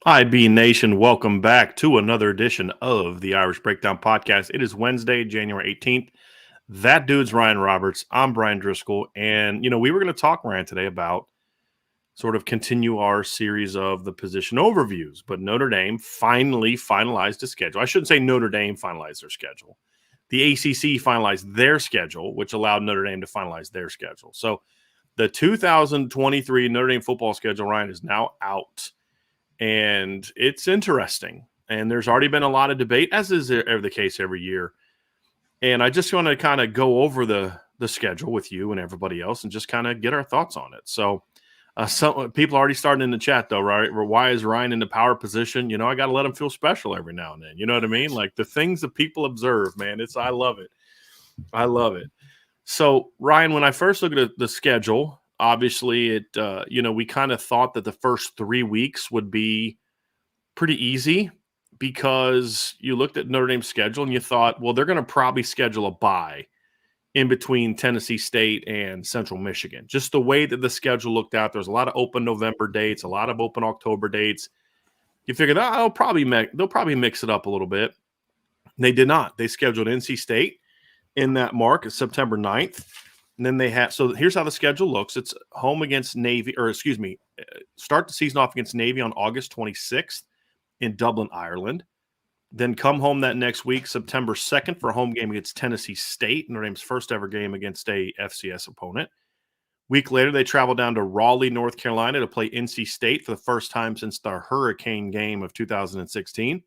IB Nation, welcome back to another edition of the Irish Breakdown Podcast. It is Wednesday, January 18th. That dude's Ryan Roberts. I'm Brian Driscoll. And, we were going to talk, Ryan, today about sort of continue our series of the position overviews. But Notre Dame finally finalized a schedule. I shouldn't say Notre Dame finalized their schedule. The ACC finalized their schedule, which allowed Notre Dame to finalize their schedule. So the 2023 Notre Dame football schedule, Ryan, is now out. And it's interesting. And there's already been a lot of debate, as is the case every year. And I just want to kind of go over the schedule with you and everybody else and just kind of get our thoughts on it. So some people are already starting in the chat, though, right? Why is Ryan in the power position? I got to let him feel special every now and then. You know what I mean? Like the things that people observe, man, I love it. I love it. So, Ryan, when I first looked at the schedule, obviously, we kind of thought that the first 3 weeks would be pretty easy because you looked at Notre Dame's schedule and you thought, well, they're going to probably schedule a bye in between Tennessee State and Central Michigan. Just the way that the schedule looked out, there's a lot of open November dates, a lot of open October dates. You figured they'll probably mix it up a little bit. They did not. They scheduled NC State in that mark is September 9th. And then so here's how the schedule looks. It's home against Navy, start the season off against Navy on August 26th in Dublin, Ireland. Then come home that next week, September 2nd, for a home game against Tennessee State, Notre Dame's first ever game against a FCS opponent. Week later, they travel down to Raleigh, North Carolina to play NC State for the first time since the Hurricane game of 2016.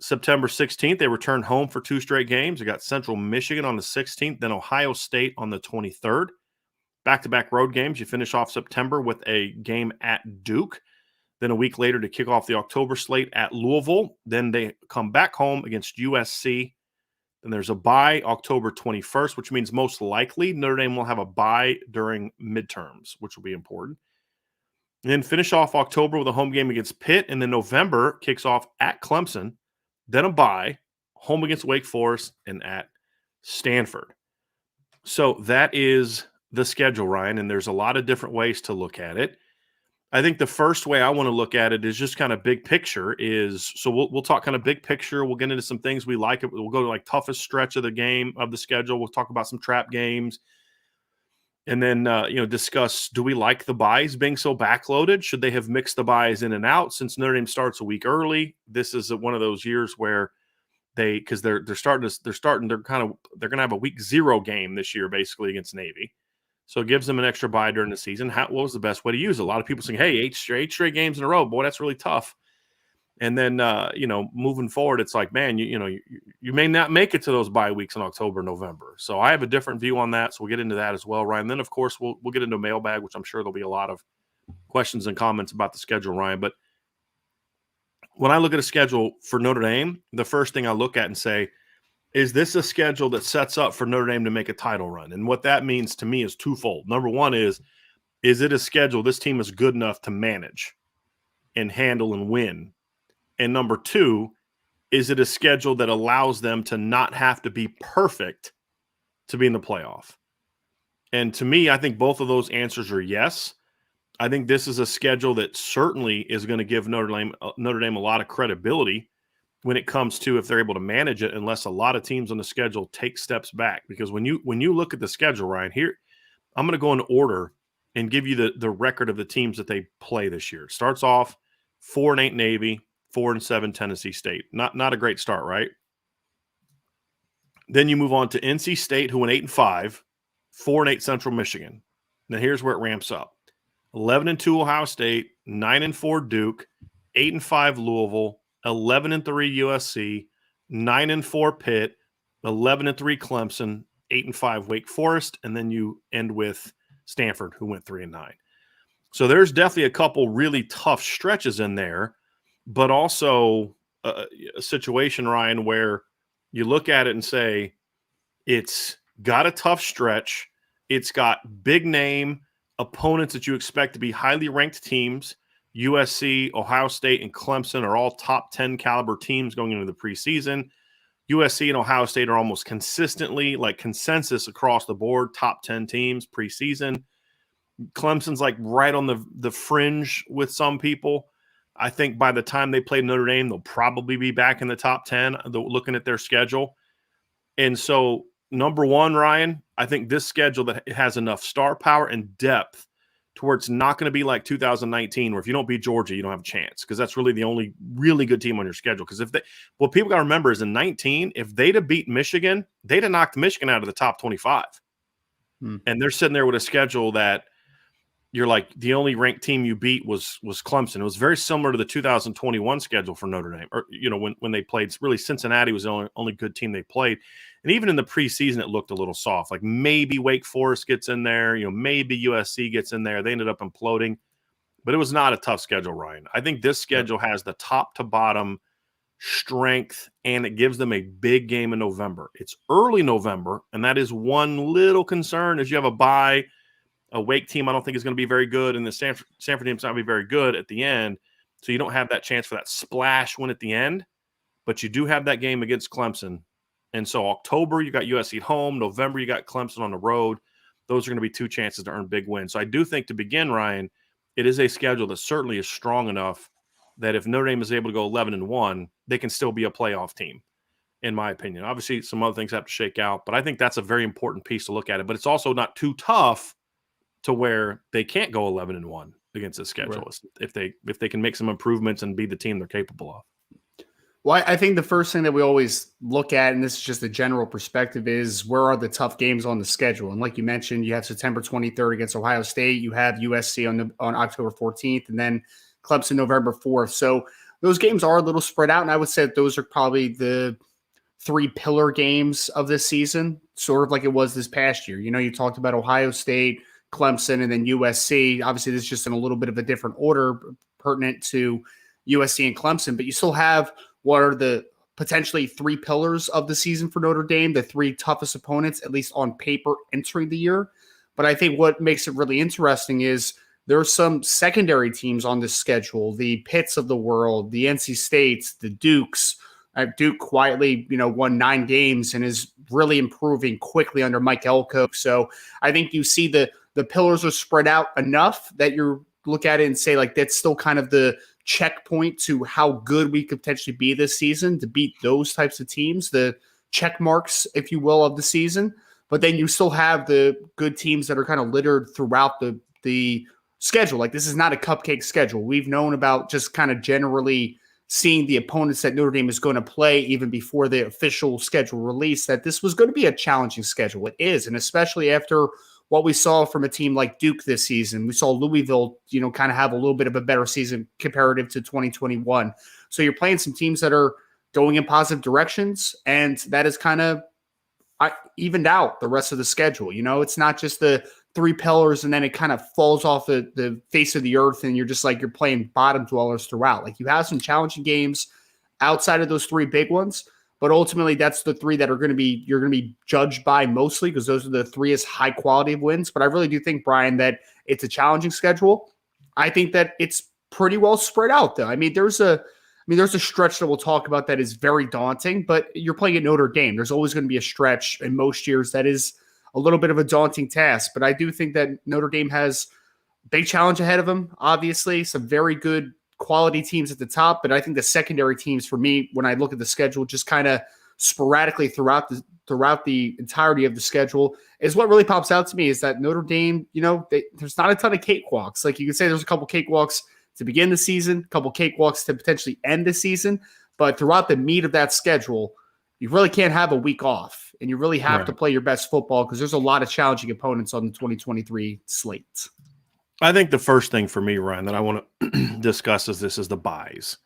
September 16th, they return home for 2 straight games. They got Central Michigan on the 16th, then Ohio State on the 23rd. Back-to-back road games. You finish off September with a game at Duke. Then a week later to kick off the October slate at Louisville. Then they come back home against USC. Then there's a bye October 21st, which means most likely Notre Dame will have a bye during midterms, which will be important. And then finish off October with a home game against Pitt. And then November kicks off at Clemson. Then a bye, home against Wake Forest, and at Stanford. So that is the schedule, Ryan, and there's a lot of different ways to look at it. I think the first way I want to look at it is just kind of big picture so we'll talk kind of big picture. We'll get into some things we like. We'll go to like toughest stretch of the schedule. We'll talk about some trap games. And then, discuss, do we like the buys being so backloaded? Should they have mixed the buys in and out since Notre Dame starts a week early? This is one of those years where they're going to have a week 0 game this year, basically against Navy. So it gives them an extra bye during the season. What was the best way to use it? A lot of people saying, hey, eight straight games in a row. Boy, that's really tough. And then, moving forward, it's like, man, you may not make it to those bye weeks in October, November. So I have a different view on that. So we'll get into that as well, Ryan. Then, of course, we'll get into mailbag, which I'm sure there'll be a lot of questions and comments about the schedule, Ryan. But when I look at a schedule for Notre Dame, the first thing I look at and say, is this a schedule that sets up for Notre Dame to make a title run? And what that means to me is twofold. Number one is it a schedule this team is good enough to manage and handle and win? And number two, is it a schedule that allows them to not have to be perfect to be in the playoff? And to me, I think both of those answers are yes. I think this is a schedule that certainly is going to give Notre Dame a lot of credibility when it comes to if they're able to manage it, unless a lot of teams on the schedule take steps back. Because when you look at the schedule, Ryan, here, I'm going to go in order and give you the record of the teams that they play this year. It starts off 4-8 Navy, 4-7 Tennessee State. Not a great start, right? Then you move on to NC State, who went 8-5, 4-8 Central Michigan. Now here's where it ramps up: 11-2 Ohio State, 9-4 Duke, 8-5 Louisville, 11-3 USC, 9-4 Pitt, 11-3 Clemson, 8-5 Wake Forest, and then you end with Stanford, who went 3-9. So there's definitely a couple really tough stretches in there, but also a situation, Ryan, where you look at it and say, it's got a tough stretch. It's got big name opponents that you expect to be highly ranked teams. USC, Ohio State, and Clemson are all top 10 caliber teams going into the preseason. USC and Ohio State are almost consistently, like consensus across the board, top 10 teams preseason. Clemson's like right on the fringe with some people. I think by the time they play Notre Dame, they'll probably be back in the top 10, looking at their schedule. And so, number one, Ryan, I think this schedule that has enough star power and depth to where it's not going to be like 2019, where if you don't beat Georgia, you don't have a chance, because that's really the only really good team on your schedule. Because what people got to remember is in 19, if they'd have beat Michigan, they'd have knocked Michigan out of the top 25. And they're sitting there with a schedule that you're like, the only ranked team you beat was Clemson. It was very similar to the 2021 schedule for Notre Dame, or when they played. Really, Cincinnati was the only good team they played, and even in the preseason, it looked a little soft. Like maybe Wake Forest gets in there, maybe USC gets in there. They ended up imploding, but it was not a tough schedule, Ryan. I think this schedule has the top to bottom strength, and it gives them a big game in November. It's early November, and that is one little concern. Is you have a bye. A Wake team I don't think is going to be very good, and the Stanford team's not going to be very good at the end, so you don't have that chance for that splash win at the end, but you do have that game against Clemson. And so October, you got USC at home. November, you got Clemson on the road. Those are going to be two chances to earn big wins. So I do think to begin, Ryan, it is a schedule that certainly is strong enough that if Notre Dame is able to go 11-1, they can still be a playoff team, in my opinion. Obviously, some other things have to shake out, but I think that's a very important piece to look at it. But it's also not too tough to where they can't go 11-1 against this schedule, right, if they can make some improvements and be the team they're capable of. Well, I think the first thing that we always look at, and this is just a general perspective, is where are the tough games on the schedule? And like you mentioned, you have September 23rd against Ohio State, you have USC on October 14th, and then Clemson November 4th. So those games are a little spread out, and I would say that those are probably the three pillar games of this season, sort of like it was this past year. You talked about Ohio State, Clemson, and then USC. Obviously, this is just in a little bit of a different order pertinent to USC and Clemson, but you still have what are the potentially three pillars of the season for Notre Dame, the three toughest opponents, at least on paper, entering the year. But I think what makes it really interesting is there are some secondary teams on this schedule, the Pitts of the world, the NC States, the Dukes. Duke quietly, won 9 games and is really improving quickly under Mike Elko. So I think you see the pillars are spread out enough that you look at it and say, like, that's still kind of the checkpoint to how good we could potentially be this season to beat those types of teams, the check marks, if you will, of the season. But then you still have the good teams that are kind of littered throughout the schedule. Like, this is not a cupcake schedule. We've known about just kind of generally seeing the opponents that Notre Dame is going to play even before the official schedule release, that this was going to be a challenging schedule. It is, and especially after what we saw from a team like Duke this season. We saw Louisville, kind of have a little bit of a better season comparative to 2021. So you're playing some teams that are going in positive directions, and that is kind of evened out the rest of the schedule. It's not just the three pillars and then it kind of falls off the face of the earth and you're just like you're playing bottom dwellers throughout. Like, you have some challenging games outside of those three big ones, but ultimately that's the three that you're going to be judged by mostly, because those are the three as high quality of wins. But I really do think, Brian, that it's a challenging schedule. I think that it's pretty well spread out, though. There's a stretch that we'll talk about that is very daunting, but you're playing at Notre Dame. There's always going to be a stretch in most years that is a little bit of a daunting task. But I do think that Notre Dame has a big challenge ahead of them, obviously. Some very good quality teams at the top, but I think the secondary teams, for me, when I look at the schedule, just kind of sporadically throughout the entirety of the schedule, is what really pops out to me is that Notre Dame, there's not a ton of cakewalks. Like, you could say there's a couple cakewalks to begin the season, a couple cakewalks to potentially end the season, but throughout the meat of that schedule, you really can't have a week off, and you really have to play your best football because there's a lot of challenging opponents on the 2023 slate. I think the first thing for me, Ryan, that I want to discuss is the buys.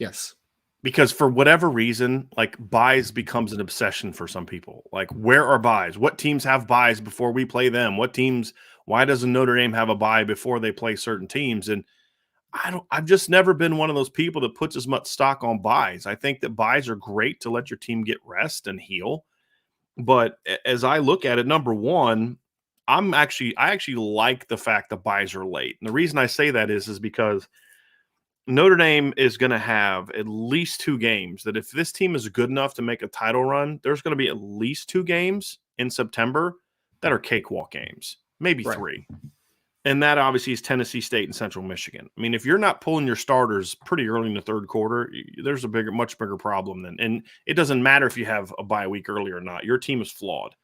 Yes. Because for whatever reason, like, buys becomes an obsession for some people. Like, where are buys? What teams have buys before we play them? Why doesn't Notre Dame have a buy before they play certain teams? And I've just never been one of those people that puts as much stock on buys. I think that buys are great to let your team get rest and heal. But as I look at it, number one, I actually like the fact that buys are late. And the reason I say that is because Notre Dame is going to have at least 2 games that if this team is good enough to make a title run, there's going to be at least 2 games in September that are cakewalk games, maybe 3. And that obviously is Tennessee State and Central Michigan. I mean, if you're not pulling your starters pretty early in the third quarter, there's a much bigger problem then. And it doesn't matter if you have a bye week early or not. Your team is flawed.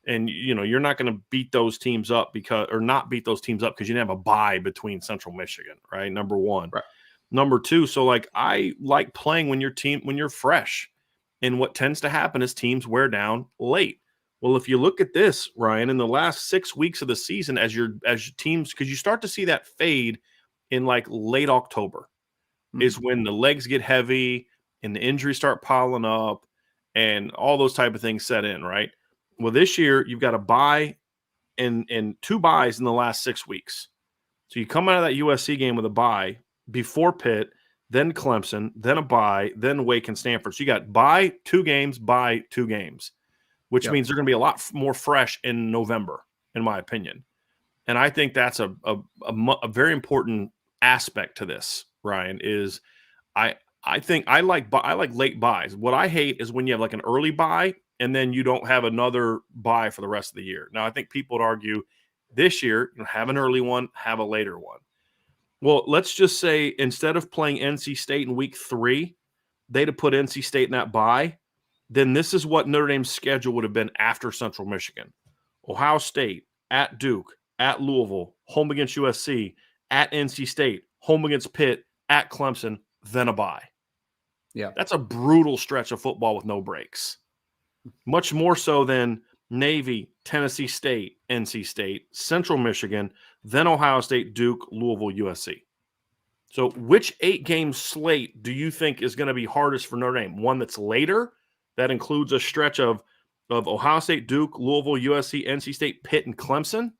And, you're not going to beat those teams up because you didn't have a bye between Central Michigan, right? Number one. Right. Number two, so I like playing when you're fresh. And what tends to happen is teams wear down late. Well, if you look at this, Ryan, in the last 6 weeks of the season, as your teams, because you start to see that fade in like late October, is when the legs get heavy and the injuries start piling up and all those type of things set in, right? Well, this year you've got a bye and 2 byes in the last 6 weeks. So you come out of that USC game with a bye before Pitt, then Clemson, then a bye, then Wake and Stanford. So you got bye 2 games, bye 2 games, which means they're going to be a lot more fresh in November, in my opinion. And I think that's a very important aspect to this, Ryan, is I think I like late buys. What I hate is when you have like an early buy and then you don't have another buy for the rest of the year. Now, I think people would argue this year, have an early one, have a later one. Well, let's just say instead of playing NC State in week 3, they'd have put NC State in that bye. Then this is what Notre Dame's schedule would have been after Central Michigan. Ohio State, at Duke, at Louisville, home against USC, at NC State, home against Pitt, at Clemson, then a bye. Yeah. That's a brutal stretch of football with no breaks. Much more so than Navy, Tennessee State, NC State, Central Michigan, then Ohio State, Duke, Louisville, USC. So which 8-game slate do you think is going to be hardest for Notre Dame? One that's later, that includes a stretch of Ohio State, Duke, Louisville, USC, NC State, Pitt, and Clemson,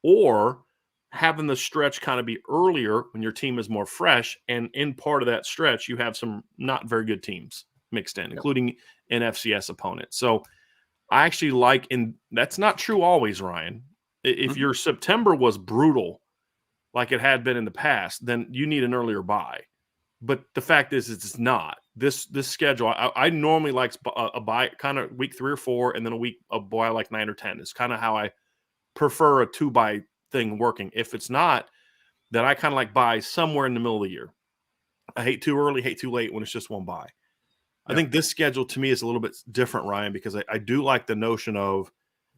or having the stretch kind of be earlier when your team is more fresh, and in part of that stretch, you have some not very good teams mixed in, including an FCS opponent. So I actually like, and that's not true always, Ryan. If your September was brutal, like it had been in the past, then you need an earlier bye. But the fact is, it's not. This schedule, I normally like a bye kind of week 3 or 4, and then a bye like 9 or 10. It's kind of how I prefer a 2-bye thing working. If it's not, then I kind of like buys somewhere in the middle of the year. I hate too early, hate too late when it's just one bye. I think this schedule to me is a little bit different, Ryan, because I do like the notion of,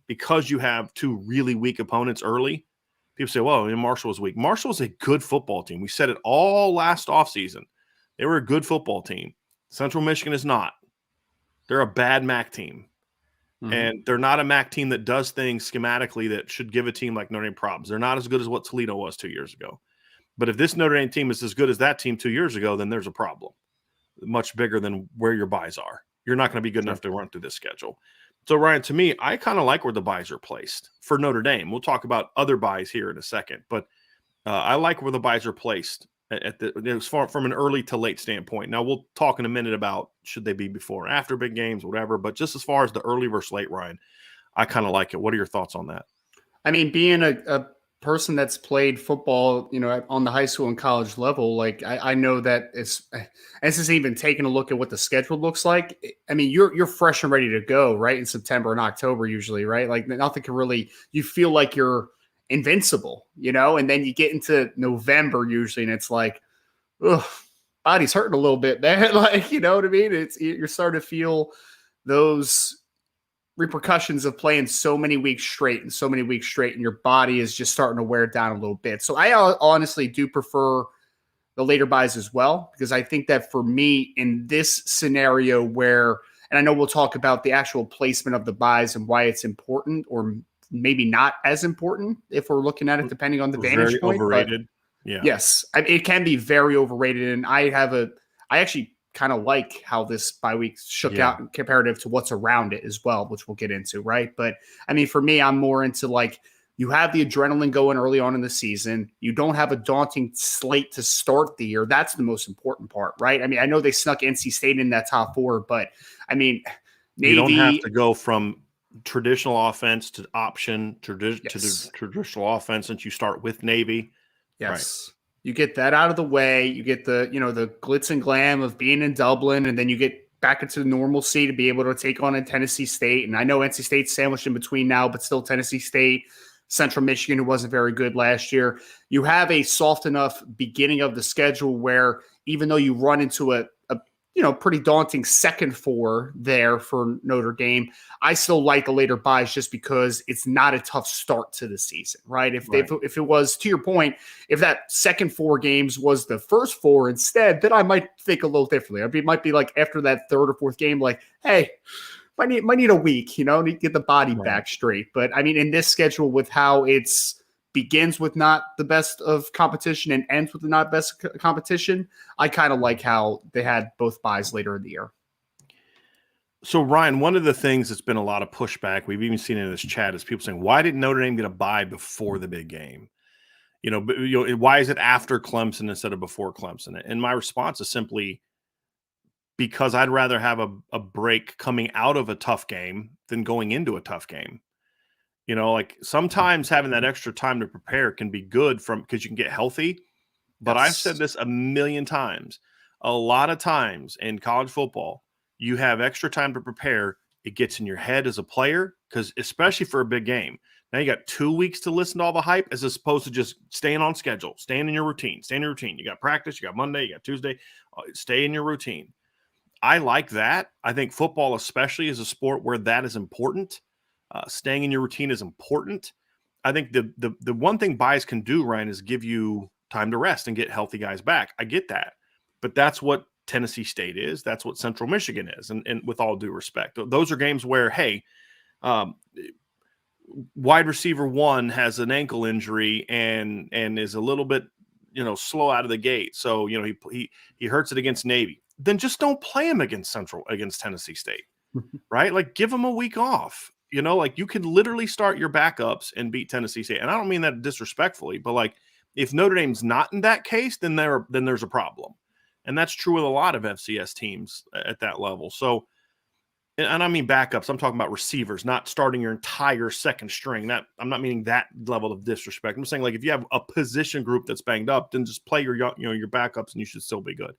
because you have 2 really weak opponents early, people say, well, Marshall was weak. Marshall is a good football team. We said it all last offseason. They were a good football team. Central Michigan is not. They're a bad MAC team. And they're not a MAC team that does things schematically that should give a team like Notre Dame problems. They're not as good as what Toledo was 2 years ago. But if this Notre Dame team is as good as that team 2 years ago, then there's a problem. Much bigger than where your buys are. You're not going to be good enough to run through this schedule. So, Ryan, to me, I kind of like where the buys are placed for Notre Dame. We'll talk about other buys here in a second, but I like where the buys are placed from an early to late standpoint. Now, we'll talk in a minute about should they be before or after big games, whatever. But just as far as the early versus late, Ryan, I kind of like it. What are your thoughts on that? I mean, being a person that's played football, on the high school and college level, like I know that this is even taking a look at what the schedule looks like. I mean, you're fresh and ready to go, right? In September and October, usually, right? Like nothing can really, you feel like you're invincible, and then you get into November usually, and it's like, ugh, body's hurting a little bit, man. Like, you know what I mean? You're starting to feel those repercussions of playing so many weeks straight, and your body is just starting to wear down a little bit. So I honestly do prefer the later buys as well, because I think that for me in this scenario where, and I know we'll talk about the actual placement of the buys and why it's important, or maybe not as important if we're looking at it depending on the vantage point. Overrated. Yeah. Yes, it can be very overrated, and I actually kind of like how this bye week shook out comparative to what's around it as well, which we'll get into, right? But I mean, for me, I'm more into like, you have the adrenaline going early on in the season. You don't have a daunting slate to start the year. That's the most important part, right? I mean, I know they snuck NC State in that top 4, but I mean, Navy, you don't have to go from traditional offense to option to the traditional offense since you start with Navy. Yes. Right. You get that out of the way. You get the, the glitz and glam of being in Dublin, and then you get back into the normalcy to be able to take on a Tennessee State. And I know NC State's sandwiched in between now, but still Tennessee State, Central Michigan, who wasn't very good last year. You have a soft enough beginning of the schedule where even though you run into a pretty daunting second four there for Notre Dame, I still like the later buys just because it's not a tough start to the season, right? If it was, to your point, if that second four games was the first four instead, then I might think a little differently. It might be like after that third or fourth game, like, hey, might need a week, need to get the body back straight. But I mean, in this schedule with how it's begins with not the best of competition and ends with the not best competition, I kind of like how they had both buys later in the year. So, Ryan, one of the things that's been a lot of pushback, we've even seen it in this chat, is people saying, why didn't Notre Dame get a bye before the big game? Why is it after Clemson instead of before Clemson? And my response is simply because I'd rather have a break coming out of a tough game than going into a tough game. Like sometimes having that extra time to prepare can be good because you can get healthy. But I've said this a million times. A lot of times in college football, you have extra time to prepare. It gets in your head as a player, because especially for a big game. Now you got 2 weeks to listen to all the hype as opposed to just staying on schedule, staying in your routine, You got practice, you got Monday, you got Tuesday. Stay in your routine. I like that. I think football especially is a sport where that is important. Staying in your routine is important. I think the one thing buys can do, Ryan, is give you time to rest and get healthy guys back. I get that. But that's what Tennessee State is. That's what Central Michigan is. And with all due respect, those are games where, hey, wide receiver one has an ankle injury and is a little bit, slow out of the gate. So, he hurts it against Navy. Then just don't play him against Tennessee State, right? Like give him a week off. Like you could literally start your backups and beat Tennessee State. And I don't mean that disrespectfully, but like if Notre Dame's not in that case, then there's a problem. And that's true with a lot of FCS teams at that level. So, and I mean backups, I'm talking about receivers, not starting your entire second string. I'm not meaning that level of disrespect. I'm saying like if you have a position group that's banged up, then just play your backups and you should still be good.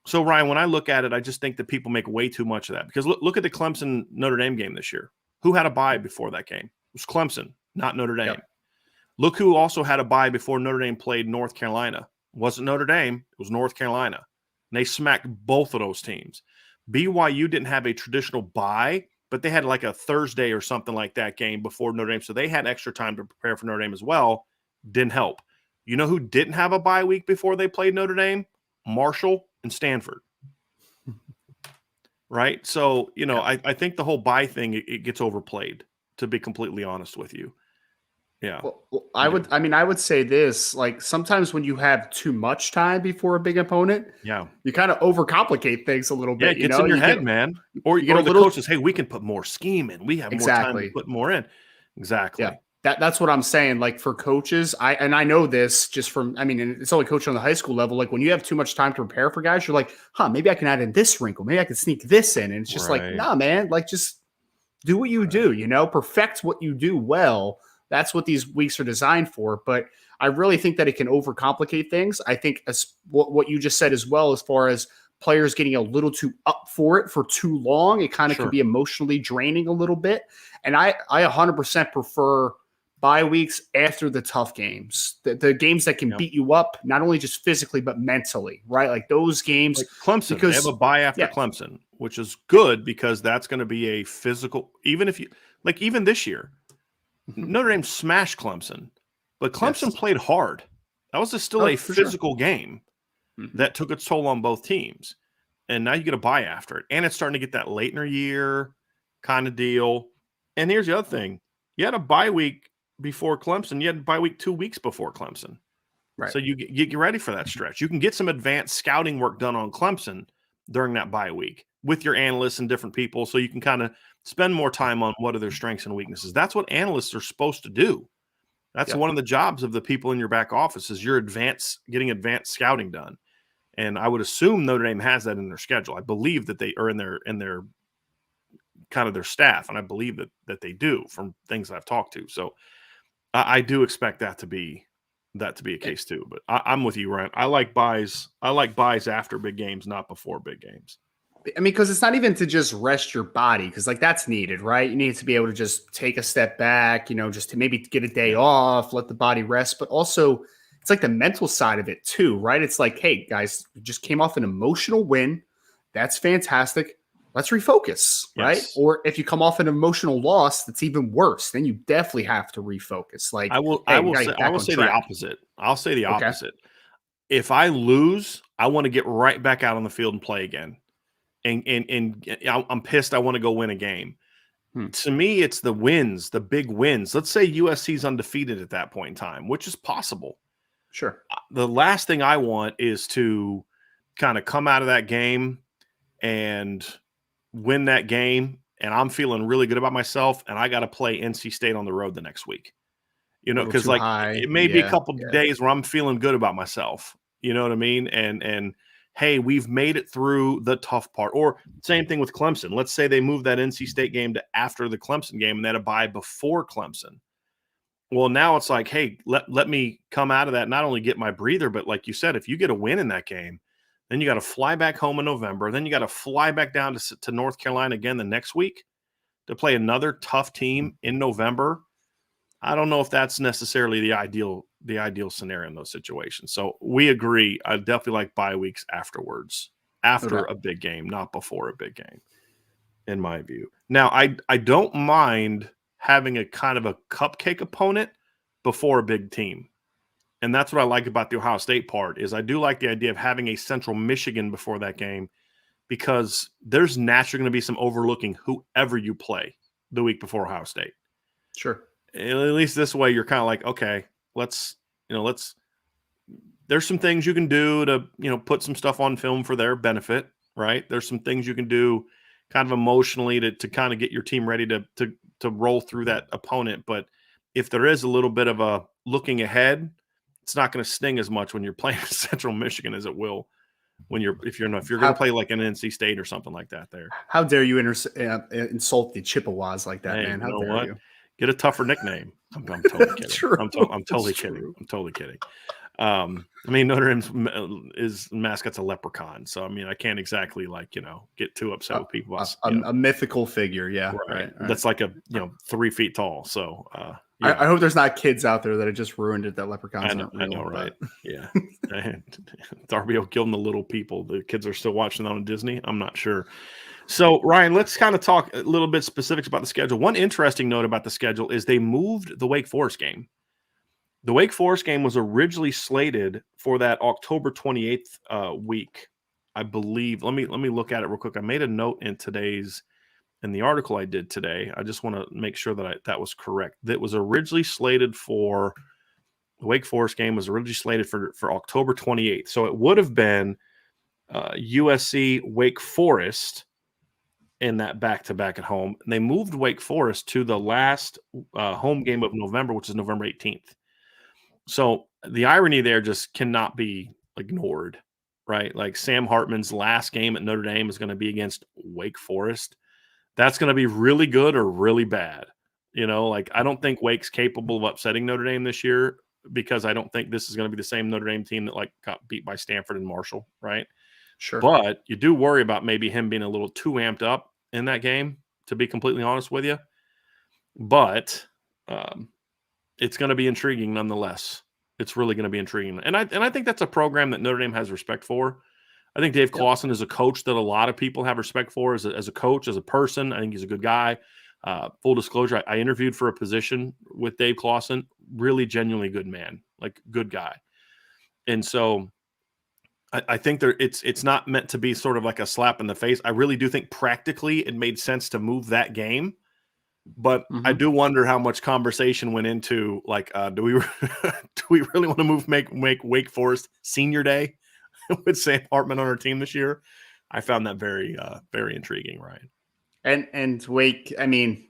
So, Ryan, when I look at it, I just think that people make way too much of that, because look at the Clemson Notre Dame game this year. Who had a bye before that game? It was Clemson, not Notre Dame. Yep. Look who also had a bye before Notre Dame played North Carolina. It wasn't Notre Dame. It was North Carolina. And they smacked both of those teams. BYU didn't have a traditional bye, but they had like a Thursday or something like that game before Notre Dame. So they had extra time to prepare for Notre Dame as well. Didn't help. You know who didn't have a bye week before they played Notre Dame? Marshall and Stanford. Right? So, I think the whole bye thing, it gets overplayed, to be completely honest with you. Yeah. Well, I would say this, like sometimes when you have too much time before a big opponent, you kind of overcomplicate things a little bit. It gets in your head, man. Or the coaches, hey, we can put more scheme in. We have more time to put more in. Exactly. Yeah. That's what I'm saying. Like for coaches, I know this just from, it's only coaching on the high school level. Like when you have too much time to prepare for guys, you're like, maybe I can add in this wrinkle. Maybe I can sneak this in. And it's just like, nah, man, like just do what you do, perfect what you do well. That's what these weeks are designed for. But I really think that it can overcomplicate things. I think what you just said as well, as far as players getting a little too up for it for too long, it kind of can be emotionally draining a little bit. And I 100% prefer bye weeks after the tough games, the games that can beat you up, not only just physically, but mentally, right? Like those games. Like Clemson, they have a bye after Clemson, which is good because that's going to be a physical, even this year, Notre Dame smashed Clemson, but Clemson played hard. That was still a physical game that took its toll on both teams. And now you get a bye after it. And it's starting to get that late in the year kind of deal. And here's the other thing. You had a bye week before Clemson. You had a bye week 2 weeks before Clemson. Right. So you get ready for that stretch. You can get some advanced scouting work done on Clemson during that bye week with your analysts and different people, so you can kind of spend more time on what are their strengths and weaknesses. That's what analysts are supposed to do. That's one of the jobs of the people in your back office is getting advanced scouting done. And I would assume Notre Dame has that in their schedule. I believe that they are in their kind of their staff, and I believe that they do from things I've talked to. So I do expect that to be a case too. But I'm with you, Ryan. I like buys after big games, not before big games. I mean, because it's not even to just rest your body, because like that's needed, right? You need to be able to just take a step back, just to maybe get a day off, let the body rest, but also it's like the mental side of it too, right? It's like, hey guys, we just came off an emotional win. That's fantastic. Let's refocus, right? Yes. Or if you come off an emotional loss, that's even worse. Then you definitely have to refocus. Like, I will hey, I we will got to say get I back will on say the track. opposite. I'll say the Okay, opposite. If I lose, I want to get right back out on the field and play again. And I'm pissed. I want to go win a game. Hmm. To me, it's the wins, the big wins. Let's say USC's undefeated at that point in time, which is possible. Sure. The last thing I want is to kind of come out of that game and win that game, and I'm feeling really good about myself, and I got to play NC State on the road the next week. A little Because too like high. it may be a Yeah, couple yeah, days where I'm feeling good about myself. You know what I mean? And hey, we've made it through the tough part. Or same thing with Clemson. Let's say they move that NC State game to after the Clemson game and they had a bye before Clemson. Well, now it's like, hey, let me come out of that, not only get my breather, but like you said, if you get a win in that game, then you got to fly back home in November. Then you got to fly back down to North Carolina again the next week to play another tough team in November. I don't know if that's necessarily the ideal scenario in those situations. So we agree. I definitely like bye weeks afterwards, no after doubt. a big game, not before a big game, in my view. Now, I don't mind having a kind of a cupcake opponent before a big team. And that's what I like about the Ohio State part is I do like the idea of having a Central Michigan before that game because there's naturally going to be some overlooking whoever you play the week before Ohio State. Sure. At least this way you're kind of like, okay, let's there's some things you can do to, put some stuff on film for their benefit, right? There's some things you can do kind of emotionally to kind of get your team ready to roll through that opponent. But if there is a little bit of a looking ahead, it's not going to sting as much when you're playing Central Michigan as it will when if you're going to How play like an NC State or something like that there. how dare you insult the Chippewas like that, Hey, man? you How know dare what? you? Get a tougher nickname. I'm totally kidding. True. I'm It's totally kidding. true. I'm totally kidding. I mean, Notre Dame's mascot's a leprechaun, so I mean, I can't exactly get too upset with people. A mythical figure. Yeah. Right. Right. Right. That's like 3 feet tall. So, I hope there's not kids out there that have just ruined it that leprechauns aren't I real. know, right? But Yeah. Darby will kill them, the little people. The kids are still watching on Disney. I'm not sure. So, Ryan, let's kind of talk a little bit specifics about the schedule. One interesting note about the schedule is they moved the Wake Forest game. The Wake Forest game was originally slated for that October 28th week, I believe. Let me look at it real quick. I made a note in the article I did today. I just want to make sure that was correct. That was originally slated for the Wake Forest game was originally slated for October 28th. So it would have been USC Wake Forest in that back-to-back at home. And they moved Wake Forest to the last home game of November, which is November 18th. So the irony there just cannot be ignored, right? Like Sam Hartman's last game at Notre Dame is going to be against Wake Forest. That's going to be really good or really bad. I don't think Wake's capable of upsetting Notre Dame this year because I don't think this is going to be the same Notre Dame team that got beat by Stanford and Marshall, right? sure. But you do worry about maybe him being a little too amped up in that game, to be completely honest with you. But it's going to be intriguing nonetheless. It's really going to be intriguing. And I think that's a program that Notre Dame has respect for. I think Dave Clawson is a coach that a lot of people have respect for as a coach, as a person. I think he's a good guy. Full disclosure, I interviewed for a position with Dave Clawson. Really genuinely good man, like good guy. And so I think it's not meant to be sort of like a slap in the face. I really do think practically it made sense to move that game. But I do wonder how much conversation went into do we do we really want to make Wake Forest Senior Day with Sam Hartman on our team this year? I found that very very intriguing, Ryan. And Wake, I mean,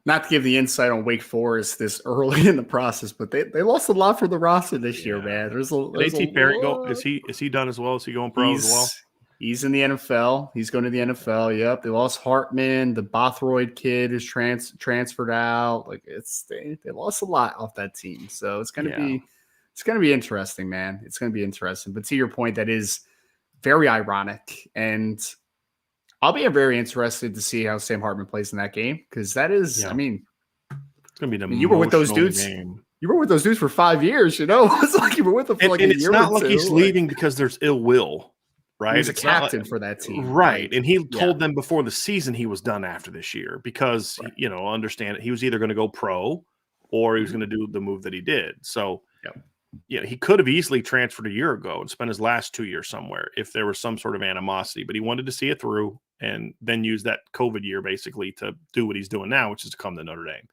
not to give the insight on Wake Forest this early in the process, but they lost a lot for the roster this year, man. There's a AT Perry go? lot. Is he done as well? Is he going pro as well? He's in the NFL. He's going to the NFL. Yep. They lost Hartman. The Bothroyd kid is transferred out. Like they lost a lot off that team. So it's going to be interesting, man. It's going to be interesting. But to your point, that is very ironic. And I'll be very interested to see how Sam Hartman plays in that game because that is, Yeah, I mean, it's going to be an you were with those emotional dudes. game. You were with those dudes for 5 years. It's like you were with them for And, like and a it's year or not like two. he's leaving because there's ill will, He right? was a It's not like, captain for that team. right. Like, And he yeah, told them before the season he was done after this year because, right. understand he was either going to go pro or he was Mhm. going to do the move that he did. So, Yep. he could have easily transferred a year ago and spent his last 2 years somewhere if there was some sort of animosity, but he wanted to see it through and then use that COVID year basically to do what he's doing now, which is to come to Notre Dame.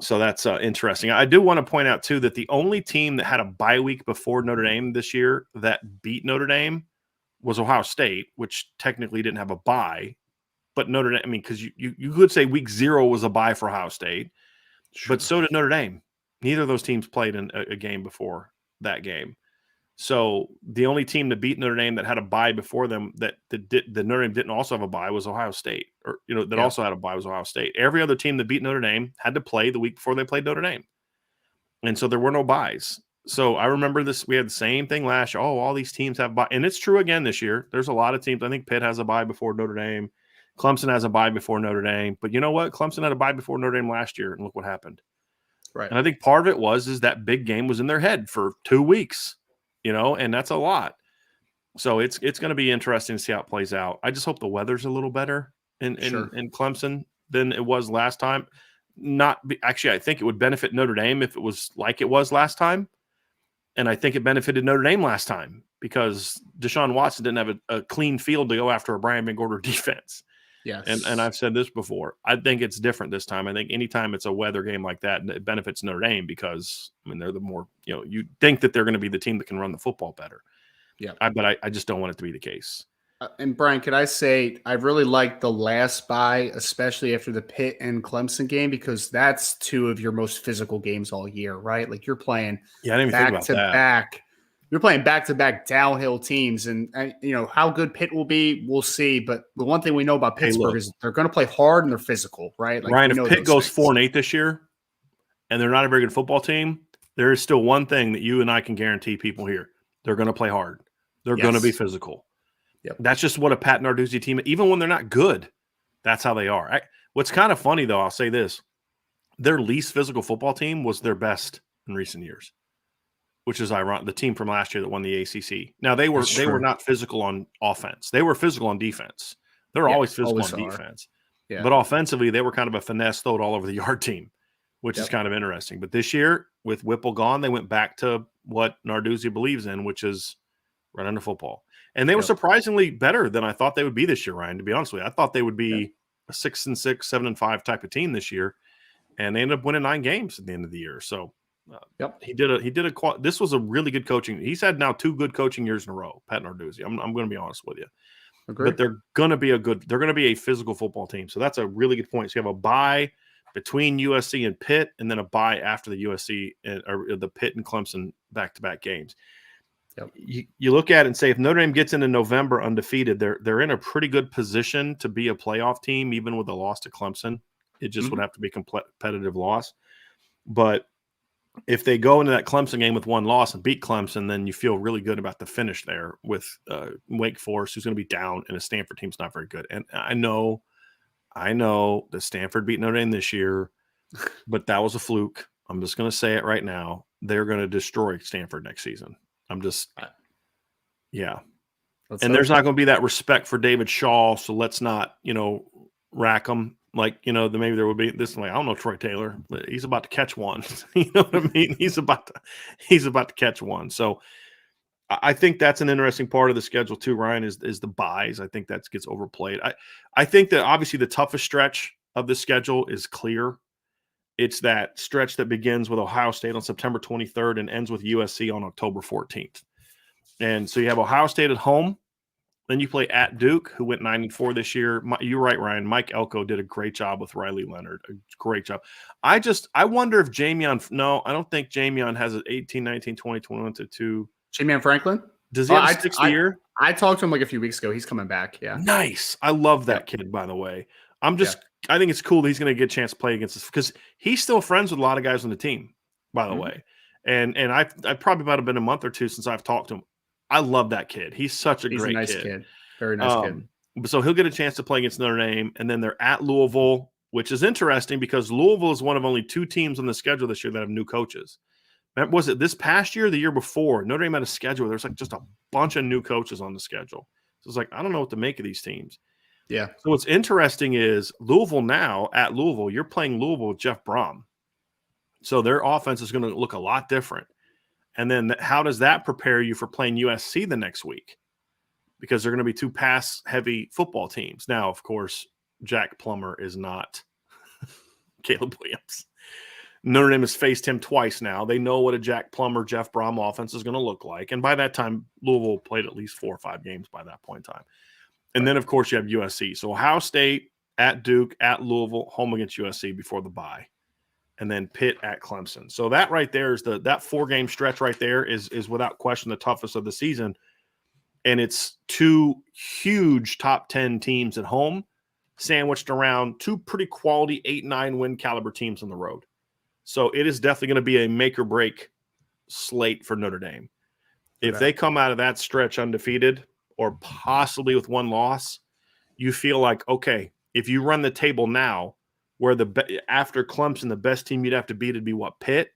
So that's interesting. I do want to point out too that the only team that had a bye week before Notre Dame this year that beat Notre Dame was Ohio State, which technically didn't have a bye. But Notre Dame, I mean, because you could say week 0 was a bye for Ohio State, but Sure. so did Notre Dame. Neither of those teams played in a game before that game. So the only team that beat Notre Dame that had a bye before them that Notre Dame didn't also have a bye was Ohio State, or that Yeah. also had a bye was Ohio State. Every other team that beat Notre Dame had to play the week before they played Notre Dame, and so there were no byes. So I remember this. We had the same thing last year. Oh, all these teams have bye, and it's true again this year. There's a lot of teams. I think Pitt has a bye before Notre Dame. Clemson has a bye before Notre Dame. But you know what? Clemson had a bye before Notre Dame last year, and look what happened. Right. And I think part of it is that big game was in their head for 2 weeks, and that's a lot. So it's going to be interesting to see how it plays out. I just hope the weather's a little better Sure. in Clemson than it was last time. Actually, I think it would benefit Notre Dame if it was like it was last time, and I think it benefited Notre Dame last time because Deshaun Watson didn't have a clean field to go after a Brian Van Gorder defense. And Yes. I've said this before. I think it's different this time. I think anytime it's a weather game like that, it benefits Notre Dame because they're the more you think that they're going to be the team that can run the football better. Yeah. But I just don't want it to be the case. And Brian, could I say I really like the last bye, especially after the Pitt and Clemson game, because that's two of your most physical games all year, right? Like you're playing Yeah, I didn't even think back about to that. back. You're playing back to back downhill teams, and how good Pitt will be, we'll see. But the one thing we know about Hey, Pittsburgh look, is they're going to play hard and they're physical, right? Like Ryan, we if know Pitt those goes things. 4-8 this year and they're not a very good football team, there is still one thing that you and I can guarantee people here. They're going to play hard. They're going to be physical. Yep. That's just what a Pat Narduzzi team, even when they're not good, that's how they are. What's kind of funny, though, I'll say this. Their least physical football team was their best in recent years, which is ironic. The team from last year that won the ACC. Now, they were not physical on offense. They were physical on defense. They're always physical on defense. Yeah. But offensively, they were kind of a finesse, throw it all over the yard team, which is Yep. kind of interesting. But this year, with Whipple gone, they went back to what Narduzzi believes in, which is running the football. And they were surprisingly better than I thought they would be this year, Ryan, to be honest with you. I thought they would be a 6-6, 7-5 type of team this year. And they ended up winning 9 games at the end of the year. So this was a really good coaching. He's had now 2 good coaching years in a row, Pat Narduzzi. I'm going to be honest with you. Agree. But they're going to be a physical football team. So that's a really good point. So you have a bye between USC and Pitt, and then a bye after the USC or the Pitt and Clemson back-to-back games. Yep. You look at it and say if Notre Dame gets into November undefeated, they're in a pretty good position to be a playoff team, even with a loss to Clemson. It just would have to be a competitive loss. But if they go into that Clemson game with 1 loss and beat Clemson, then you feel really good about the finish there with Wake Forest, who's going to be down, and a Stanford team's not very good. And I know that Stanford beat Notre Dame this year, but that was a fluke. I'm just going to say it right now. They're going to destroy Stanford next season. Yeah. And there's not going to be that respect for David Shaw, so let's not, rack them. Like, maybe there would be this. Like, I don't know Troy Taylor, but he's about to catch one. You know what I mean? He's about to catch one. So I think that's an interesting part of the schedule too, Ryan, is the buys. I think that gets overplayed. I think that obviously the toughest stretch of the schedule is clear. It's that stretch that begins with Ohio State on September 23rd and ends with USC on October 14th. And so you have Ohio State at home. Then you play at Duke, who went 9-4 this year. You're right, Ryan. Mike Elko did a great job with Riley Leonard. A great job. I wonder if Jamion – no, I don't think Jamion has an 18, 19, 20, 21 to 2. Jamion Franklin? Does he have a 6th year? I talked to him like a few weeks ago. He's coming back, yeah. Nice. I love that kid, by the way. I think it's cool that he's going to get a chance to play against us because he's still friends with a lot of guys on the team, by the way. And I've probably about been a month or 2 since I've talked to him. I love that kid. He's such a great nice kid. Very nice kid. So he'll get a chance to play against Notre Dame, and then they're at Louisville, which is interesting because Louisville is one of only 2 teams on the schedule this year that have new coaches. Was it this past year or the year before? Notre Dame had a schedule. There's like just a bunch of new coaches on the schedule. So it's like, I don't know what to make of these teams. Yeah. So what's interesting is Louisville now, at Louisville, you're playing Louisville with Jeff Brom. So their offense is going to look a lot different. And then how does that prepare you for playing USC the next week? Because they're going to be 2 pass-heavy football teams. Now, of course, Jack Plummer is not Caleb Williams. Notre Dame has faced him twice now. They know what a Jack Plummer, Jeff Brom offense is going to look like. And by that time, Louisville played at least 4 or 5 games by that point in time. And then, of course, you have USC. So Ohio State, at Duke, at Louisville, home against USC before the bye. And then Pitt at Clemson. So that right there is that 4-game stretch right there is without question the toughest of the season. And it's 2 huge top 10 teams at home, sandwiched around 2 pretty quality 8-9 win caliber teams on the road. So it is definitely going to be a make or break slate for Notre Dame. If they come out of that stretch undefeated or possibly with 1 loss, you feel like, okay, if you run the table now, where after Clemson, the best team you'd have to beat would be what, Pitt?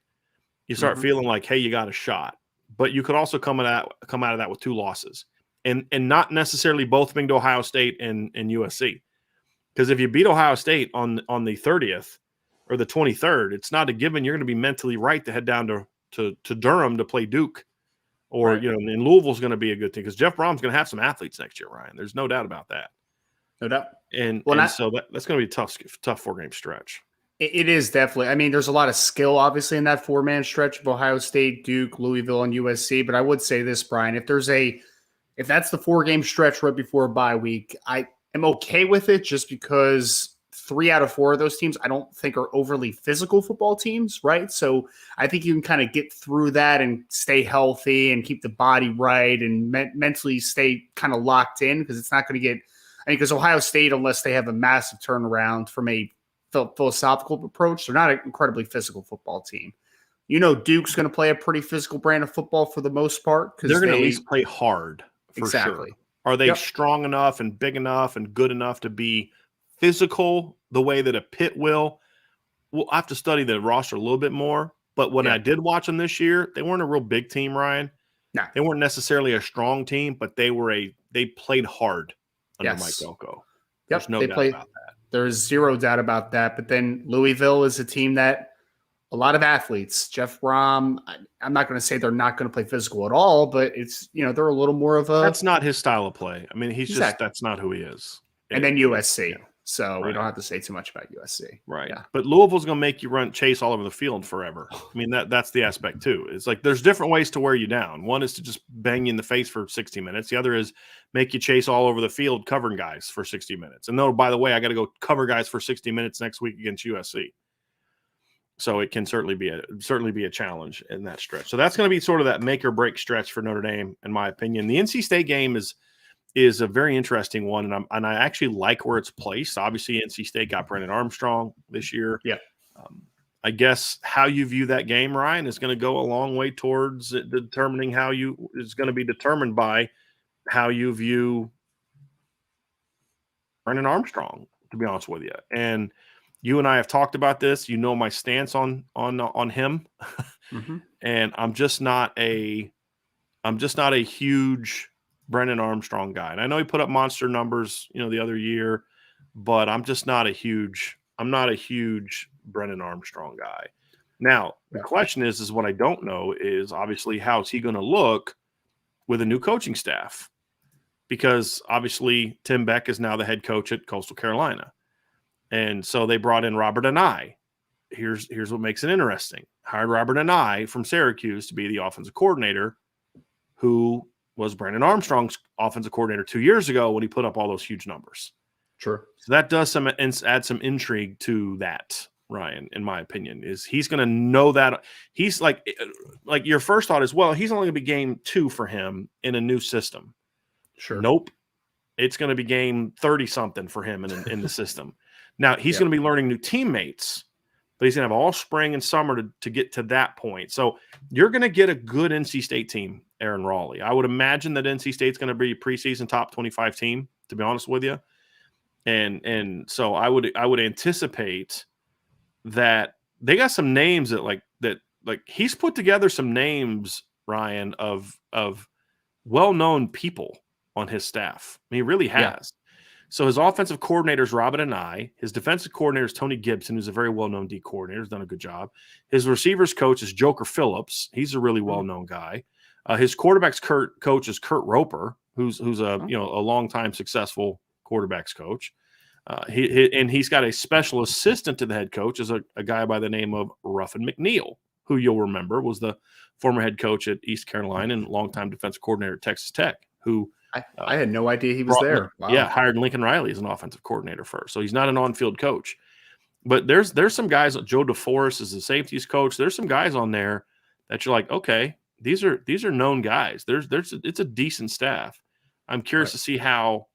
You start feeling like, hey, you got a shot. But you could also come out of that with 2 losses. And not necessarily both being to Ohio State and USC. Because if you beat Ohio State on the 30th or the 23rd, it's not a given you're going to be mentally right to head down to Durham to play Duke. Or, right. And Louisville's going to be a good thing because Jeff Brom's going to have some athletes next year, Ryan. There's no doubt about that. No doubt. And so that's going to be a tough 4-game stretch. It is definitely. I mean, there's a lot of skill, obviously, in that 4-man stretch of Ohio State, Duke, Louisville, and USC. But I would say this, Brian, if that's the 4-game stretch right before a bye week, I am okay with it just because 3 out of 4 of those teams I don't think are overly physical football teams, right? So I think you can kind of get through that and stay healthy and keep the body right and mentally stay kind of locked in because it's not going to get – I mean, because Ohio State, unless they have a massive turnaround from a philosophical approach, they're not an incredibly physical football team. Duke's going to play a pretty physical brand of football for the most part. They're going to at least play hard. Exactly. Sure. Are they strong enough and big enough and good enough to be physical the way that a Pitt will? We'll have to study the roster a little bit more. But when I did watch them this year, they weren't a real big team, Ryan. No. They weren't necessarily a strong team, but they played hard under Mike Elko. There's no doubt about that. There's zero doubt about that. But then Louisville is a team that a lot of athletes. Jeff Brom, I'm not going to say they're not going to play physical at all, but it's, they're a little more of a... That's not his style of play. I mean, that's not who he is. And then USC. So we don't have to say too much about USC. Right. Yeah. But Louisville's going to make you chase all over the field forever. I mean, that's the aspect too. It's like there's different ways to wear you down. One is to just bang you in the face for 60 minutes. The other is make you chase all over the field covering guys for 60 minutes. And no, by the way, I got to go cover guys for 60 minutes next week against USC. So it can certainly be a challenge in that stretch. So that's going to be sort of that make or break stretch for Notre Dame, in my opinion. The NC State game is a very interesting one, and I actually like where it's placed. Obviously, NC State got Brennan Armstrong this year. Yeah. I guess how you view that game, Ryan, is going to go a long way towards determining is going to be determined by how you view Brennan Armstrong, to be honest with you. And you and I have talked about this. You know my stance on him, and I'm just not a huge Brennan Armstrong guy. And I know he put up monster numbers, the other year, but I'm not a huge Brennan Armstrong guy. Now, the question is what I don't know is obviously how's he going to look with a new coaching staff? Because obviously Tim Beck is now the head coach at Coastal Carolina. And so they brought in Robert Anae. Here's what makes it interesting. Hired Robert Anae from Syracuse to be the offensive coordinator, who was Brandon Armstrong's offensive coordinator 2 years ago when he put up all those huge numbers. Sure. So that does add some intrigue to that, Ryan, in my opinion, is he's going to know that. He's like your first thought is, well, he's only going to be game 2 for him in a new system. Sure. Nope. It's going to be game 30-something for him in the system. Now, he's going to be learning new teammates, but he's going to have all spring and summer to get to that point. So you're going to get a good NC State team, Aaron Raleigh. I would imagine that NC State's going to be a preseason top 25 team. to be honest with you. And so I would anticipate that they got some names that he's put together some names, Ryan, of well-known people on his staff. I mean, he really Yeah. has. So his offensive coordinator is Robin Anae. His defensive coordinator is Tony Gibson, who's a very well-known D coordinator. He's done a good job. His receivers coach is Joker Phillips. He's a really well-known guy. His quarterbacks coach is Kurt Roper, who's a long-time successful quarterbacks coach. He's got a special assistant to the head coach, is a guy by the name of Ruffin McNeil, who you'll remember was the former head coach at East Carolina and longtime defensive coordinator at Texas Tech, who I had no idea he was there. Wow. Yeah, hired Lincoln Riley as an offensive coordinator first. So he's not an on-field coach. But there's some guys, Joe DeForest is the safeties coach. There's some guys on there that you're like, okay, these are known guys. It's a decent staff. I'm curious to see how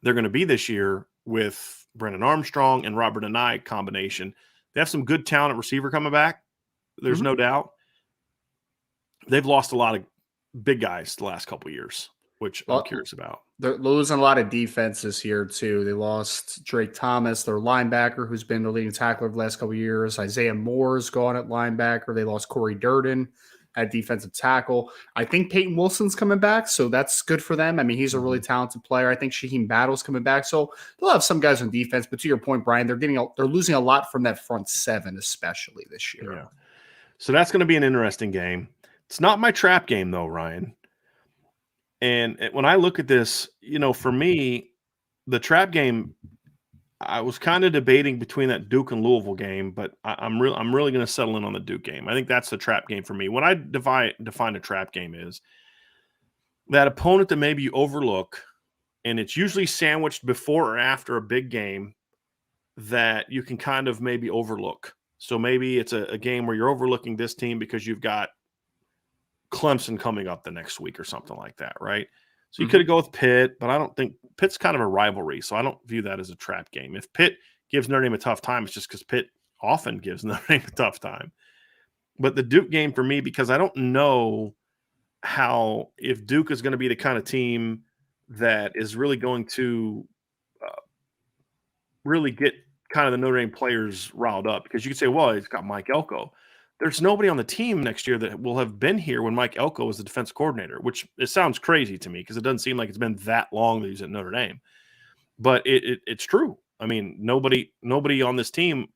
they're going to be this year with Brennan Armstrong and Robert Anae combination. They have some good talent at receiver coming back. There's no doubt. They've lost a lot of big guys the last couple of years, which I'm curious about. They're losing a lot of defense this year, too. They lost Drake Thomas, their linebacker, who's been the leading tackler the last couple of years. Isaiah Moore's gone at linebacker. They lost Corey Durden at defensive tackle. I think Peyton Wilson's coming back, so that's good for them. I mean, he's a really talented player. I think Shaheem Battle's coming back. So they'll have some guys on defense. But to your point, Brian, they're losing a lot from that front seven, especially this year. Yeah. So that's going to be an interesting game. It's not my trap game, though, Ryan. And when I look at this, for me, the trap game, I was kind of debating between that Duke and Louisville game, but I'm really going to settle in on the Duke game. I think that's the trap game for me. When I define a trap game is that opponent that maybe you overlook, and it's usually sandwiched before or after a big game that you can kind of maybe overlook. So maybe it's a game where you're overlooking this team because you've got Clemson coming up the next week or something like that, right? So you could go with Pitt, but I don't think Pitt's kind of a rivalry, so I don't view that as a trap game. If Pitt gives Notre Dame a tough time, it's just because Pitt often gives Notre Dame a tough time. But the Duke game for me, because I don't know if Duke is going to be the kind of team that is really going to really get kind of the Notre Dame players riled up, because you could say, well, he's got Mike Elko. There's nobody on the team next year that will have been here when Mike Elko was the defense coordinator, which it sounds crazy to me because it doesn't seem like it's been that long that he's at Notre Dame. But it's true. I mean, nobody on this team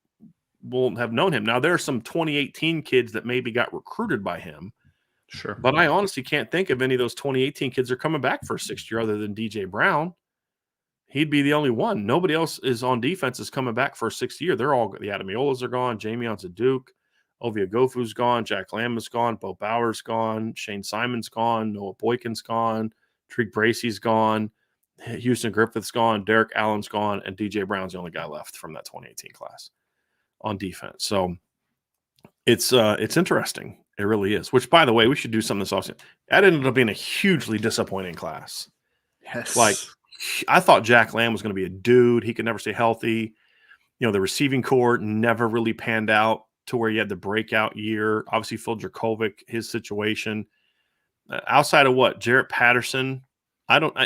will have known him. Now, there are some 2018 kids that maybe got recruited by him. Sure. But I honestly can't think of any of those 2018 kids that are coming back for a sixth year other than DJ Brown. He'd be the only one. Nobody else is on defense is coming back for a sixth year. They're all – the Adamiolas are gone. Jamion's a Duke. Ovia Gofu's gone. Jack Lamb is gone. Bo Bauer's gone. Shane Simon's gone. Noah Boykin's gone. Tariq Bracey's gone. Houston Griffith's gone. Derek Allen's gone. And DJ Brown's the only guy left from that 2018 class on defense. So it's interesting. It really is. Which, by the way, we should do something this offseason. That ended up being a hugely disappointing class. Yes. Like, I thought Jack Lamb was going to be a dude. He could never stay healthy. The receiving corps never really panned out to where you had the breakout year. Obviously, Phil Dracovic, his situation. Outside of what? Jarrett Patterson.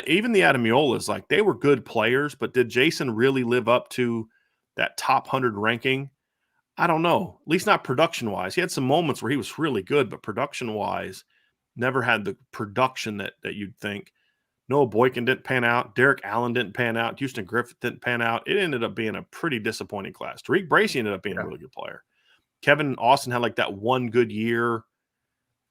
Even the Adamiolas, like, they were good players, but did Jason really live up to that top 100 ranking? I don't know. At least not production-wise. He had some moments where he was really good, but production-wise, never had the production that you'd think. Noah Boykin didn't pan out. Derek Allen didn't pan out. Houston Griffith didn't pan out. It ended up being a pretty disappointing class. Tariq Bracey ended up being a really good player. Kevin Austin had like that one good year,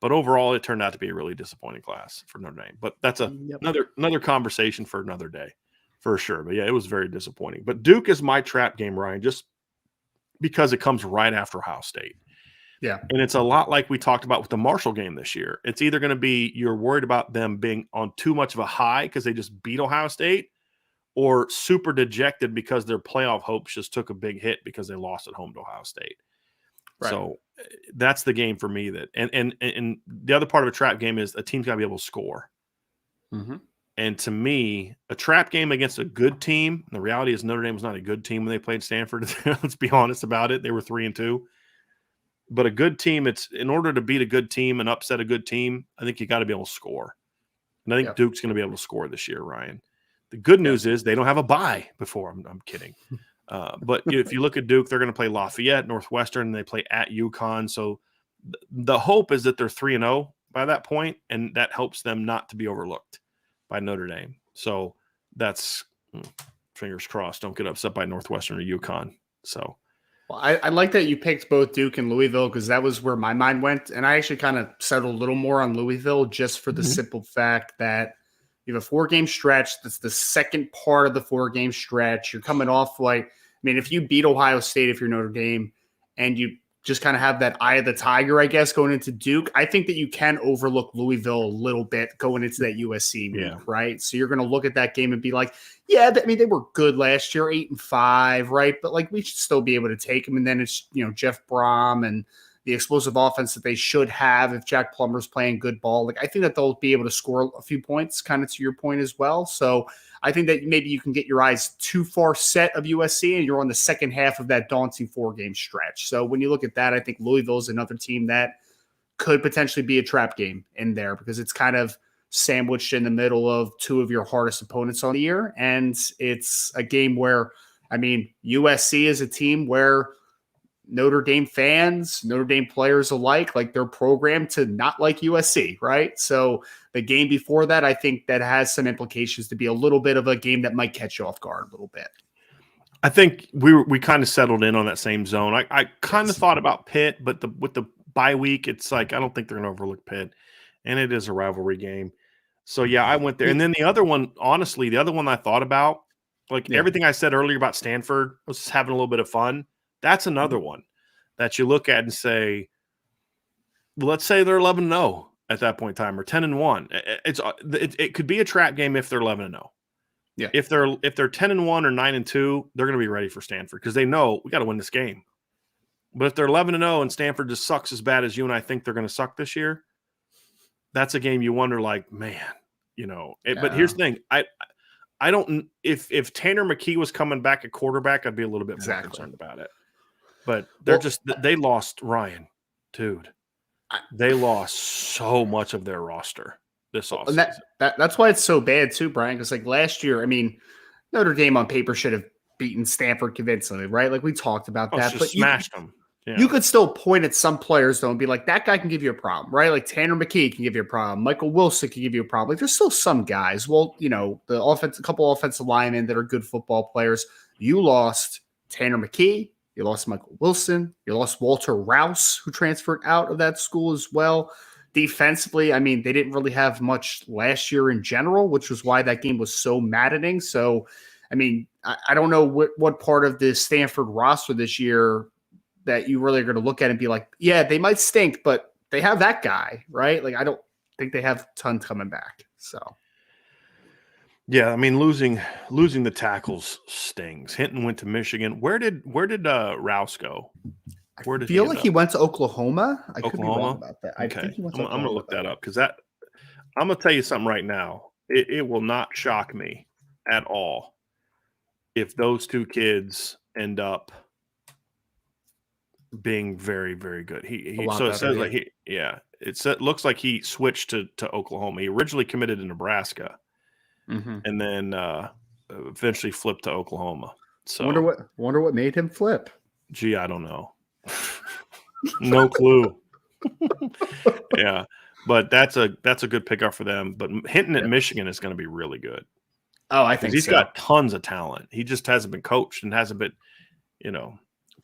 but overall it turned out to be a really disappointing class for Notre Dame. But that's another conversation for another day, for sure. But yeah, it was very disappointing. But Duke is my trap game, Ryan, just because it comes right after Ohio State. Yeah. And it's a lot like we talked about with the Marshall game this year. It's either going to be you're worried about them being on too much of a high because they just beat Ohio State, or super dejected because their playoff hopes just took a big hit because they lost at home to Ohio State. Right. So that's the game for me. That and the other part of a trap game is a team's got to be able to score. Mm-hmm. And to me, a trap game against a good team, the reality is Notre Dame was not a good team when they played Stanford. Let's be honest about it. They were 3-2. But a good team, it's in order to beat a good team and upset a good team, I think you got to be able to score. And I think Duke's going to be able to score this year, Ryan. The good news is they don't have a bye before. I'm kidding. But if you look at Duke, they're going to play Lafayette, Northwestern, and they play at UConn. So the hope is that they're 3-0 by that point, and that helps them not to be overlooked by Notre Dame. So that's fingers crossed. Don't get upset by Northwestern or UConn. So. Well, I like that you picked both Duke and Louisville because that was where my mind went. And I actually kind of settled a little more on Louisville just for the simple fact that you have a 4-game stretch. That's the second part of the 4-game stretch. You're coming off if you beat Ohio State, if you're Notre Dame, and you just kind of have that eye of the tiger, I guess, going into Duke, I think that you can overlook Louisville a little bit going into that USC week, right? So you're going to look at that game and be like, yeah, they were good last year, 8-5, right? But we should still be able to take them. And then it's, Jeff Brom and the explosive offense that they should have if Jack Plummer's playing good ball. I think that they'll be able to score a few points, kind of to your point as well. So I think that maybe you can get your eyes too far set of USC and you're on the second half of that daunting 4-game stretch. So when you look at that, I think Louisville is another team that could potentially be a trap game in there because it's kind of sandwiched in the middle of two of your hardest opponents on the year. And it's a game where, USC is a team where Notre Dame fans, Notre Dame players alike, they're programmed to not like USC, right? So the game before that, I think that has some implications to be a little bit of a game that might catch you off guard a little bit. I think we kind of settled in on that same zone. I kind of thought about Pitt, but with the bye week, it's I don't think they're going to overlook Pitt, and it is a rivalry game. So, yeah, I went there. And then the other one, honestly, the other one I thought about, everything I said earlier about Stanford, I was just having a little bit of fun. That's another one that you look at and say, let's say they're 11-0 at that point in time or 10-1. It could be a trap game if they're 11-0. Yeah. If they're 10-1 or 9-2, they're going to be ready for Stanford because they know we got to win this game. But if they're 11-0 and Stanford just sucks as bad as you and I think they're going to suck this year, that's a game you wonder, man, But here's the thing, I don't. If Tanner McKee was coming back at quarterback, I'd be a little bit more concerned about it. But they lost Ryan, dude. They lost so much of their roster this offseason. That's why it's so bad too, Brian. Because last year, Notre Dame on paper should have beaten Stanford convincingly, right? We talked about that, but smashed them. Yeah. You could still point at some players though and be like, that guy can give you a problem, right? Tanner McKee can give you a problem. Michael Wilson can give you a problem. There's still some guys. Well, a couple offensive linemen that are good football players. You lost Tanner McKee. You lost Michael Wilson. You lost Walter Rouse, who transferred out of that school as well. Defensively, they didn't really have much last year in general, which was why that game was so maddening. So, I don't know what part of the Stanford roster this year that you really are going to look at and be like, yeah, they might stink, but they have that guy, right? I don't think they have tons coming back. So, yeah, losing the tackles stings. Hinton went to Michigan. Where did Rouse go? Where did he went to Oklahoma? I could be wrong about that. Okay. I think he went to Oklahoma. I'm going to look that up because I'm going to tell you something right now. It will not shock me at all if those two kids end up being very, very good. It looks like he switched to Oklahoma. He originally committed to Nebraska, and then eventually flipped to Oklahoma. So wonder what made him flip. Gee, I don't know. No clue. Yeah, but that's a good pickup for them. But Hinton at Michigan is going to be really good. Oh, I think he's got tons of talent. He just hasn't been coached and hasn't been,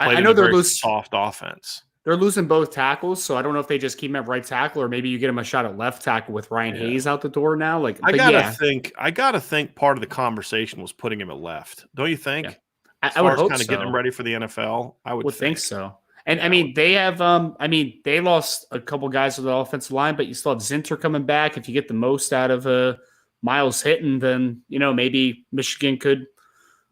I know they're losing soft offense. They're losing both tackles, so I don't know if they just keep him at right tackle or maybe you get him a shot at left tackle with Ryan Hayes out the door now. I gotta think part of the conversation was putting him at left. Don't you think? Yeah. I would hope kind of getting him ready for the NFL. I would think so. And they have they lost a couple guys with the offensive line, but you still have Zinter coming back. If you get the most out of Miles Hinton, then maybe Michigan could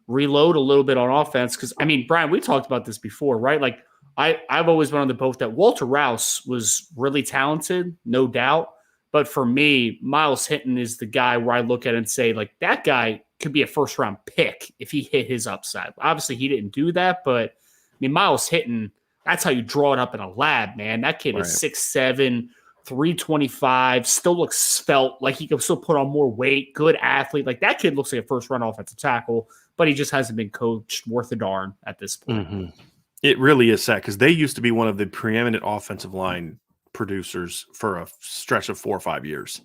reload a little bit on offense. Because Brian, we talked about this before, right? I've always been on the boat that Walter Rouse was really talented, no doubt. But for me, Miles Hinton is the guy where I look at it and say, that guy could be a first-round pick if he hit his upside. Obviously, he didn't do that, but Miles Hinton, that's how you draw it up in a lab, man. That kid is 6'7", 325, still looks svelte, like he can still put on more weight, good athlete. Like that kid looks like a first-round offensive tackle, but he just hasn't been coached worth a darn at this point. Mm-hmm. It really is sad because they used to be one of the preeminent offensive line producers for a stretch of 4 or 5 years,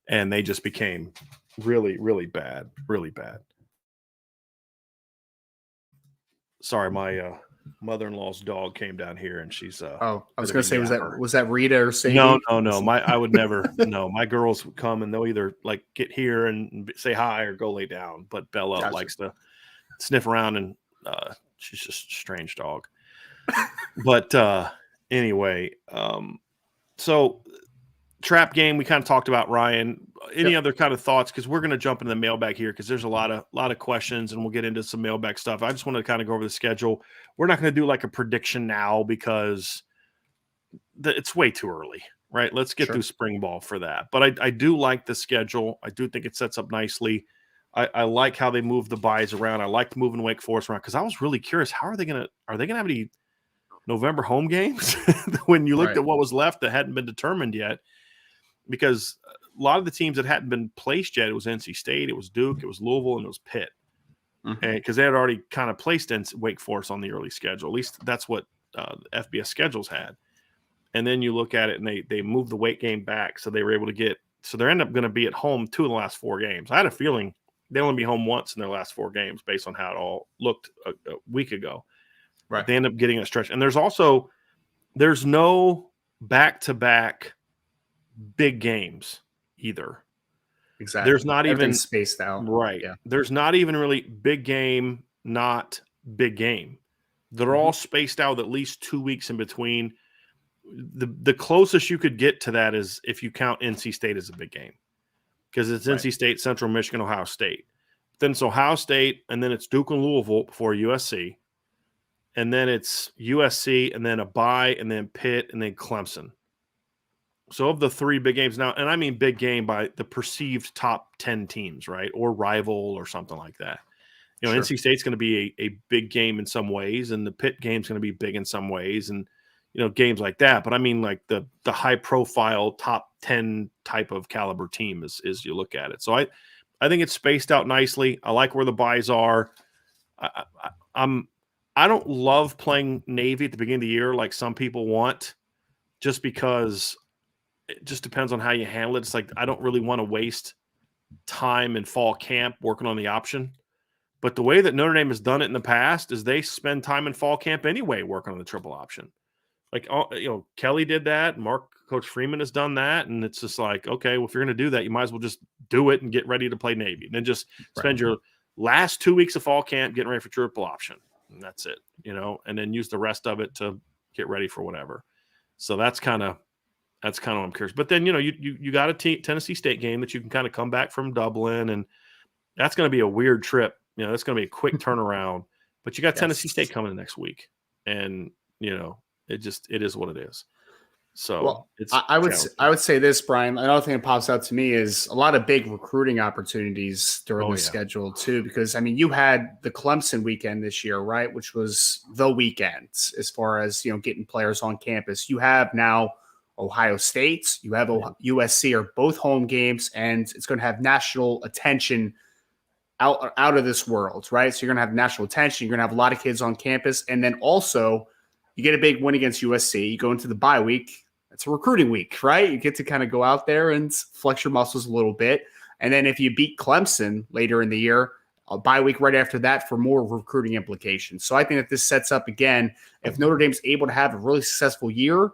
and they just became really, really bad, really bad. Sorry, my mother-in-law's dog came down here, and she's I was going to say, was that Rita or Sadie? No. I would never. No, my girls would come and they'll either like get here and say hi or go lay down. But Bella likes to sniff around, and she's just a strange dog. But anyway, so trap game we kind of talked about. Ryan, any other kind of thoughts? Because we're going to jump into the mailbag here because there's a lot of questions, and we'll get into some mailbag stuff. I just want to kind of go over the schedule. We're not going to do like a prediction now because it's way too early, right? Let's get through spring ball for that. But I do like the schedule. I do think it sets up nicely. I like how they move the buys around. I like moving Wake Forest around because I was really curious. Are they going to have any November home games when you looked at what was left that hadn't been determined yet? Because a lot of the teams that hadn't been placed yet, it was NC State, it was Duke, it was Louisville, and it was Pitt. Because they had already kind of placed in Wake Forest on the early schedule. At least that's what FBS schedules had. And then you look at it, and they moved the Wake game back, so they were able to get – so they end up going to be at home 2 of the last 4 games. I had a feeling they'll only be home once in their last 4 games based on how it all looked a week ago. Right. They end up getting a stretch. And there's no back-to-back big games either. Exactly. There's not even spaced out. Right. Yeah. There's not even really big game, not big game. They're all spaced out with at least 2 weeks in between. The closest you could get to that is if you count NC State as a big game, because it's NC State, Central Michigan, Ohio State. Then it's Ohio State, and then it's Duke and Louisville before USC. And then it's USC, and then a bye, and then Pitt, and then Clemson. So of the 3 big games now, and I mean big game by the perceived top 10 teams, right? Or rival or something like that. You know, NC State's going to be a big game in some ways, and the Pitt game's going to be big in some ways, and games like that. But I mean like the high profile top 10 type of caliber team as you look at it. So I think it's spaced out nicely. I like where the buys are. I don't love playing Navy at the beginning of the year like some people want, just because it just depends on how you handle it. It's like I don't really want to waste time in fall camp working on the option. But the way that Notre Dame has done it in the past is they spend time in fall camp anyway working on the triple option. Like, Kelly did that. Coach Freeman has done that. And it's just like, okay, well, if you're going to do that, you might as well just do it and get ready to play Navy. And then just spend your last 2 weeks of fall camp getting ready for triple option. And that's it, and then use the rest of it to get ready for whatever. So that's kind of what I'm curious. But then, you got a Tennessee State game that you can kind of come back from Dublin, and that's going to be a weird trip. That's going to be a quick turnaround. But you got Tennessee State coming in next week, and it is what it is. So I would say this, Brian. Another thing that pops out to me is a lot of big recruiting opportunities during the schedule too, because I mean, you had the Clemson weekend this year, right? Which was the weekend as far as, getting players on campus. You have now Ohio State, you have USC are both home games, and it's going to have national attention out of this world, right? So you're going to have national attention. You're going to have a lot of kids on campus. And then also you get a big win against USC. You go into the bye week. It's a recruiting week, right? You get to kind of go out there and flex your muscles a little bit. And then if you beat Clemson later in the year, a bye week right after that for more recruiting implications. So I think that this sets up, again, if Notre Dame's able to have a really successful year,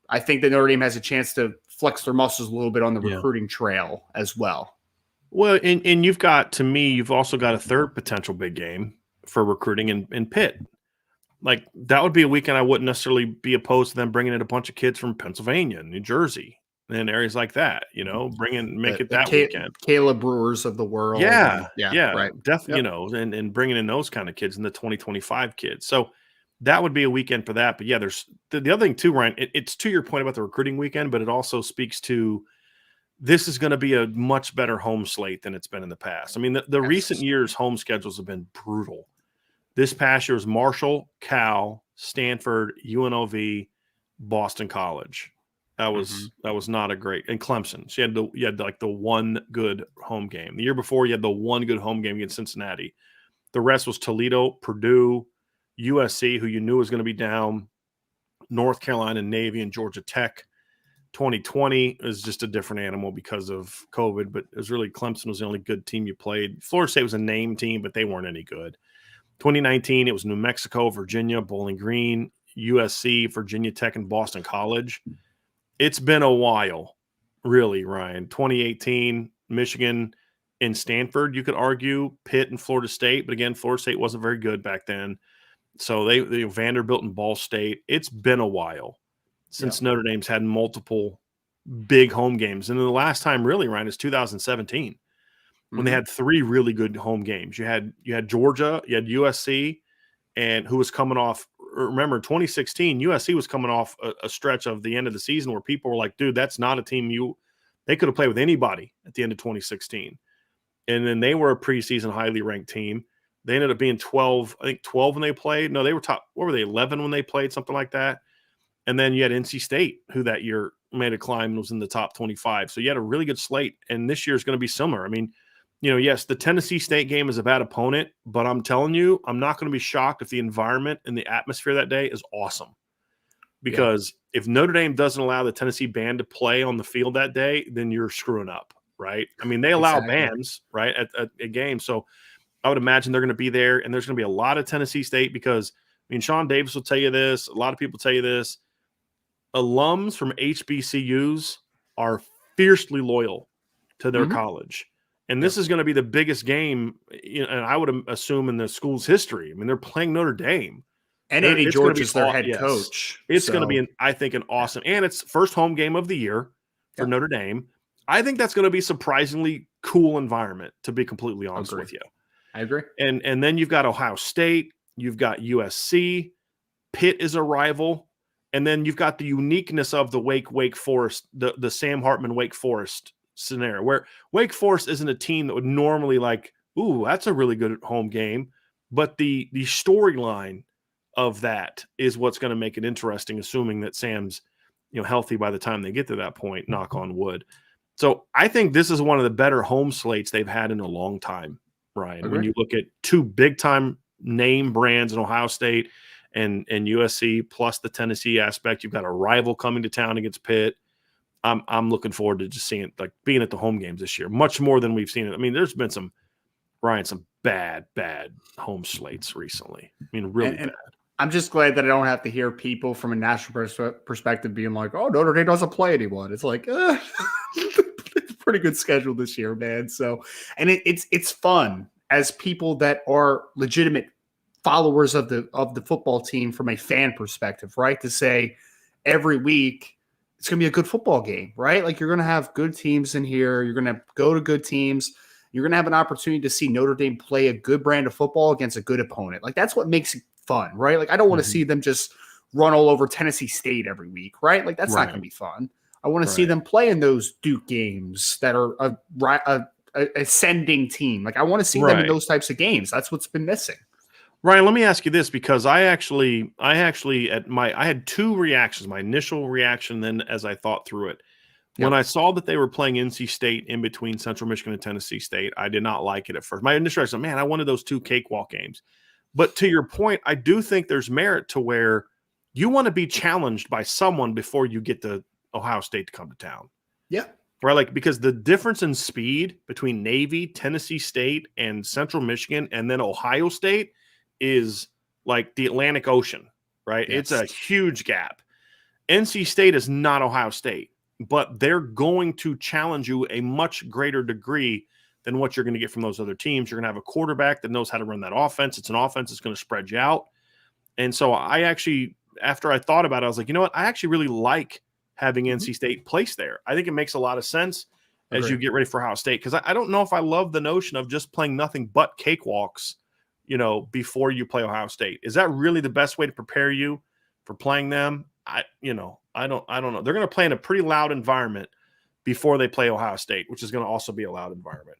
I think that Notre Dame has a chance to flex their muscles a little bit on the recruiting trail as well. Well, and you've also got a third potential big game for recruiting in Pitt. Like, that would be a weekend I wouldn't necessarily be opposed to them bringing in a bunch of kids from Pennsylvania, New Jersey, and areas like that, make it that weekend. Caleb Brewers of the world. Yeah, right. Definitely, and bringing in those kind of kids and the 2025 kids. So that would be a weekend for that. But yeah, there's the other thing too, Ryan, it's to your point about the recruiting weekend, but it also speaks to this is going to be a much better home slate than it's been in the past. I mean, the recent years' home schedules have been brutal. This past year was Marshall, Cal, Stanford, UNLV, Boston College. That Hmm. was not a great. And Clemson, you had like the one good home game. The year before, you had the one good home game against Cincinnati. The rest was Toledo, Purdue, USC, who you knew was going to be down, North Carolina, Navy, and Georgia Tech. 2020 is just a different animal because of COVID, but it was really Clemson was the only good team you played. Florida State was a name team, but they weren't any good. 2019, it was New Mexico, Virginia, Bowling Green, USC, Virginia Tech, and Boston College. It's been a while, really, Ryan. 2018, Michigan and Stanford, you could argue, Pitt and Florida State, but again, Florida State wasn't very good back then. So they Vanderbilt and Ball State. It's been a while Yeah. since Notre Dame's had multiple big home games. And then the last time, really, Ryan, is 2017 when they Hmm. had three really good home games. You had Georgia, you had USC, and who was coming off. Remember, 2016, USC was coming off a stretch of the end of the season where people were like, "Dude, that's not a team they could have played with anybody at the end of 2016." And then they were a preseason highly ranked team. They ended up being 12, I think 12 when they played. No, they were top. What were they? 11 when they played, something like that. And then you had NC State, who that year made a climb and was in the top 25. So you had a really good slate. And this year is going to be similar. I mean, yes, the Tennessee State game is a bad opponent, but I'm telling you, I'm not going to be shocked if the environment and the atmosphere that day is awesome. Yeah. Because if Notre Dame doesn't allow the Tennessee band to play on the field that day, then you're screwing up, right? I mean, they allow Exactly. bands, right, at a game. So I would imagine they're going to be there, and there's going to be a lot of Tennessee State because, I mean, Sean Davis will tell you this. A lot of people tell you this. Alums from HBCUs are fiercely loyal to their Hmm. college. And this Yep. is going to be the biggest game, and I would assume in the school's history. I mean, they're playing Notre Dame. And Eddie It's going to George be is their head yes. coach. It's going to be, So, I think, an yeah. awesome, and it's first home game of the year for Yeah. Notre Dame. I think that's going to be surprisingly cool environment, to be completely honest Agree. with you. I agree. And then you've got Ohio State, you've got USC, Pitt is a rival, and then you've got the uniqueness of the Wake Forest, the Sam Hartman Wake Forest scenario, where Wake Forest isn't a team that would normally like, ooh, that's a really good home game, but the storyline of that is what's going to make it interesting, assuming that Sam's healthy by the time they get to that point. Knock on wood. So I think this is one of the better home slates they've had in a long time, Ryan. When Agree. you look at two big time name brands in Ohio State and USC plus the Tennessee aspect, you've got a rival coming to town against Pitt. I'm looking forward to just seeing like being at the home games this year, much more than we've seen it. I mean, there's been some bad home slates recently. I mean, really And bad. I'm just glad that I don't have to hear people from a national perspective being like, "Oh, Notre Dame doesn't play anyone." It's like, it's a pretty good schedule this year, man. So, and it's fun as people that are legitimate followers of the football team from a fan perspective, right? To say every week it's going to be a good football game, right? Like you're going to have good teams in here. You're going to go to good teams. You're going to have an opportunity to see Notre Dame play a good brand of football against a good opponent. Like that's what makes it fun, right? Like I don't want to Mhm. see them just run all over Tennessee State every week, right? Like that's not going to Right. be fun. I want to see Right. them play in those Duke games that are a ascending team. Like I want to see them in Right. those types of games. That's what's been missing. Ryan, let me ask you this because I had two reactions. My initial reaction, then as I thought through it, when Yep. I saw that they were playing NC State in between Central Michigan and Tennessee State, I did not like it at first. My initial reaction, man, I wanted those two cakewalk games. But to your point, I do think there's merit to where you want to be challenged by someone before you get to Ohio State to come to town. Yeah. Right, like because the difference in speed between Navy, Tennessee State, and Central Michigan, and then Ohio State is like the Atlantic Ocean, right? It's Yes. a huge gap. NC State is not Ohio State, but they're going to challenge you a much greater degree than what you're going to get from those other teams. You're going to have a quarterback that knows how to run that offense. It's an offense that's going to spread you out. And so I actually, after I thought about it, I was like, you know what? I actually really like having Mhm. NC State placed there. I think it makes a lot of sense as you Agree. get ready for Ohio State because I don't know if I love the notion of just playing nothing but cakewalks, before you play Ohio State. Is that really the best way to prepare you for playing them? I don't know. They're going to play in a pretty loud environment before they play Ohio State, which is going to also be a loud environment.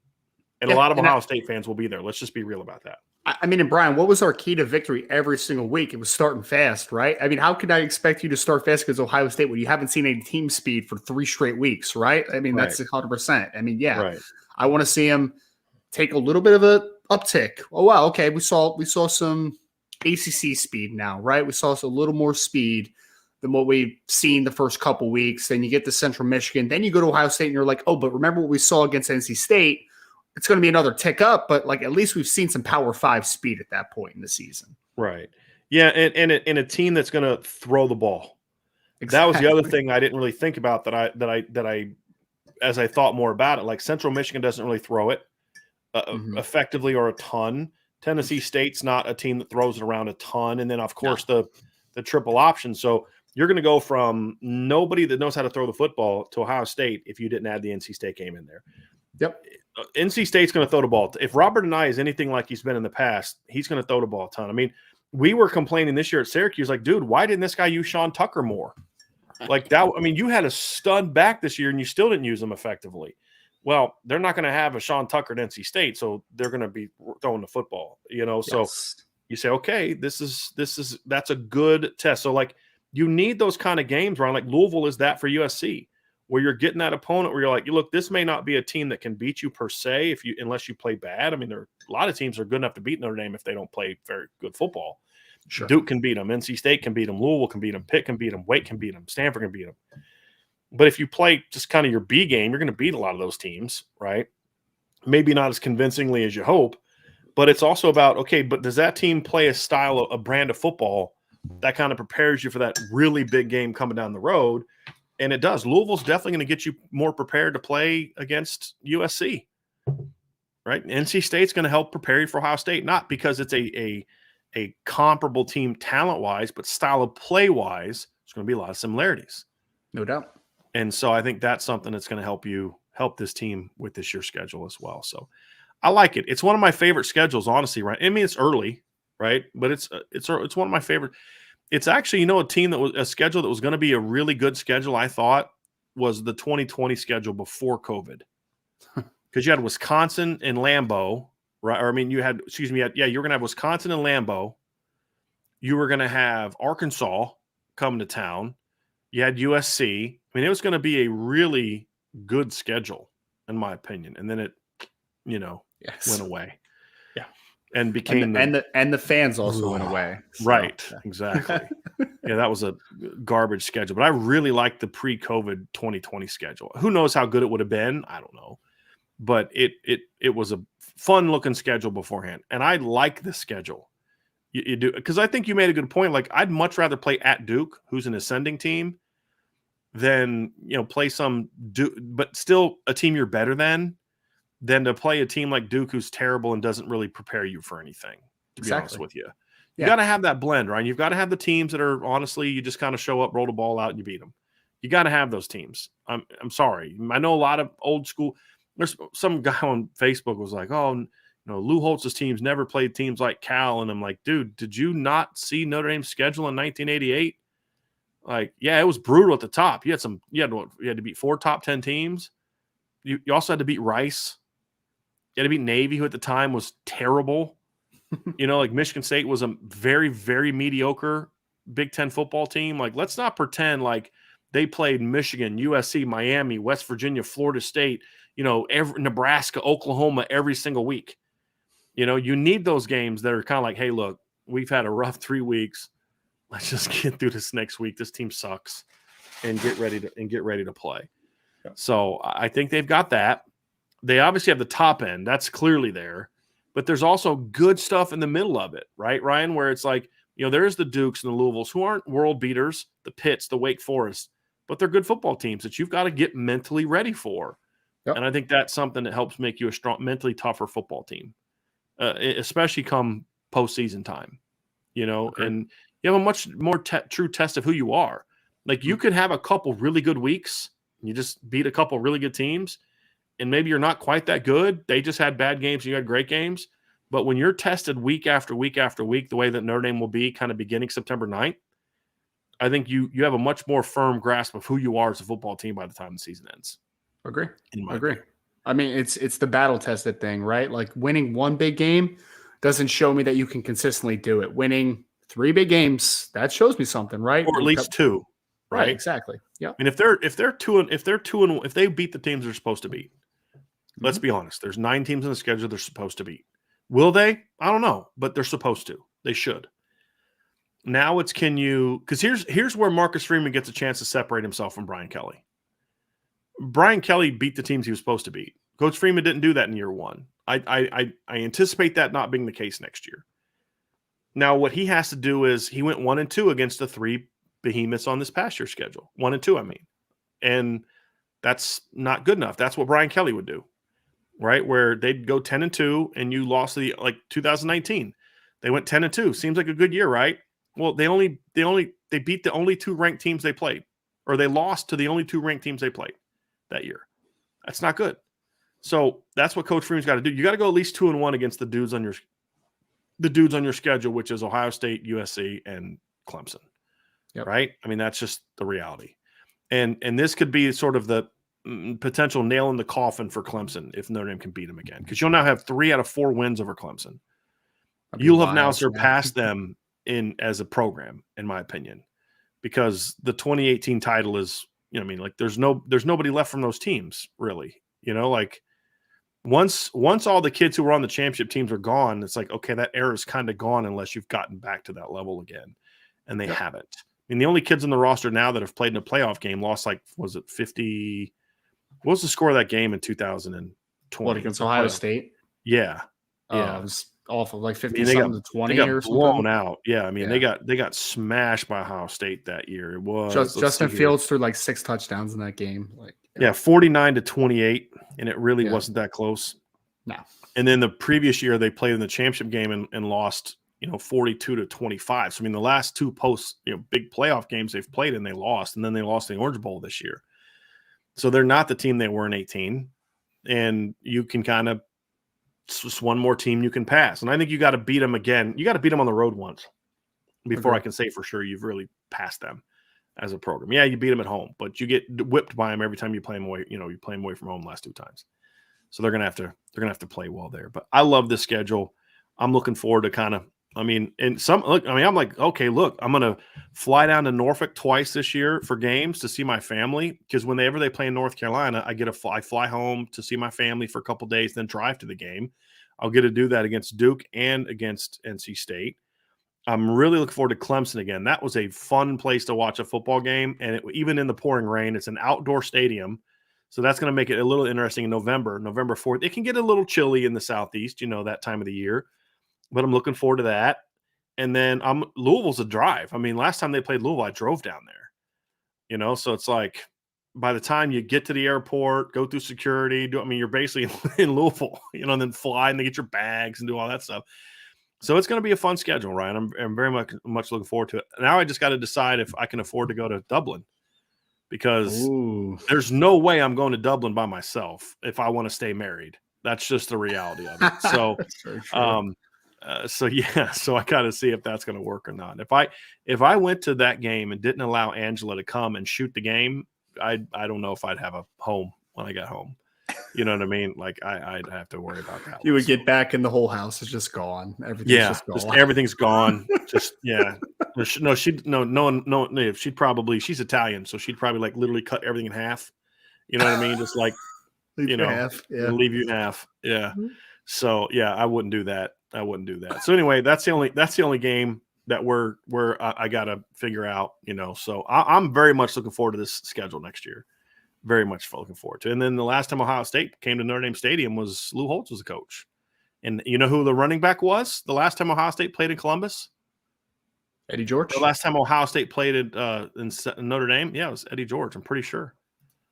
And a Yeah. lot of And Ohio State fans will be there. Let's just be real about that. I mean, and Brian, what was our key to victory every single week? It was starting fast, right? I mean, how could I expect you to start fast against Ohio State when you haven't seen any team speed for 3 straight weeks, right? I mean, Right. that's 100%. I mean, yeah, Right. I want to see him take a little bit of a uptick. Oh wow, okay, we saw some ACC speed now, right? We saw a little more speed than what we've seen the first couple weeks. Then you get to Central Michigan, then you go to Ohio State, and you're like, oh, but remember what we saw against NC State? It's going to be another tick up, but like at least we've seen some Power Five speed at that point in the season. Right. Yeah, and a team that's going to throw the ball. That was the other Exactly. thing I didn't really think about that I as I thought more about it. Like Central Michigan doesn't really throw it Mm-hmm. effectively or a ton. Tennessee State's not a team that throws it around a ton, and then of No. course the triple option. So you're going to go from nobody that knows how to throw the football to Ohio State if you didn't add the NC State game in there. Yep. NC State's going to throw the ball. If Robert and I is anything like he's been in the past, he's going to throw the ball a ton. I mean, we were complaining this year at Syracuse, like, dude, why didn't this guy use Sean Tucker more? Like that. I mean, you had a stud back this year and you still didn't use him effectively. Well, they're not going to have a Sean Tucker at NC State, so they're going to be throwing the football, So Yes. you say, okay, that's a good test. So like you need those kind of games, right? Like Louisville is that for USC, where you're getting that opponent where you're like, look, this may not be a team that can beat you per se unless you play bad. I mean, there are a lot of teams are good enough to beat Notre Dame if they don't play very good football. Sure. Duke can beat them, NC State can beat them, Louisville can beat them, Pitt can beat them, Wake can beat them, Stanford can beat them. But if you play just kind of your B game, you're going to beat a lot of those teams, right? Maybe not as convincingly as you hope, but it's also about, okay, but does that team play a style, a brand of football that kind of prepares you for that really big game coming down the road? And it does. Louisville's definitely going to get you more prepared to play against USC, right? NC State's going to help prepare you for Ohio State, not because it's a comparable team talent-wise, but style of play-wise, there's going to be a lot of similarities. No doubt. And so I think that's something that's going to help this team with this year's schedule as well. So I like it. It's one of my favorite schedules, honestly, right? I mean, it's early, right? But it's one of my favorite. It's actually, a schedule that was going to be a really good schedule, I thought, was the 2020 schedule before COVID. Because you had Wisconsin and Lambeau, right? Or I mean, you were going to have Wisconsin and Lambeau. You were going to have Arkansas come to town. You had USC. I mean, it was going to be a really good schedule, in my opinion. And then it, went away. Yeah. And became the fans also went away. So. Right. Exactly. Yeah, that was a garbage schedule. But I really liked the pre-COVID 2020 schedule. Who knows how good it would have been? I don't know. But it was a fun-looking schedule beforehand. And I like this schedule. You do, because I think you made a good point. Like, I'd much rather play at Duke, who's an ascending team, than play some Duke, but still a team you're better than to play a team like Duke who's terrible and doesn't really prepare you for anything. To be honest with you, you got to have that blend, right? You've got to have the teams that are honestly you just kind of show up, roll the ball out, and you beat them. You got to have those teams. I'm sorry, I know a lot of old school. There's some guy on Facebook was like, oh. Lou Holtz's teams never played teams like Cal. And I'm like, dude, did you not see Notre Dame's schedule in 1988? Like, yeah, it was brutal at the top. You had to beat 4 top 10 teams. You also had to beat Rice. You had to beat Navy, who at the time was terrible. Like Michigan State was a very, very mediocre Big Ten football team. Like, let's not pretend like they played Michigan, USC, Miami, West Virginia, Florida State, Nebraska, Oklahoma every single week. You need those games that are kind of like, hey, look, we've had a rough 3 weeks. Let's just get through this next week. This team sucks, and get ready to play. Yeah. So I think they've got that. They obviously have the top end. That's clearly there. But there's also good stuff in the middle of it, right, Ryan, where it's like, there's the Dukes and the Louisvilles who aren't world beaters, the Pitts, the Wake Forest, but they're good football teams that you've got to get mentally ready for. Yep. And I think that's something that helps make you a strong, mentally tougher football team. Especially come postseason time, and you have a much more true test of who you are. Like you could have a couple really good weeks, and you just beat a couple really good teams, and maybe you're not quite that good. They just had bad games, and you had great games. But when you're tested week after week after week, the way that Notre Dame will be kind of beginning September 9th, I think you have a much more firm grasp of who you are as a football team by the time the season ends. Agree. I mean, it's the battle tested thing, right? Like winning one big game doesn't show me that you can consistently do it. Winning 3 big games, that shows me something, right? or at least 2, Right, right? exactly. Yeah. I mean, if they beat the teams they're supposed to beat, let's be honest. There's 9 teams in the schedule they're supposed to beat. Will they? I don't know, but they're supposed to. They should. Now it's because here's where Marcus Freeman gets a chance to separate himself from Brian Kelly. Brian Kelly beat the teams he was supposed to beat. Coach Freeman didn't do that in year 1. I anticipate that not being the case next year. Now, what he has to do is he went 1-2 against the 3 behemoths on this past year's schedule. 1-2, I mean. And that's not good enough. That's what Brian Kelly would do, right? Where they'd go 10-2 and you lost like 2019. They went 10-2. Seems like a good year, right? Well, they beat the only 2 ranked teams they played, or they lost to the only 2 ranked teams they played that year. That's not good. So that's what Coach Freeman's got to do. You got to go at least 2-1 against the dudes on your schedule, which is Ohio State, USC, and Clemson. Yep. Right? I mean, that's just the reality. And this could be sort of the potential nail in the coffin for Clemson if Notre Dame can beat them again, because you'll now have 3 out of 4 wins over Clemson. You'll have now surpassed them as a program, in my opinion, because the 2018 title is, like there's nobody left from those teams really. Like once all the kids who were on the championship teams are gone, it's like, okay, that era is kind of gone unless you've gotten back to that level again, and they haven't. I mean, the only kids on the roster now that have played in a playoff game lost, like, was it 50? What was the score of that game in 2020? What, against Ohio State? Yeah. It was awful, like 50 to 20 they got or blown something out. Yeah, I mean, they got smashed by Ohio State that year. It was Justin Fields threw like 6 touchdowns in that game. 49-28, and it really wasn't that close. No. And then the previous year they played in the championship game and lost, 42-25. So I mean, the last 2 big playoff games they've played and they lost, and then they lost the Orange Bowl this year. So they're not the team they were in 18, and you can kind of just one more team you can pass. And I think you got to beat them again. You got to beat them on the road once before I can say for sure you've really passed them as a program. Yeah, you beat them at home, but you get whipped by them every time you play them away. You play them away from home last 2 times. So they're gonna have to play well there. But I love this schedule. I'm looking forward to I'm like, okay, look, I'm gonna fly down to Norfolk twice this year for games to see my family, because whenever they play in North Carolina, I fly home to see my family for a couple days, then drive to the game. I'll get to do that against Duke and against NC State. I'm really looking forward to Clemson again. That was a fun place to watch a football game, and even in the pouring rain, it's an outdoor stadium, so that's going to make it a little interesting in November 4th. It can get a little chilly in the Southeast, that time of the year, but I'm looking forward to that. And then Louisville's a drive. I mean, last time they played Louisville, I drove down there, so it's like by the time you get to the airport, go through security, you're basically in Louisville, and then fly and they get your bags and do all that stuff. So it's going to be a fun schedule, Ryan. I'm very much looking forward to it. Now I just got to decide if I can afford to go to Dublin, because there's no way I'm going to Dublin by myself if I want to stay married. That's just the reality of it. So, so I got to see if that's going to work or not. If I went to that game and didn't allow Angela to come and shoot the game, I don't know if I'd have a home when I got home. You know what I mean? Like I'd have to worry about that. You would get back and the whole house is just gone. Everything's just gone. Everything's gone. Just no. She's Italian, so she'd probably like literally cut everything in half. You know what I mean? Just like leave you in half. Yeah. Mm-hmm. So I wouldn't do that. So anyway, that's the only game that I got to figure out. So I'm very much looking forward to this schedule next year. Very much looking forward to. And then the last time Ohio State came to Notre Dame Stadium was Lou Holtz was the coach. And you know who the running back was the last time Ohio State played in Columbus? Eddie George. The last time Ohio State played in Notre Dame? Yeah, it was Eddie George. I'm pretty sure.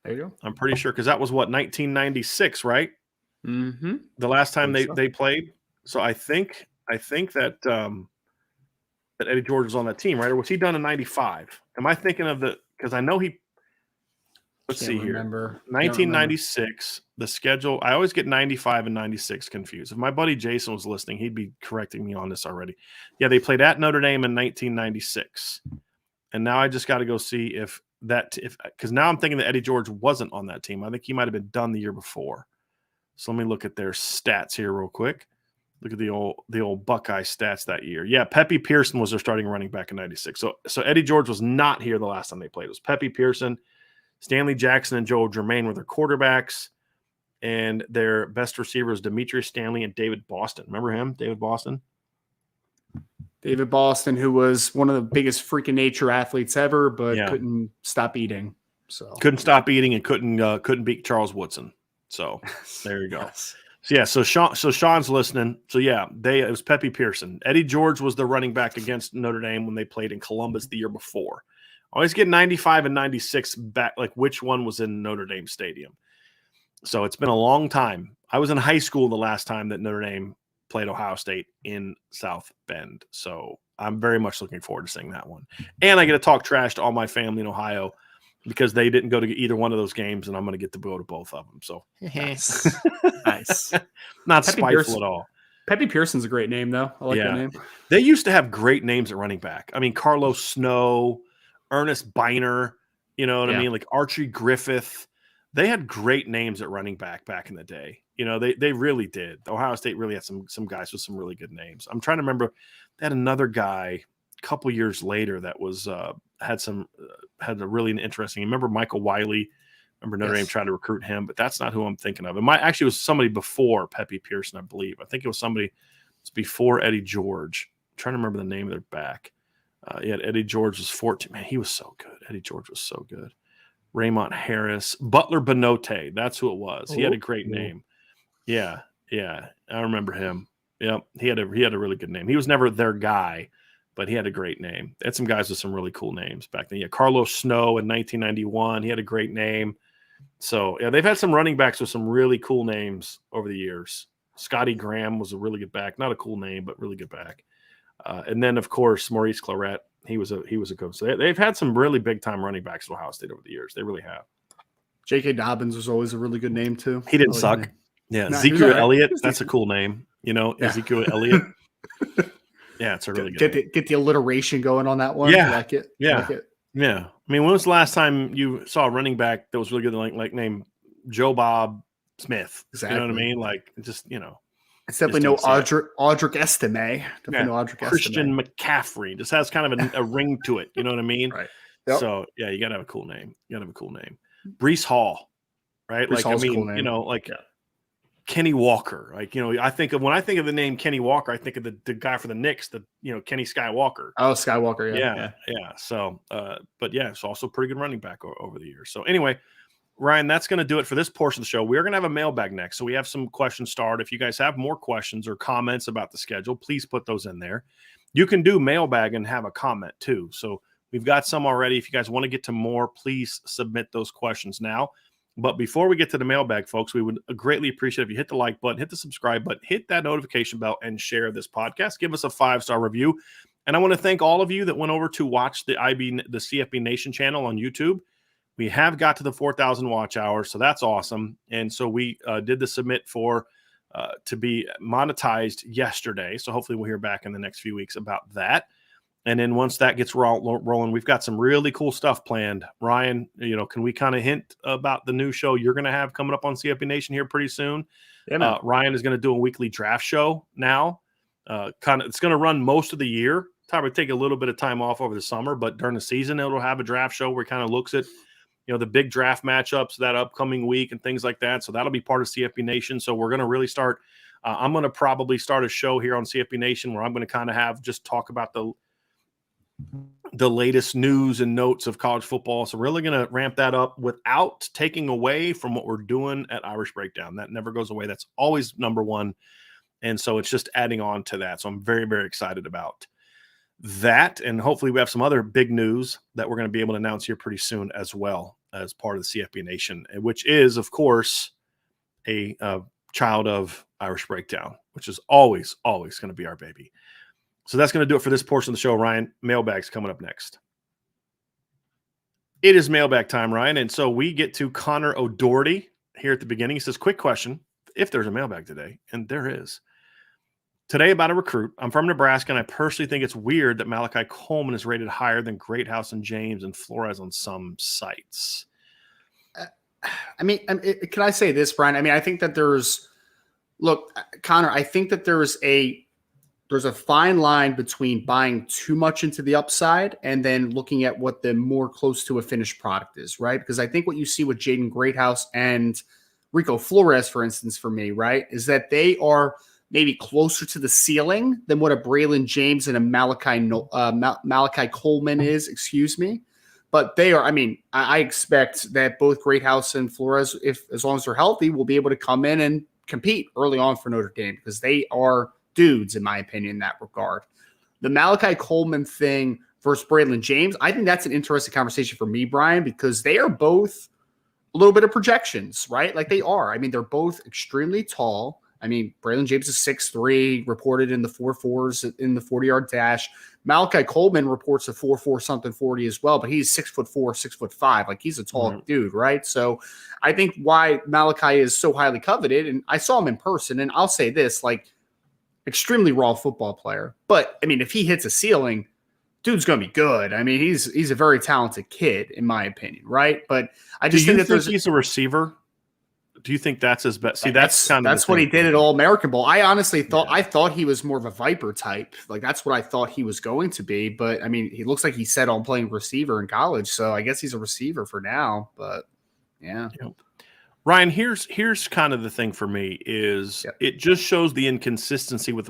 There you go. I'm pretty sure, because that was 1996, right? Mm-hmm. The last time they played. So I think that that Eddie George was on that team, right? Or was he done in 95? Am I thinking of because I know he – let's see here. 1996, the schedule. I always get 95 and 96 confused. If my buddy Jason was listening, he'd be correcting me on this already. Yeah, they played at Notre Dame in 1996. And now I just got to go see because now I'm thinking that Eddie George wasn't on that team. I think he might have been done the year before. So let me look at their stats here real quick. Look at the old Buckeye stats that year. Yeah, Pepe Pearson was their starting running back in '96. So Eddie George was not here the last time they played. It was Pepe Pearson, Stanley Jackson, and Joe Germain were their quarterbacks, and their best receivers Demetrius Stanley and David Boston. Remember him, David Boston? David Boston, who was one of the biggest freaking nature athletes ever, but couldn't stop eating. So couldn't stop eating and couldn't beat Charles Woodson. So there you go. Yes. So Sean's listening. So yeah, it was Pepe Pearson. Eddie George was the running back against Notre Dame when they played in Columbus the year before. Always get 95 and 96 back, like which one was in Notre Dame Stadium. So it's been a long time. I was in high school the last time that Notre Dame played Ohio State in South Bend. So I'm very much looking forward to seeing that one. And I get to talk trash to all my family in Ohio because they didn't go to either one of those games, and I'm going to get to go to both of them. So nice. Not Pepe spiteful at all. Pepe Pearson's a great name, though. I like that name. They used to have great names at running back. I mean, Carlos Snow, Ernest Biner, you know what I mean? Like Archie Griffith. They had great names at running back in the day. You know, they really did. Ohio State really had some guys with some really good names. I'm trying to remember. They had another guy a couple years later that was had a really interesting. Remember Michael Wiley? Remember Notre Dame tried to recruit him, but that's not who I'm thinking of. It actually was somebody before Pepe Pearson, I believe. I think it was somebody before Eddie George. I'm trying to remember the name of their back. Eddie George was 14. Man, he was so good. Eddie George was so good. Raymond Harris, Butler Benote. That's who it was. He had a great name. Yeah. I remember him. Yep. He had a really good name. He was never their guy, but he had a great name. They had some guys with some really cool names back then. Yeah. Carlos Snow in 1991. He had a great name. So yeah, they've had some running backs with some really cool names over the years. Scotty Graham was a really good back. Not a cool name, but really good back. And then of course, Maurice Claret. He was a coach. So they've had some really big time running backs at Ohio State over the years. They really have. J.K. Dobbins was always a really good name too. He didn't suck. Yeah, no, Ezekiel Elliott. That's a cool name. You know, Ezekiel Elliott. Yeah, it's a really good name. Get the alliteration going on that one. Yeah, I like it. Yeah, like it. Yeah. I mean, when was the last time you saw a running back that was really good, like named Joe Bob Smith? Exactly. You know what I mean? Like, just It's definitely no Audric Estime. Christian McCaffrey just has kind of a ring to it. You know what I mean? Right. Yep. So yeah, you gotta have a cool name. Breece Hall, right? Breece Hall's a cool name. Kenny Walker. Like, when I think of the name Kenny Walker, I think of the guy for the Knicks, Kenny Skywalker. Oh, Skywalker. Yeah. So, but yeah, it's also a pretty good running back over the years. So anyway, Ryan, that's going to do it for this portion of the show. We're going to have a mailbag next. So we have some questions started. If you guys have more questions or comments about the schedule, please put those in there. You can do mailbag and have a comment too. So we've got some already. If you guys want to get to more, please submit those questions now. But before we get to the mailbag, folks, we would greatly appreciate if you hit the like button, hit the subscribe button, hit that notification bell, and share this podcast. Give us a 5-star review. And I want to thank all of you that went over to watch the CFB Nation channel on YouTube. We have got to the 4,000 watch hours, so that's awesome. And so we did the submit for to be monetized yesterday. So hopefully we'll hear back in the next few weeks about that. And then once that gets rolling, we've got some really cool stuff planned. Ryan, can we kind of hint about the new show you're going to have coming up on CFB Nation here pretty soon? Yeah, Ryan is going to do a weekly draft show now. It's going to run most of the year. Probably take a little bit of time off over the summer, but during the season, it'll have a draft show where it kind of looks at the big draft matchups that upcoming week and things like that. So that'll be part of CFB Nation. So we're going to really start. I'm going to probably start a show here on CFB Nation where I'm going to kind of just talk about the latest news and notes of college football. So really going to ramp that up without taking away from what we're doing at Irish Breakdown. That never goes away. That's always number one. And so it's just adding on to that. So I'm very, very excited about that. And hopefully we have some other big news that we're going to be able to announce here pretty soon as well as part of the CFB Nation, which is, of course, a child of Irish Breakdown, which is always going to be our baby. So that's going to do it for this portion of the show, Ryan. Mailbag's coming up next. It is mailbag time, Ryan. And so we get to Connor O'Doherty here at the beginning. He says, quick question, if there's a mailbag today, and there is. Today about a recruit. I'm from Nebraska, and I personally think it's weird that Malachi Coleman is rated higher than Greathouse and James and Flores on some sites. Can I say this, Brian? I mean, I think that there's Look, Connor, I think that there's a fine line between buying too much into the upside and then looking at what the more close to a finished product is, right? Because I think what you see with Jaden Greathouse and Rico Flores, for instance, for me, right, is that they are maybe closer to the ceiling than what a Braylon James and a Malachi Coleman is, excuse me. But they are, I mean, I expect that both Greathouse and Flores, if as long as they're healthy, will be able to come in and compete early on for Notre Dame because they are dudes, in my opinion, in that regard. The Malachi Coleman thing versus Braylon James, I think that's an interesting conversation for me, Brian, because they are both a little bit of projections, right? Like they are. I mean, they're both extremely tall. I mean, Braylon James is 6'3", reported in the 4.4s in the 40-yard dash. Malachi Coleman reports a 4.4 something 40 as well, but he's 6'4", 6'5". Like he's a tall dude, right? So I think why Malachi is so highly coveted, and I saw him in person, and I'll say this, like, extremely raw football player. But I mean, if he hits a ceiling, dude's going to be good. I mean, he's a very talented kid, in my opinion, right? But I just think that he's a receiver. Do you think that's his best? See, that's what he did at All American Bowl. I honestly thought he was more of a Viper type. Like that's what I thought he was going to be. But I mean, he looks like he set on playing receiver in college, so I guess he's a receiver for now. But yeah. Ryan, here's kind of the thing for me is it just shows the inconsistency with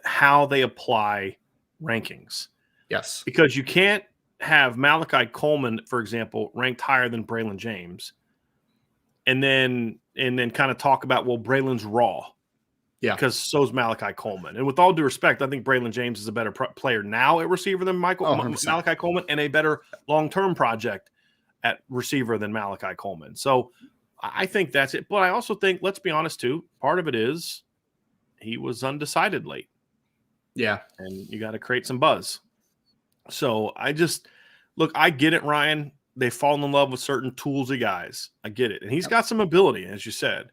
how they apply rankings. Yes. Because you can't have Malachi Coleman, for example, ranked higher than Braylon James, and then kind of talk about, well, Braylon's raw. Yeah. Because so's Malachi Coleman. And with all due respect, I think Braylon James is a better player now at receiver than Malachi Coleman, and a better long-term project at receiver than Malachi Coleman. So I think that's it. But I also think, let's be honest too, part of it is he was undecided late. Yeah. And you got to create some buzz. So I get it, Ryan. They fall in love with certain toolsy guys. I get it. And he's got some ability, as you said.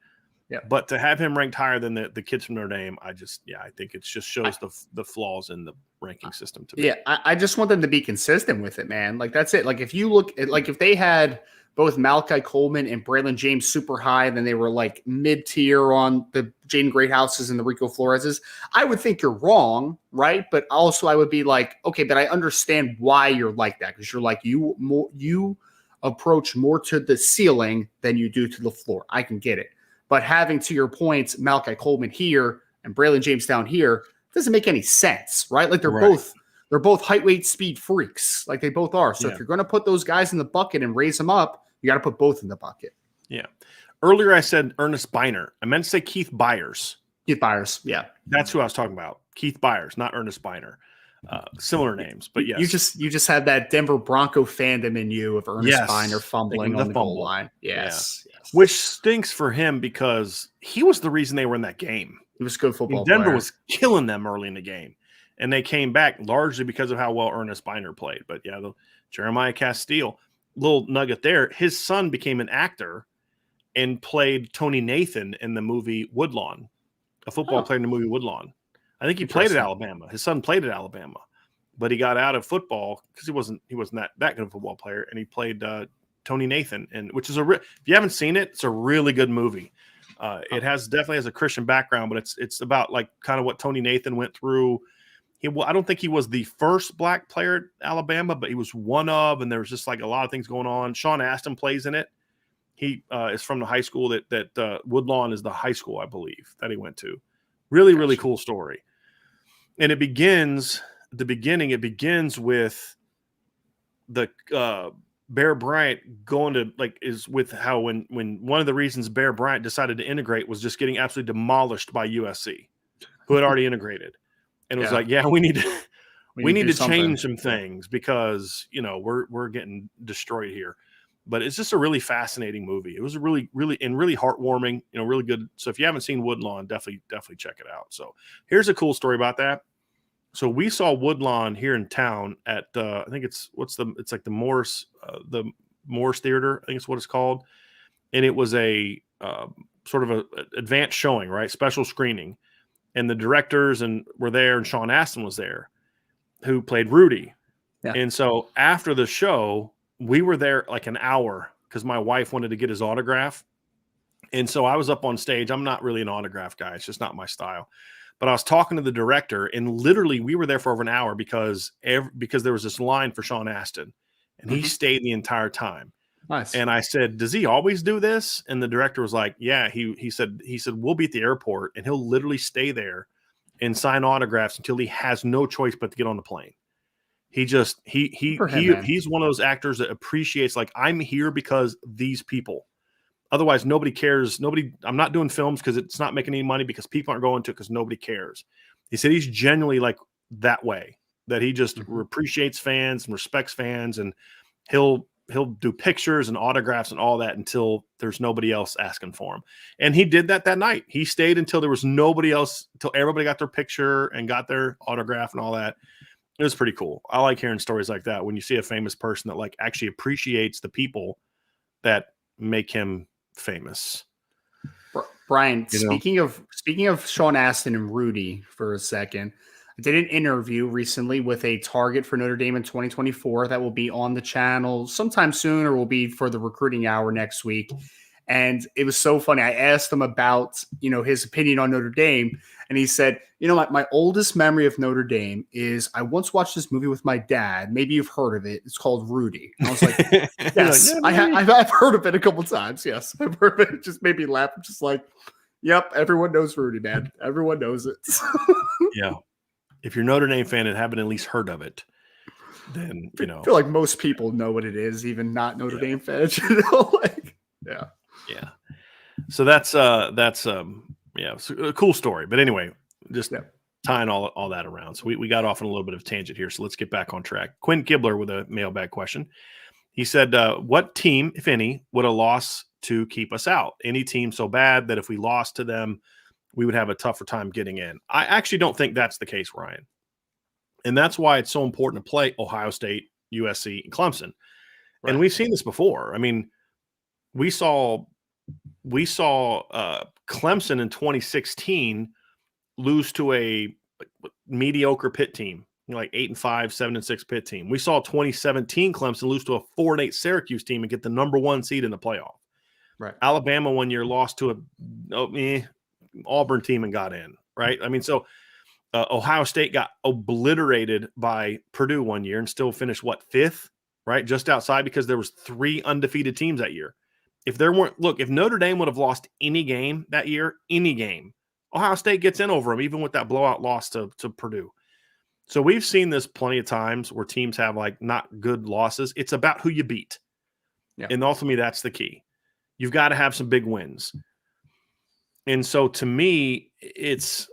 Yeah. But to have him ranked higher than the kids from Notre Dame, I think it just shows the flaws in the ranking system to me. Yeah, I just want them to be consistent with it, man. Like that's it. Like if you look at, like if they had both Malachi Coleman and Braylon James super high, and then they were like mid-tier on the Jaden Greathouses and the Rico Floreses, I would think you're wrong, right? But also I would be like, okay, but I understand why you're like that, because you're like you approach more to the ceiling than you do to the floor. I can get it. But having, to your point, Malachi Coleman here and Braylon James down here doesn't make any sense, right? Like they're both height, weight, speed freaks, like they both are. So if you're going to put those guys in the bucket and raise them up, you got to put both in the bucket. Yeah. Earlier I said Ernest Biner. I meant to say Keith Byers. Keith Byers, yeah. That's who I was talking about. Keith Byers, not Ernest Biner. Similar names, but yes. You just had that Denver Bronco fandom in you of Ernest Biner fumbling on the goal line. Yes. Which stinks for him because he was the reason they were in that game. He was a good football Denver player. was killing them early in the game. And they came back largely because of how well Ernest Biner played. But yeah, the Jeremiah Castile, little nugget there. His son became an actor and played Tony Nathan in the movie Woodlawn, a football player in the movie Woodlawn. I think he played at Alabama. His son played at Alabama, but he got out of football because he wasn't that good of a football player, and he played Tony Nathan, and which is if you haven't seen it, it's a really good movie. It definitely has a Christian background, but it's about like kind of what Tony Nathan went through. I don't think he was the first black player at Alabama, but he was one of, and there was just like a lot of things going on. Sean Astin plays in it. He is from the high school that Woodlawn is the high school, I believe, that he went to. Really, really cool story. And it begins with the Bear Bryant going to when one of the reasons Bear Bryant decided to integrate was just getting absolutely demolished by USC, who had already integrated. And it was like, we need to change some things because, we're getting destroyed here. But it's just a really fascinating movie. It was really, really, and really heartwarming, really good. So if you haven't seen Woodlawn, definitely check it out. So here's a cool story about that. So we saw Woodlawn here in town at, I think it's like the Morris Theater. I think it's what it's called. And it was a sort of a advanced showing, right? Special screening. And the directors were there, and Sean Astin was there, who played Rudy. Yeah. And so after the show, we were there like an hour because my wife wanted to get his autograph. And so I was up on stage. I'm not really an autograph guy. It's just not my style. But I was talking to the director, and literally we were there for over an hour because there was this line for Sean Astin, and he stayed the entire time. Nice. And I said, "Does he always do this?" And the director was like, "Yeah." He said we'll be at the airport, and he'll literally stay there and sign autographs until he has no choice but to get on the plane. He just he's one of those actors that appreciates, like, I'm here because these people. Otherwise, nobody cares. I'm not doing films because it's not making any money, because people aren't going to it because nobody cares. He said he's genuinely like that way, that he just appreciates fans and respects fans, and he'll do pictures and autographs and all that until there's nobody else asking for him. And he did that night. He stayed until there was nobody else, until everybody got their picture and got their autograph and all that. It was pretty cool. I like hearing stories like that when you see a famous person that like actually appreciates the people that make him famous. Brian, speaking of Sean Astin and Rudy for a second, I did an interview recently with a target for Notre Dame in 2024 that will be on the channel sometime soon, or will be for the recruiting hour next week. And it was so funny. I asked him about, his opinion on Notre Dame. And he said, my oldest memory of Notre Dame is I once watched this movie with my dad. Maybe you've heard of it. It's called Rudy. And I was like, yes, I've heard of it a couple times. Yes, I've heard of it. It just made me laugh. I'm just like, yep, everyone knows Rudy, man. Everyone knows it. Yeah. If you're a Notre Dame fan and haven't at least heard of it, then, I feel like most people know what it is, even not Notre Dame fans, yeah. Yeah. So that's it's a cool story. But anyway, just tying all that around. So we got off on a little bit of tangent here. So let's get back on track. Quinn Gibbler with a mailbag question. He said, what team, if any, would a loss to keep us out? Any team so bad that if we lost to them, we would have a tougher time getting in? I actually don't think that's the case, Ryan. And that's why it's so important to play Ohio State, USC, and Clemson. Right. And we've seen this before. I mean, we saw Clemson in 2016 lose to a mediocre Pitt team, like 8-5, 7-6 Pitt team. We saw 2017 Clemson lose to a 4-8 Syracuse team and get the number 1 seed in the playoff. Right. Alabama one year lost to a Auburn team and got in. Right. I mean, so Ohio State got obliterated by Purdue one year and still finished 5th, right? Just outside, because there was 3 undefeated teams that year. If Notre Dame would have lost any game that year, Ohio State gets in over them, even with that blowout loss to Purdue. So we've seen this plenty of times where teams have like not good losses. It's about who you beat. Yeah. And ultimately, that's the key. You've got to have some big wins. And so to me, it's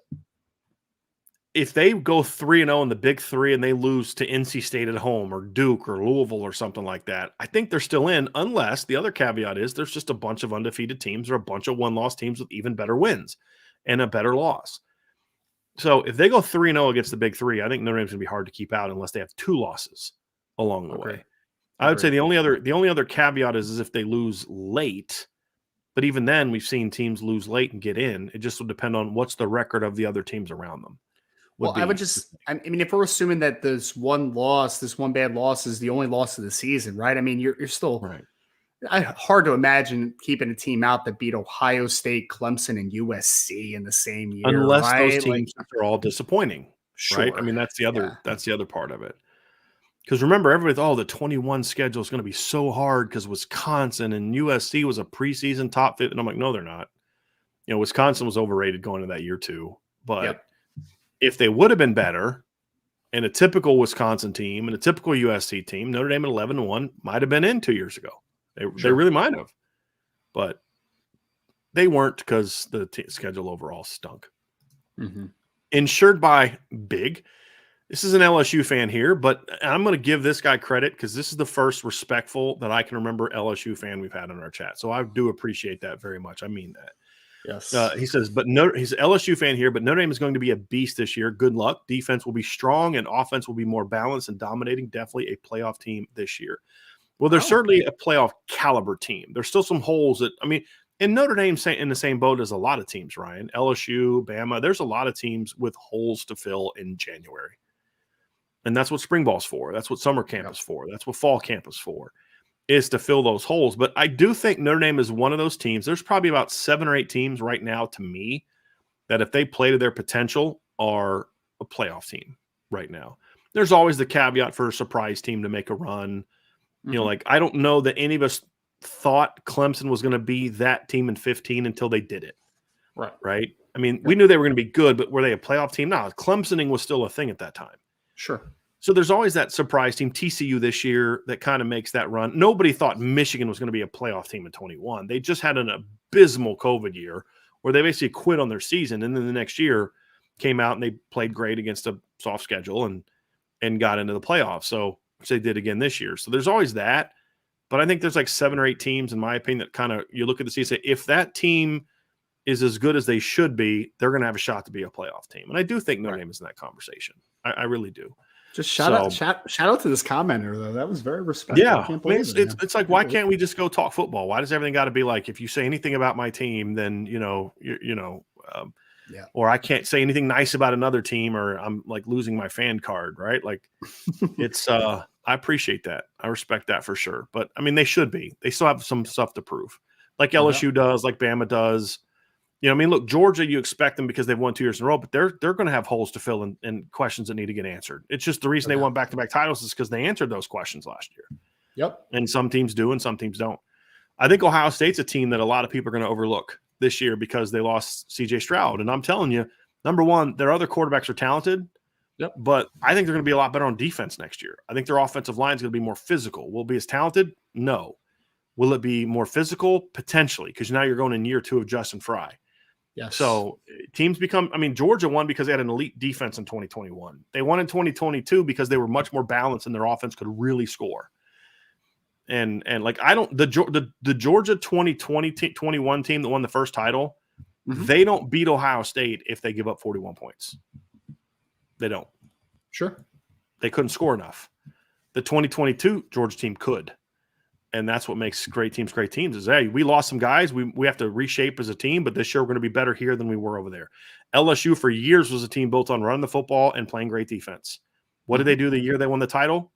if they go 3-0 in the Big Three and they lose to NC State at home or Duke or Louisville or something like that, I think they're still in, unless the other caveat is there's just a bunch of undefeated teams or a bunch of one-loss teams with even better wins and a better loss. So if they go 3-0 against the Big Three, I think Notre Dame's going to be hard to keep out unless they have 2 losses along the way. I would say the only other caveat is if they lose late. But even then, we've seen teams lose late and get in. It just will depend on what's the record of the other teams around them. Well, I mean, if we're assuming that this one bad loss is the only loss of the season, right? I mean, you're still right. Hard to imagine keeping a team out that beat Ohio State, Clemson, and USC in the same year, unless those teams are all disappointing, sure. Right? I mean, that's the other part of it. Because remember, everybody thought, the 21 schedule is going to be so hard because Wisconsin and USC was a preseason top 50. And I'm like, no, they're not. Wisconsin was overrated going into that year too. But if they would have been better, and a typical Wisconsin team and a typical USC team, Notre Dame at 11-1 might have been in 2 years ago. They really might have. But they weren't, because the schedule overall stunk. Mm-hmm. Insured by Big. This is an LSU fan here, but I'm going to give this guy credit because this is the first respectful that I can remember LSU fan we've had in our chat. So I do appreciate that very much. I mean that. Yes. He says, he's an LSU fan here, but Notre Dame is going to be a beast this year. Good luck. Defense will be strong and offense will be more balanced and dominating. Definitely a playoff team this year. Well, there's certainly a playoff caliber team. There's still some holes and Notre Dame's in the same boat as a lot of teams, Ryan. LSU, Bama, there's a lot of teams with holes to fill in January. And that's what spring ball's for. That's what summer camp is for. That's what fall camp is for. is to fill those holes. But I do think Notre Dame is one of those teams. There's probably about 7 or 8 teams right now, to me, that if they play to their potential are a playoff team right now. There's always the caveat for a surprise team to make a run. You know, like, I don't know that any of us thought Clemson was going to be that team in 15 until they did it. Right. I mean, we knew they were going to be good, but were they a playoff team? No, Clemsoning was still a thing at that time. Sure. So there's always that surprise team, TCU this year, that kind of makes that run. Nobody thought Michigan was going to be a playoff team in 21. They just had an abysmal COVID year where they basically quit on their season. And then the next year came out and they played great against a soft schedule and got into the playoffs. So, which they did again this year. So there's always that. But I think there's like 7 or 8 teams, in my opinion, that kind of, you look at the season, say, if that team is as good as they should be, they're going to have a shot to be a playoff team. And I do think Notre Dame is in that conversation. I really do. Just shout out to this commenter, though. That was very respectful. Yeah. I mean, it's like, why can't we just go talk football? Why does everything got to be like, if you say anything about my team, then, or I can't say anything nice about another team, or I'm like losing my fan card, right? Like, it's, I appreciate that. I respect that for sure. But I mean, they should be. They still have some stuff to prove, like LSU does, like Bama does. You know, I mean, look, Georgia, you expect them because they've won 2 years in a row, but they're going to have holes to fill and questions that need to get answered. It's just the reason they won back-to-back titles is because they answered those questions last year. Yep. And some teams do and some teams don't. I think Ohio State's a team that a lot of people are going to overlook this year because they lost C.J. Stroud. And I'm telling you, number one, their other quarterbacks are talented, but I think they're going to be a lot better on defense next year. I think their offensive line is going to be more physical. Will it be as talented? No. Will it be more physical? Potentially, because now you're going in year 2 of Justin Fry. Yes. So teams become – I mean, Georgia won because they had an elite defense in 2021. They won in 2022 because they were much more balanced and their offense could really score. And like, I don't – the Georgia 2020-21 team that won the first title, they don't beat Ohio State if they give up 41 points. They don't. Sure. They couldn't score enough. The 2022 Georgia team could. And that's what makes great teams is, hey, we lost some guys. We have to reshape as a team, but this year we're going to be better here than we were over there. LSU for years was a team built on running the football and playing great defense. What did they do the year they won the title?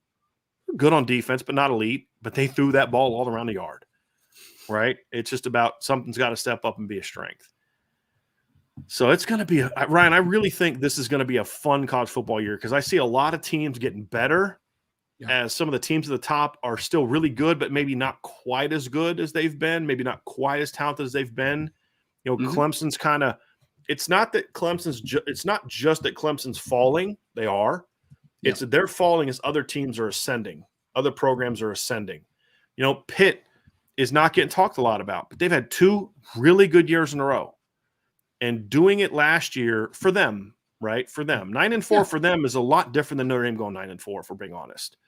Good on defense, but not elite. But they threw that ball all around the yard, right? It's just about something's got to step up and be a strength. So it's going to be – Ryan, I really think this is going to be a fun college football year because I see a lot of teams getting better. As some of the teams at the top are still really good, but maybe not quite as good as they've been, maybe not quite as talented as they've been. You know, Clemson's kind of – it's not that Clemson's it's not just that Clemson's falling. They are. It's that they're falling as other teams are ascending. Other programs are ascending. You know, Pitt is not getting talked a lot about, but they've had 2 really good years in a row. And doing it last year for them, right, for them. 9-4 for them is a lot different than Notre Dame going 9-4, if we're being honest.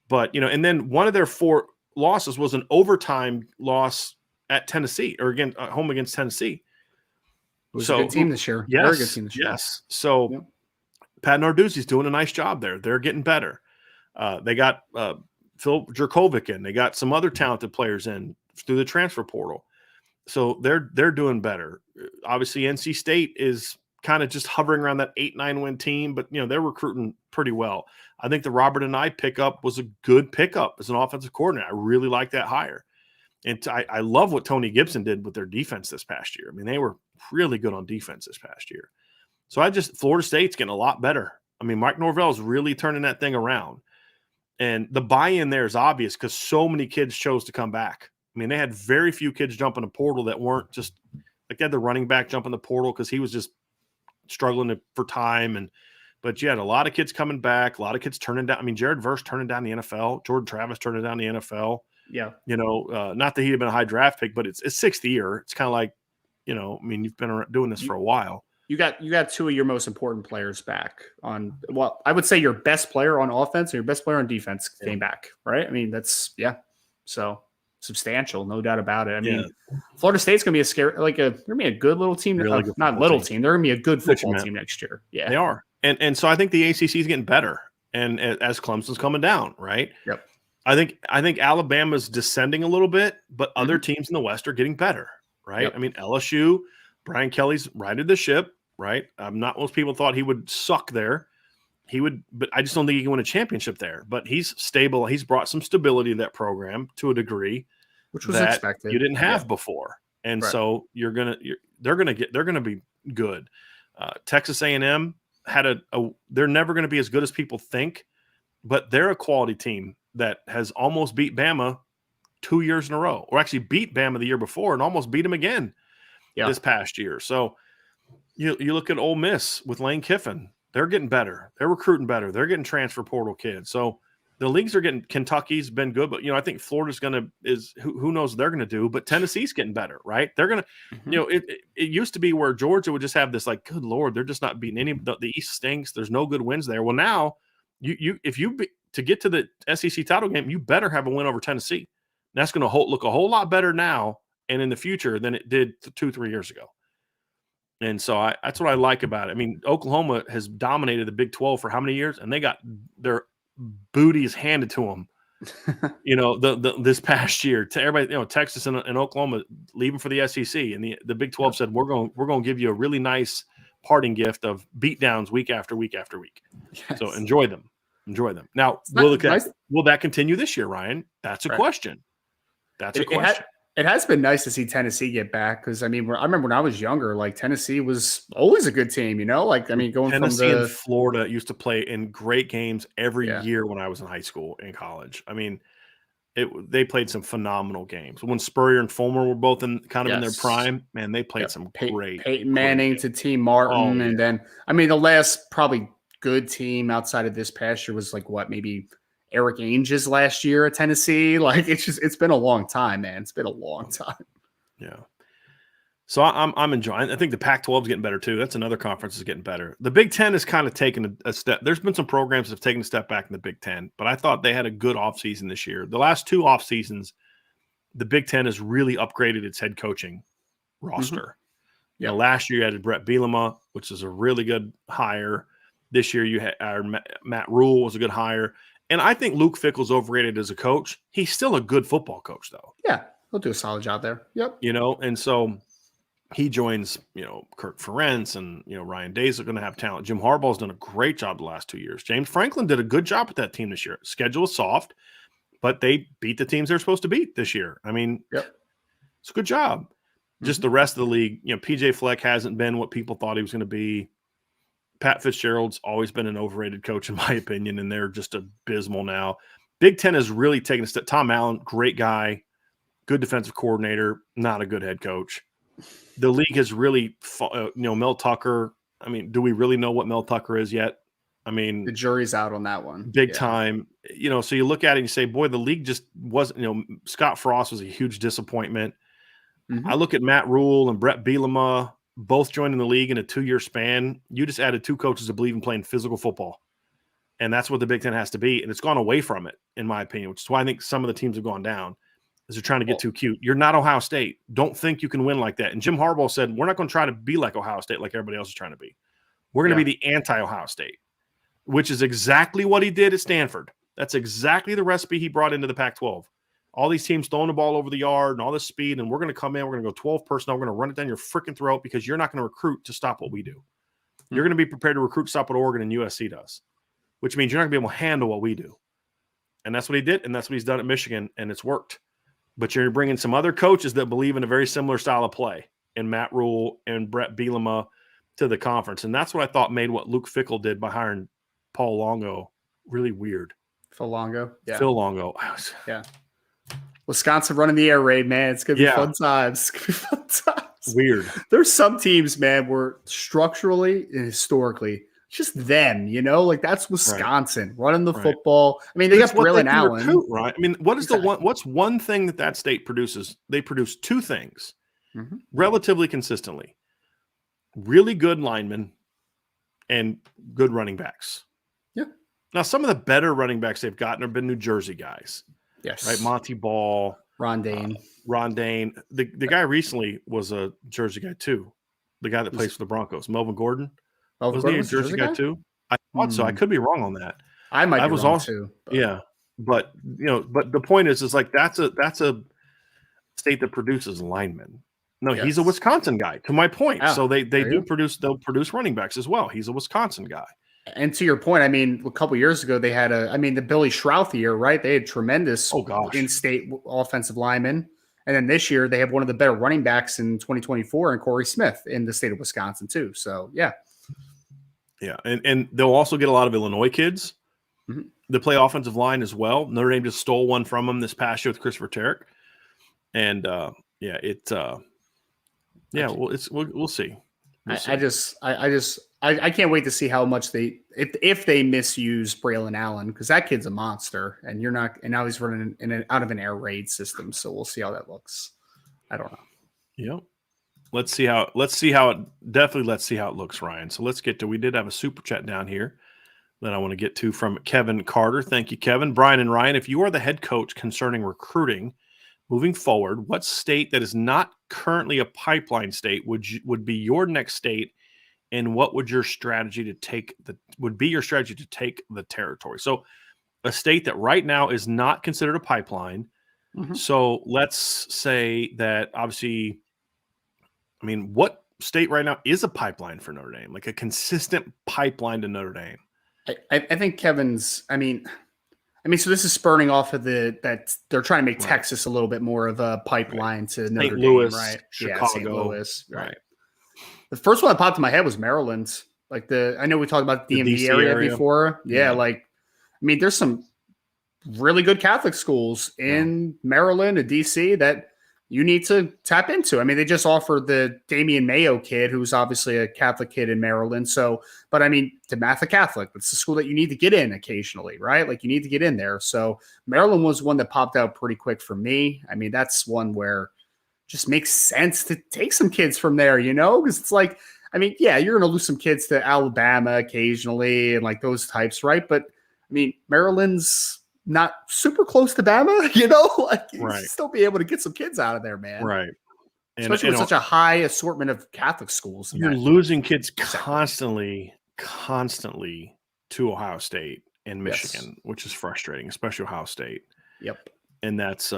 But, you know, and then one of their 4 losses was an overtime loss at Tennessee, or again, home against Tennessee. It was a good team this year. Yes, very good team this year. Yes. So Pat Narduzzi's doing a nice job there. They're getting better. They got Phil Jerkovic in. They got some other talented players in through the transfer portal. So they're doing better. Obviously, NC State is kind of just hovering around that 8-9 win team, but, you know, they're recruiting pretty well. I think the Robert and I pickup was a good pickup as an offensive coordinator. I really like that hire. And I love what Tony Gibson did with their defense this past year. I mean, they were really good on defense this past year. So Florida State's getting a lot better. I mean, Mike Norvell is really turning that thing around. And the buy-in there is obvious because so many kids chose to come back. I mean, they had very few kids jump in the portal that weren't just like they had the running back jump in the portal because he was just struggling for time. But you had a lot of kids coming back, a lot of kids turning down. I mean, Jared Verse turning down the NFL, Jordan Travis turning down the NFL. Yeah. You know, not that he'd been a high draft pick, but it's 6th year. It's kind of like, you know, I mean, you've been doing this for a while. You got 2 of your most important players back on. Well, I would say your best player on offense and your best player on defense came back, right? I mean, that's so substantial, no doubt about it. I mean, Florida State's gonna be they're gonna be a good little team. Really not little team. They're gonna be a good football team next year. Yeah, they are. And so I think the ACC is getting better, and as Clemson's coming down, right? Yep. I think Alabama's descending a little bit, but other teams in the West are getting better, right? Yep. I mean, LSU, Brian Kelly's righted the ship, right? Not most people thought he would suck there. but I just don't think he can win a championship there. But he's stable. He's brought some stability to that program to a degree which was that expected. you didn't have before. And so they're going to be good. Texas A&M they're never going to be as good as people think, but they're a quality team that has almost beat Bama 2 years in a row, or actually beat Bama the year before and almost beat them again this past year. So you look at Ole Miss with Lane Kiffin. They're getting better. They're recruiting better. They're getting transfer portal kids. So the leagues are getting – Kentucky's been good, but, I think Florida's going to – who knows what they're going to do, but Tennessee's getting better, right? They're going to it used to be where Georgia would just have this like, good Lord, they're just not beating any – the East stinks. There's no good wins there. Well, now to get to the SEC title game, you better have a win over Tennessee. That's going to look a whole lot better now and in the future than it did 2-3 years ago. And so that's what I like about it. I mean, Oklahoma has dominated the Big 12 for how many years? And they got their booties handed to them, this past year. To everybody, Texas and Oklahoma leaving for the SEC. And the Big 12 said, we're going to give you a really nice parting gift of beatdowns week after week after week. Yes. So enjoy them. Now, will that continue this year, Ryan? That's a question. That's a question. It has been nice to see Tennessee get back because, I remember when I was younger, like Tennessee was always a good team, going Tennessee from and Florida used to play in great games every year when I was in high school and college. They played some phenomenal games. When Spurrier and Fulmer were both in their prime, man, they played some great. Peyton Manning to T. Martin. And then, the last probably good team outside of this past year was maybe Eric Ainge's last year at Tennessee. It's been a long time, man. It's been a long time. Yeah. So I'm enjoying. I think the Pac-12 is getting better too. That's another conference that's getting better. The Big Ten has kind of taken a step. There's been some programs that have taken a step back in the Big Ten, but I thought they had a good offseason this year. The last 2 off seasons, the Big Ten has really upgraded its head coaching roster. Mm-hmm. Last year you had Brett Bielema, which is a really good hire. This year you had Matt Rule was a good hire. And I think Luke Fickell's overrated as a coach. He's still a good football coach, though. Yeah, he'll do a solid job there. Yep. And so he joins, Kirk Ferentz and, Ryan Day's are going to have talent. Jim Harbaugh's done a great job the last 2 years. James Franklin did a good job with that team this year. Schedule is soft, but they beat the teams they're supposed to beat this year. It's a good job. Mm-hmm. Just the rest of the league, PJ Fleck hasn't been what people thought he was going to be. Pat Fitzgerald's always been an overrated coach, in my opinion, and they're just abysmal now. Big Ten has really taken a step. Tom Allen, great guy, good defensive coordinator, not a good head coach. The league has really, Mel Tucker. Do we really know what Mel Tucker is yet? The jury's out on that one. Big time. So you look at it and you say, boy, the league just wasn't, Scott Frost was a huge disappointment. Mm-hmm. I look at Matt Rule and Brett Bielema, both joined in the league in a 2-year span. You just added 2 coaches that believe in playing physical football. And that's what the Big Ten has to be. And it's gone away from it, in my opinion, which is why I think some of the teams have gone down, is they're trying to get too cute. You're not Ohio State. Don't think you can win like that. And Jim Harbaugh said, we're not going to try to be like Ohio State like everybody else is trying to be. We're going to be the anti-Ohio State, which is exactly what he did at Stanford. That's exactly the recipe he brought into the Pac-12. All these teams throwing the ball over the yard and all this speed, and we're going to come in, we're going to go 12 personnel, we're going to run it down your freaking throat because you're not going to recruit to stop what we do. Mm-hmm. You're going to be prepared to recruit to stop what Oregon and USC does, which means you're not going to be able to handle what we do. And that's what he did, and that's what he's done at Michigan, and it's worked. But you're bringing some other coaches that believe in a very similar style of play, and Matt Rule and Brett Bielema to the conference. And that's what I thought made what Luke Fickell did by hiring Paul Longo really weird. Phil Longo? Yeah. Phil Longo. Yeah. Wisconsin running the air raid, man. It's going to be fun times. Weird. There's some teams, man, where structurally and historically, just them, that's Wisconsin running the football. They got Braylon Allen. Right. What is what's one thing that state produces? They produce 2 things relatively consistently. Really good linemen and good running backs. Yeah. Now, some of the better running backs they've gotten have been New Jersey guys. Yes. Right. Monty Ball. Ron Dane. The guy recently was a Jersey guy too. The guy that plays for the Broncos. Melvin Gordon. Was he a Jersey guy too? I thought so. I could be wrong on that. I might be wrong too. But. Yeah. But the point is that's a state that produces linemen. No, he's a Wisconsin guy, to my point. So they'll produce running backs as well. He's a Wisconsin guy. And to your point, I mean, a couple years ago they had the Billy Schrauth year, right? They had tremendous Oh gosh. in-state offensive linemen, and then this year they have one of the better running backs in 2024, and Corey Smith in the state of Wisconsin too. So yeah, Yeah, and they'll also get a lot of Illinois kids Mhm. that play offensive line as well. Notre Dame just stole one from them this past year with Christopher Tarrick, and yeah, I, yeah, well, we'll see. We'll I see. just I can't wait to see how much if they misuse Braylon Allen, because that kid's a monster, and you're not, and now he's running out of an air raid system. So we'll see how that looks. I don't know. Yeah. Let's see how it looks, Ryan. So we did have a super chat down here that I want to get to from Kevin Carter. Thank you, Kevin. Brian and Ryan, if you are the head coach concerning recruiting moving forward, what state that is not currently a pipeline state would be your next state, and what would your strategy to take the territory? So a state that right now is not considered a pipeline. Mm-hmm. So let's say that obviously, I mean, what state right now is a pipeline for Notre Dame, like a consistent pipeline to Notre Dame? I think Kevin's. So this is spurning off of that they're trying to make Texas a little bit more of a pipeline to Notre Louis, Dame, right? Chicago, Yeah, St. Louis, right. The first one that popped in my head was Maryland. I know we talked about the DMV DC area before. Yeah, Yeah. There's some really good Catholic schools in Maryland and DC that you need to tap into. I mean, they just offered the Damian Mayo kid, who's obviously a Catholic kid in Maryland. So, but I mean, DeMatha Catholic, it's a school that you need to get in occasionally, right? Like you need to get in there. So Maryland was one that popped out pretty quick for me. I mean, that's one where it just makes sense to take some kids from there, because it's like, I mean, yeah, you're going to lose some kids to Alabama occasionally and like those types, right? But I mean, Maryland's not super close to Bama, like you still be able to get some kids out of there, man. Right. Especially with such a high assortment of Catholic schools. You're losing kids constantly to Ohio State and Michigan, which is frustrating, especially Ohio State. Yep. And that's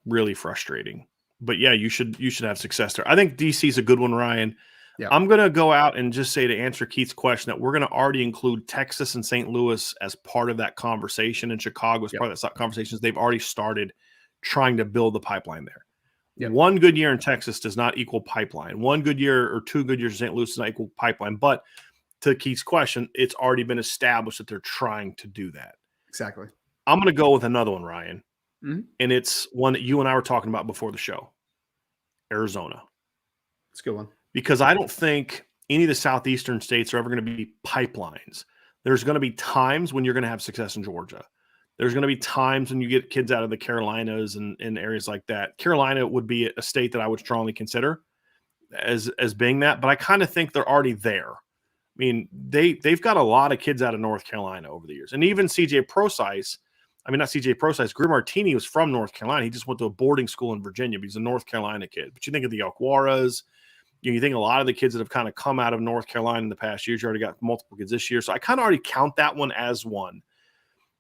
really frustrating. But yeah, you should have success there. I think DC is a good one, Ryan. Yep. I'm going to go out and just say, to answer Keith's question, that we're going to already include Texas and St. Louis as part of that conversation, and Chicago as part of that conversation. They've already started trying to build the pipeline there. Yep. One good year in Texas does not equal pipeline. One good year or 2 good years in St. Louis does not equal pipeline. But to Keith's question, it's already been established that they're trying to do that. Exactly. I'm going to go with another one, Ryan. Mm-hmm. And it's one that you and I were talking about before the show. Arizona. It's a good one. Because I don't think any of the southeastern states are ever going to be pipelines. There's going to be times when you're going to have success in Georgia. There's going to be times when you get kids out of the Carolinas and areas like that. Carolina would be a state that I would strongly consider as being that, but I kind of think they're already there. I mean, they've got a lot of kids out of North Carolina over the years. And even Greer Martini was from North Carolina. He just went to a boarding school in Virginia, but he's a North Carolina kid. But you think of the Alquaras, you think a lot of the kids that have kind of come out of North Carolina in the past years, you already got multiple kids this year. So I kind of already count that one as one.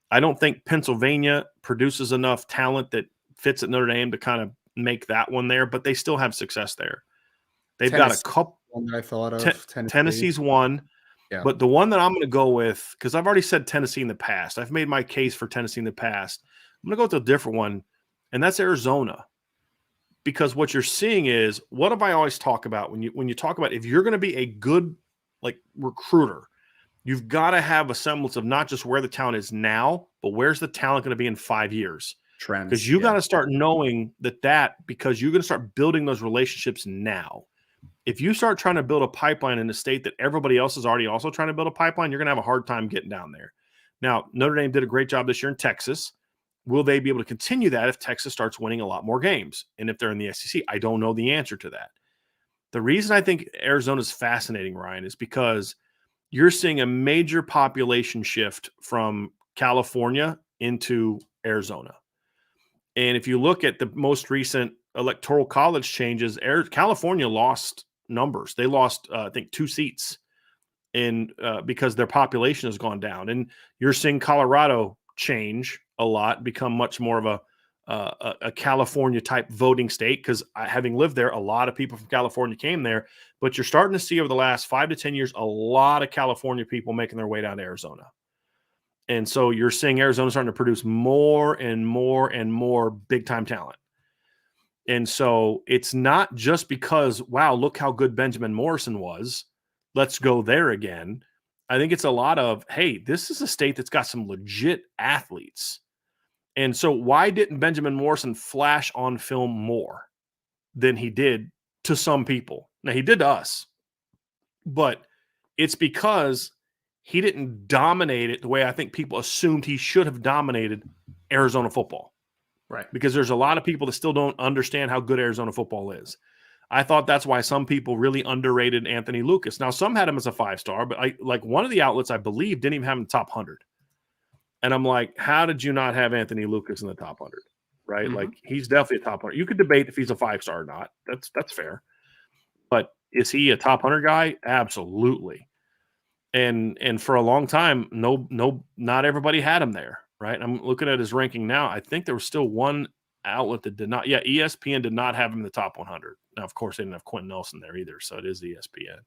I don't think Pennsylvania produces enough talent that fits at Notre Dame to kind of make that one there, but they still have success there. They've got a couple. One that I thought of. Tennessee's one. Yeah. But the one that I'm going to go with, because I've already said Tennessee in the past, I've made my case for Tennessee in the past. I'm going to go with a different one, and that's Arizona. Because what you're seeing is, what do I always talk about when you talk about, if you're going to be a good recruiter, you've got to have a semblance of not just where the talent is now, but where's the talent going to be in 5 years? Trends. Because you got to start knowing because you're going to start building those relationships now. If you start trying to build a pipeline in a state that everybody else is already also trying to build a pipeline, you're going to have a hard time getting down there. Now, Notre Dame did a great job this year in Texas. Will they be able to continue that if Texas starts winning a lot more games? And if they're in the SEC, I don't know the answer to that. The reason I think Arizona is fascinating, Ryan, is because you're seeing a major population shift from California into Arizona. And if you look at the most recent electoral college changes, California lost numbers. They lost, I think, 2 seats because their population has gone down. And you're seeing Colorado change a lot, become much more of a California type voting state, because having lived there, a lot of people from California came there. But you're starting to see over the last 5 to 10 years a lot of California people making their way down to Arizona. And so you're seeing Arizona starting to produce more and more and more big time talent. And so it's not just because, wow, look how good Benjamin Morrison was. Let's go there again. I think it's a lot of, hey, this is a state that's got some legit athletes. And so why didn't Benjamin Morrison flash on film more than he did to some people? Now, he did to us, but it's because he didn't dominate it the way I think people assumed he should have dominated Arizona football. Right. Because there's a lot of people that still don't understand how good Arizona football is. I thought that's why some people really underrated Anthony Lucas. Now, some had him as a 5-star, but like one of the outlets, I believe, didn't even have him in the top 100. And I'm like, how did you not have Anthony Lucas in the top 100? Right? Mm-hmm. Like, he's definitely a top 100. You could debate if he's a 5-star or not. That's fair. But is he a top 100 guy? Absolutely. And for a long time, not everybody had him there. Right? I'm looking at his ranking now. I think there was still one outlet that did not. Yeah, ESPN did not have him in the top 100. Now, of course, they didn't have Quentin Nelson there either, so it is ESPN.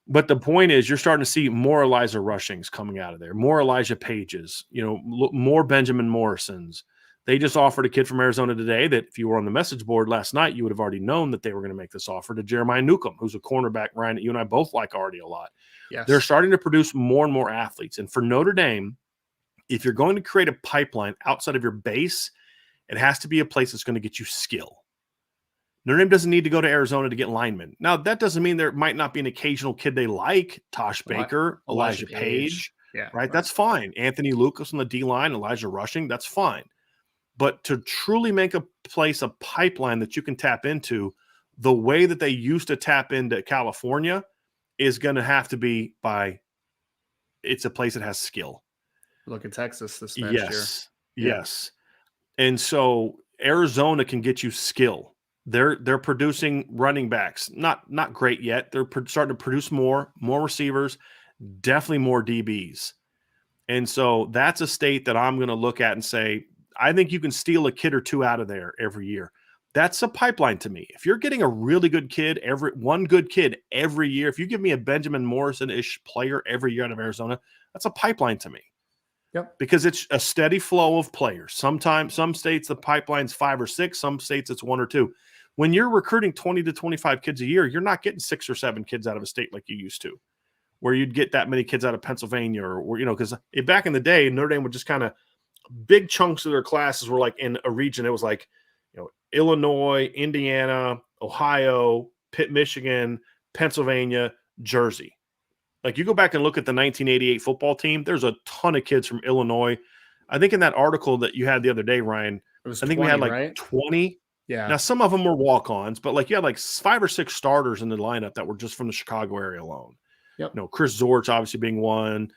But the point is, you're starting to see more Elijah Rushings coming out of there, more Elijah Pages, more Benjamin Morrisons. They just offered a kid from Arizona today that if you were on the message board last night, you would have already known that they were going to make this offer to Jeremiah Newcomb, who's a cornerback, Ryan, that you and I both like already a lot. Yes. They're starting to produce more and more athletes. And for Notre Dame, if you're going to create a pipeline outside of your base, it has to be a place that's going to get you skill. Notre Dame doesn't need to go to Arizona to get linemen. Now, that doesn't mean there might not be an occasional kid they like, Tosh Baker, Elijah Page. Yeah, right? That's fine. Anthony Lucas on the D-line, Elijah Rushing, that's fine. But to truly make a place, a pipeline that you can tap into, the way that they used to tap into California is going to have to be it's a place that has skill. Look at Texas this past year. Yes. And so Arizona can get you skill. They're producing running backs, not great yet. They're starting to produce more receivers, definitely more DBs. And so that's a state that I'm going to look at and say, I think you can steal a kid or two out of there every year. That's a pipeline to me. If you're getting a really good kid, one good kid every year, if you give me a Benjamin Morrison-ish player every year out of Arizona, that's a pipeline to me. Yep. Because it's a steady flow of players. Sometimes, some states, the pipeline's 5 or 6. Some states, it's 1 or 2. When you're recruiting 20 to 25 kids a year, you're not getting 6 or 7 kids out of a state like you used to, where you'd get that many kids out of Pennsylvania or because back in the day, Notre Dame would just kind of big chunks of their classes were like in a region. It was like, Illinois, Indiana, Ohio, Pitt, Michigan, Pennsylvania, Jersey. Like you go back and look at the 1988 football team, there's a ton of kids from Illinois. I think in that article that you had the other day, Ryan, I think we had like 20. Yeah. Now, some of them were walk-ons, but like you had like 5 or 6 starters in the lineup that were just from the Chicago area alone. Yep. Chris Zorich obviously being one.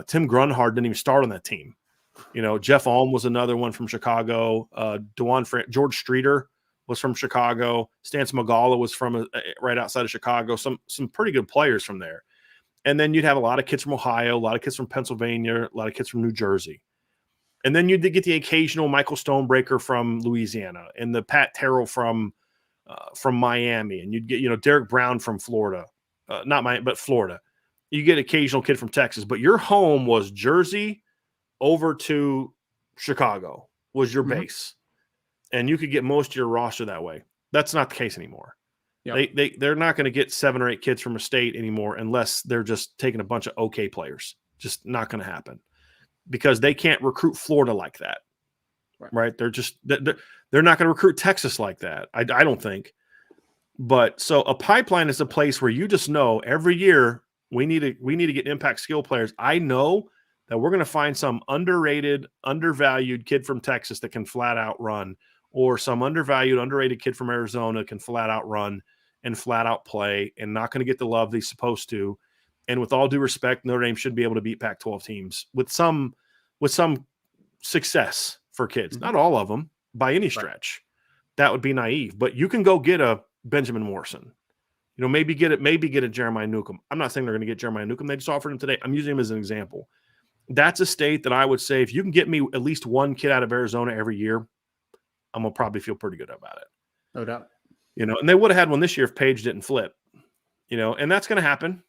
Tim Grunhard didn't even start on that team. Jeff Alm was another one from Chicago. George Streeter was from Chicago. Stance Magala was from right outside of Chicago. Some pretty good players from there. And then you'd have a lot of kids from Ohio, a lot of kids from Pennsylvania, a lot of kids from New Jersey. And then you'd get the occasional Michael Stonebreaker from Louisiana and the Pat Terrell from Miami. And you'd get, Derek Brown from Florida. Not Miami, but Florida. You get occasional kid from Texas. But your home was Jersey over to Chicago was your base. And you could get most of your roster that way. That's not the case anymore. Yep. They're not going to get 7 or 8 kids from a state anymore unless they're just taking a bunch of okay players. Just not going to happen because they can't recruit Florida like that. Right? They're not going to recruit Texas like that. I don't think. But so a pipeline is a place where you just know every year we need to get impact skill players. I know that we're going to find some underrated, undervalued kid from Texas that can flat out run, or some undervalued, underrated kid from Arizona can flat out run and flat out play and not going to get the love he's supposed to. And with all due respect, Notre Dame should be able to beat Pac-12 teams with some success for kids. Not all of them by any stretch. That would be naive. But you can go get a Benjamin Morrison. Maybe get a Jeremiah Newcomb. I'm not saying they're going to get Jeremiah Newcomb. They just offered him today. I'm using him as an example. That's a state that I would say if you can get me at least one kid out of Arizona every year, I'm going to probably feel pretty good about it. No doubt. And they would have had one this year if Page didn't flip, and that's going to happen.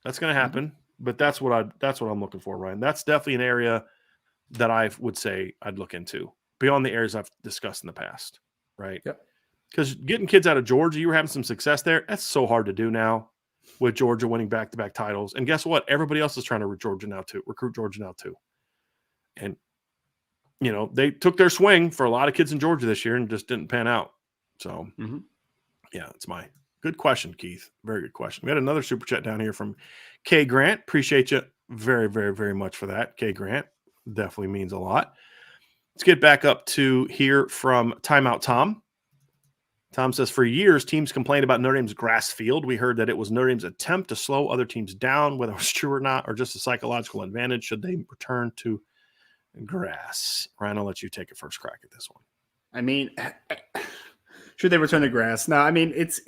That's going to happen. But that's what I'm looking for, Ryan. That's definitely an area that I would say I'd look into beyond the areas I've discussed in the past, right? Yep. Because getting kids out of Georgia, you were having some success there. That's so hard to do now with Georgia winning back-to-back titles. And guess what? Everybody else is trying to recruit Georgia now too. And, they took their swing for a lot of kids in Georgia this year and just didn't pan out. So, yeah, it's my good question, Keith. Very good question. We had another super chat down here from K. Grant. Appreciate you very, very, very much for that, K. Grant. Definitely means a lot. Let's get back up to hear from Timeout Tom. Tom says, for years, teams complained about Notre Dame's grass field. We heard that it was Notre Dame's attempt to slow other teams down, whether it was true or not, or just a psychological advantage. Should they return to grass? Ryan, I'll let you take a first crack at this one. I mean, should they return to grass? No, I mean, it's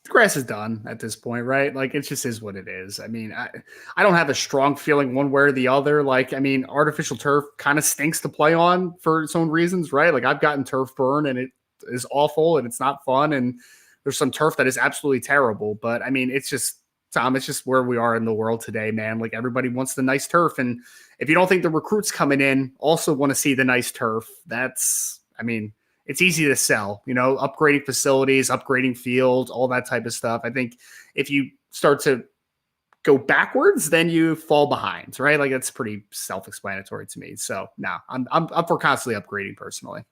grass is done at this point, right? Like, it just is what it is. I mean, I don't have a strong feeling one way or the other. Like, I mean, artificial turf kind of stinks to play on for its own reasons, right? Like, I've gotten turf burn and it is awful and it's not fun. And there's some turf that is absolutely terrible. But I mean, it's just, Tom, it's just where we are in the world today, man. Like, everybody wants the nice turf. And if you don't think the recruits coming in also want to see the nice turf, it's easy to sell, upgrading facilities, upgrading fields, all that type of stuff. I think if you start to go backwards, then you fall behind, right? Like, that's pretty self-explanatory to me. So no, I'm for constantly upgrading personally.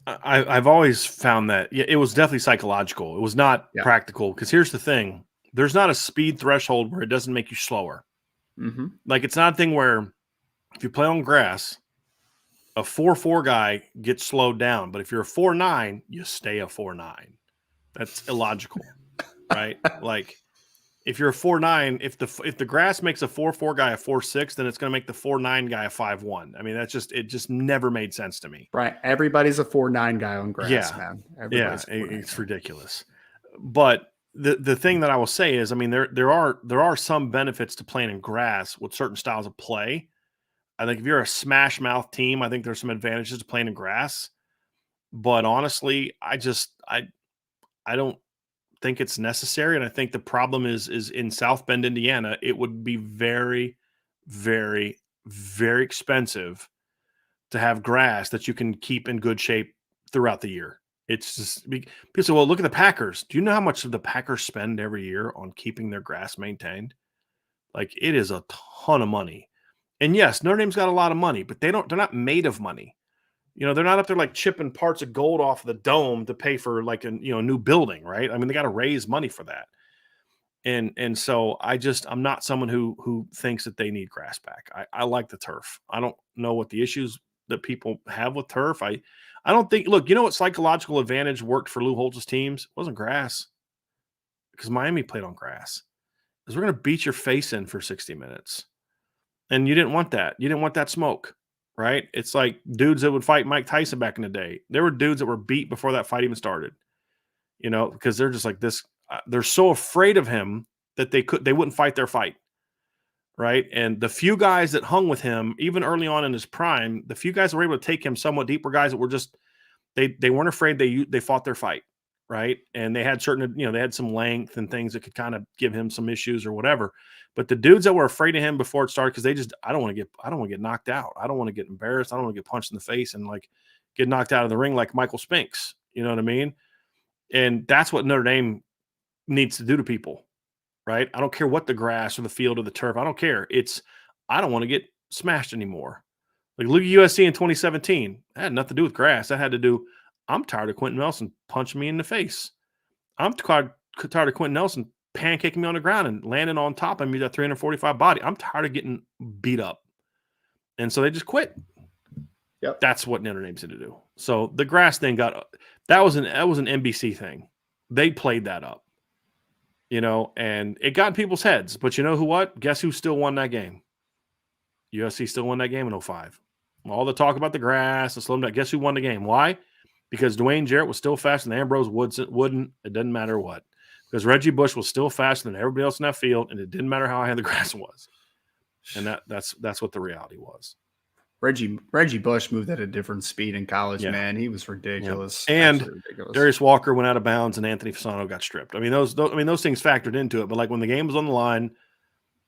I've always found that it was definitely psychological. It was not practical, because here's the thing. There's not a speed threshold where it doesn't make you slower. Like, it's not a thing where if you play on grass, a 4.4 guy gets slowed down, but if you're a 4.9, you stay a 4.9. That's illogical, right? Like, if you're a 4.9, if the grass makes a 4.4 guy a 4.6, then it's going to make the 4.9 guy a 5.1. I mean, it just never made sense to me. Right. Everybody's a 4.9 guy on grass, man. It's ridiculous. But the thing that I will say is, I mean, there are some benefits to playing in grass with certain styles of play. I think if you're a smash mouth team, I think there's some advantages to playing in grass. But honestly, I don't think it's necessary. And I think the problem is in South Bend, Indiana, it would be very, very, very expensive to have grass that you can keep in good shape throughout the year. It's just people say, well, look at the Packers. Do you know how much the Packers spend every year on keeping their grass maintained? Like, it is a ton of money. And yes, Notre Dame's got a lot of money, but they're not made of money. They're not up there like chipping parts of gold off of the dome to pay for like a new building, right? I mean, they got to raise money for that. And so I'm not someone who thinks that they need grass back. I like the turf. I don't know what the issues that people have with turf. I don't think, look, what psychological advantage worked for Lou Holtz's teams? It wasn't grass, because Miami played on grass. Because we're going to beat your face in for 60 minutes. And you didn't want that. You didn't want that smoke, right? It's like dudes that would fight Mike Tyson back in the day. There were dudes that were beat before that fight even started, because they're just like this. They're so afraid of him that they wouldn't fight their fight, right? And the few guys that hung with him, even early on in his prime, the few guys that were able to take him somewhat deep were guys that were just they weren't afraid. They fought their fight, right? And they had certain, they had some length and things that could kind of give him some issues or whatever. But the dudes that were afraid of him before it started, because I don't want to get knocked out. I don't want to get embarrassed. I don't want to get punched in the face and like get knocked out of the ring like Michael Spinks. You know what I mean? And that's what Notre Dame needs to do to people, right? I don't care what the grass or the field or the turf. I don't care. I don't want to get smashed anymore. Like, look at USC in 2017. That had nothing to do with grass. That had to do, I'm tired of Quentin Nelson punching me in the face. I'm tired of Quentin Nelson pancaking me on the ground and landing on top of me, that 345 body. I'm tired of getting beat up. And so they just quit. Yep. That's what Notre Dame's going to do. So the grass thing that was an NBC thing. They played that up, and it got in people's heads. But what? Guess who still won that game? USC still won that game in 2005. All the talk about the grass and slow them down. Guess who won the game? Why? Because Dwayne Jarrett was still faster than Ambrose Wooden. It doesn't matter what. Because Reggie Bush was still faster than everybody else in that field, and it didn't matter how high the grass was. And that's what the reality was. Reggie Bush moved at a different speed in college, Yeah. man. He was Yeah. ridiculous. And Absolutely ridiculous. Darius Walker went out of bounds, and Anthony Fasano got stripped. I mean, those things factored into it. But like when the game was on the line,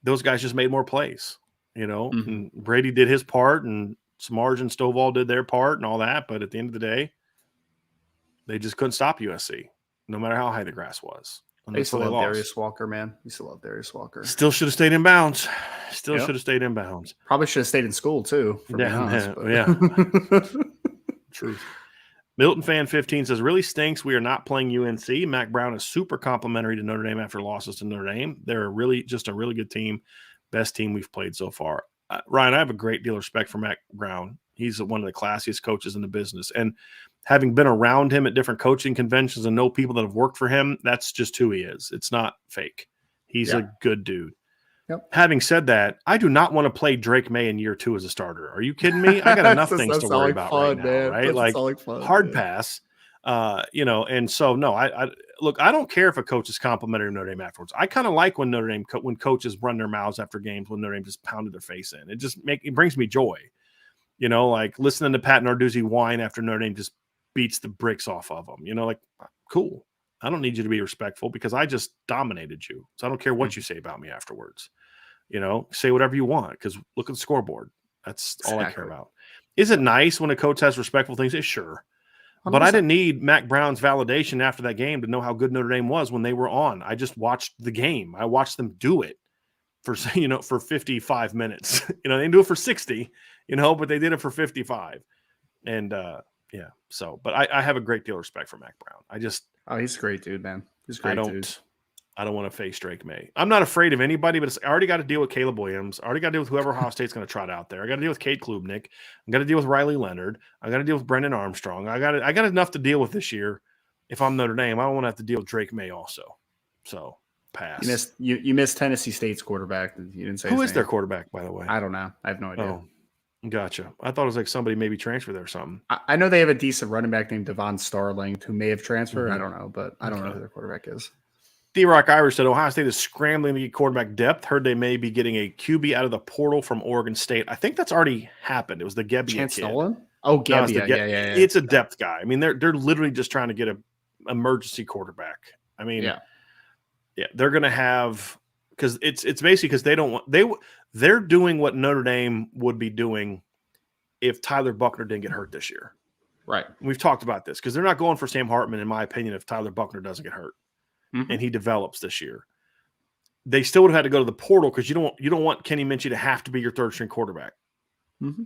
those guys just made more plays. And Brady did his part, and Samardzija and Stovall did their part, and all that. But at the end of the day, they just couldn't stop USC, no matter how high the grass was. And I used to they love lost. Darius Walker, man. I used to love Darius Walker. Still should have stayed in bounds. Should have stayed in bounds. Probably should have stayed in school too. For being honest, yeah. Truth. Milton Fan 15 says, really stinks we are not playing UNC. Mac Brown is super complimentary to Notre Dame after losses to Notre Dame. They're just a really good team. Best team we've played so far. Ryan, I have a great deal of respect for Mac Brown. He's one of the classiest coaches in the business. And having been around him at different coaching conventions and know people that have worked for him, that's just who he is. It's not fake. He's a good dude. Yep. Having said that, I do not want to play Drake May in year 2 as a starter. Are you kidding me? I got enough things to worry about right now, right? Like hard pass, and so no, I look, I don't care if a coach is complimentary to Notre Dame afterwards. I kind of like when Notre Dame, when coaches run their mouths after games, when Notre Dame just pounded their face in. It brings me joy, like listening to Pat Narduzzi whine after Notre Dame just beats the bricks off of them. Like cool. I don't need you to be respectful because I just dominated you. So I don't care what you say about me afterwards. Say whatever you want because look at the scoreboard. That's all I care about. Is it nice when a coach has respectful things? Sure. 100%. But I didn't need Mac Brown's validation after that game to know how good Notre Dame was when they were on. I just watched the game. I watched them do it for 55 minutes. They didn't do it for 60, but they did it for 55. And so, but I have a great deal of respect for Mac Brown. He's a great dude, man. He's a great dude. I don't want to face Drake May. I'm not afraid of anybody, but I already got to deal with Caleb Williams. I already got to deal with whoever Ohio State's going to trot out there. I got to deal with Cade Klubnik. I got to deal with Riley Leonard. I got to deal with Brendan Armstrong. I got enough to deal with this year. If I'm Notre Dame, I don't want to have to deal with Drake May also. So pass. You missed Tennessee State's quarterback. You didn't say who is their quarterback, by the way. I don't know. I have no idea. Oh, gotcha. I thought it was like somebody maybe transferred there or something. I know they have a decent running back named Devon Starling who may have transferred. I don't know, but I don't know who their quarterback is. D-Rock Irish said Ohio State is scrambling to get quarterback depth. Heard they may be getting a QB out of the portal from Oregon State. I think that's already happened. It was the Gebbia Chance kid. Nolan? Oh, Gebbia. Yeah. It's a depth guy. I mean, they're literally just trying to get an emergency quarterback. I mean, yeah, they're going to have because it's basically because they don't want they're doing what Notre Dame would be doing if Tyler Buckner didn't get hurt this year. Right. We've talked about this because they're not going for Sam Hartman, in my opinion, if Tyler Buckner doesn't get hurt. And he develops this year. They still would have had to go to the portal because you don't want Kenny Minchie to have to be your third string quarterback,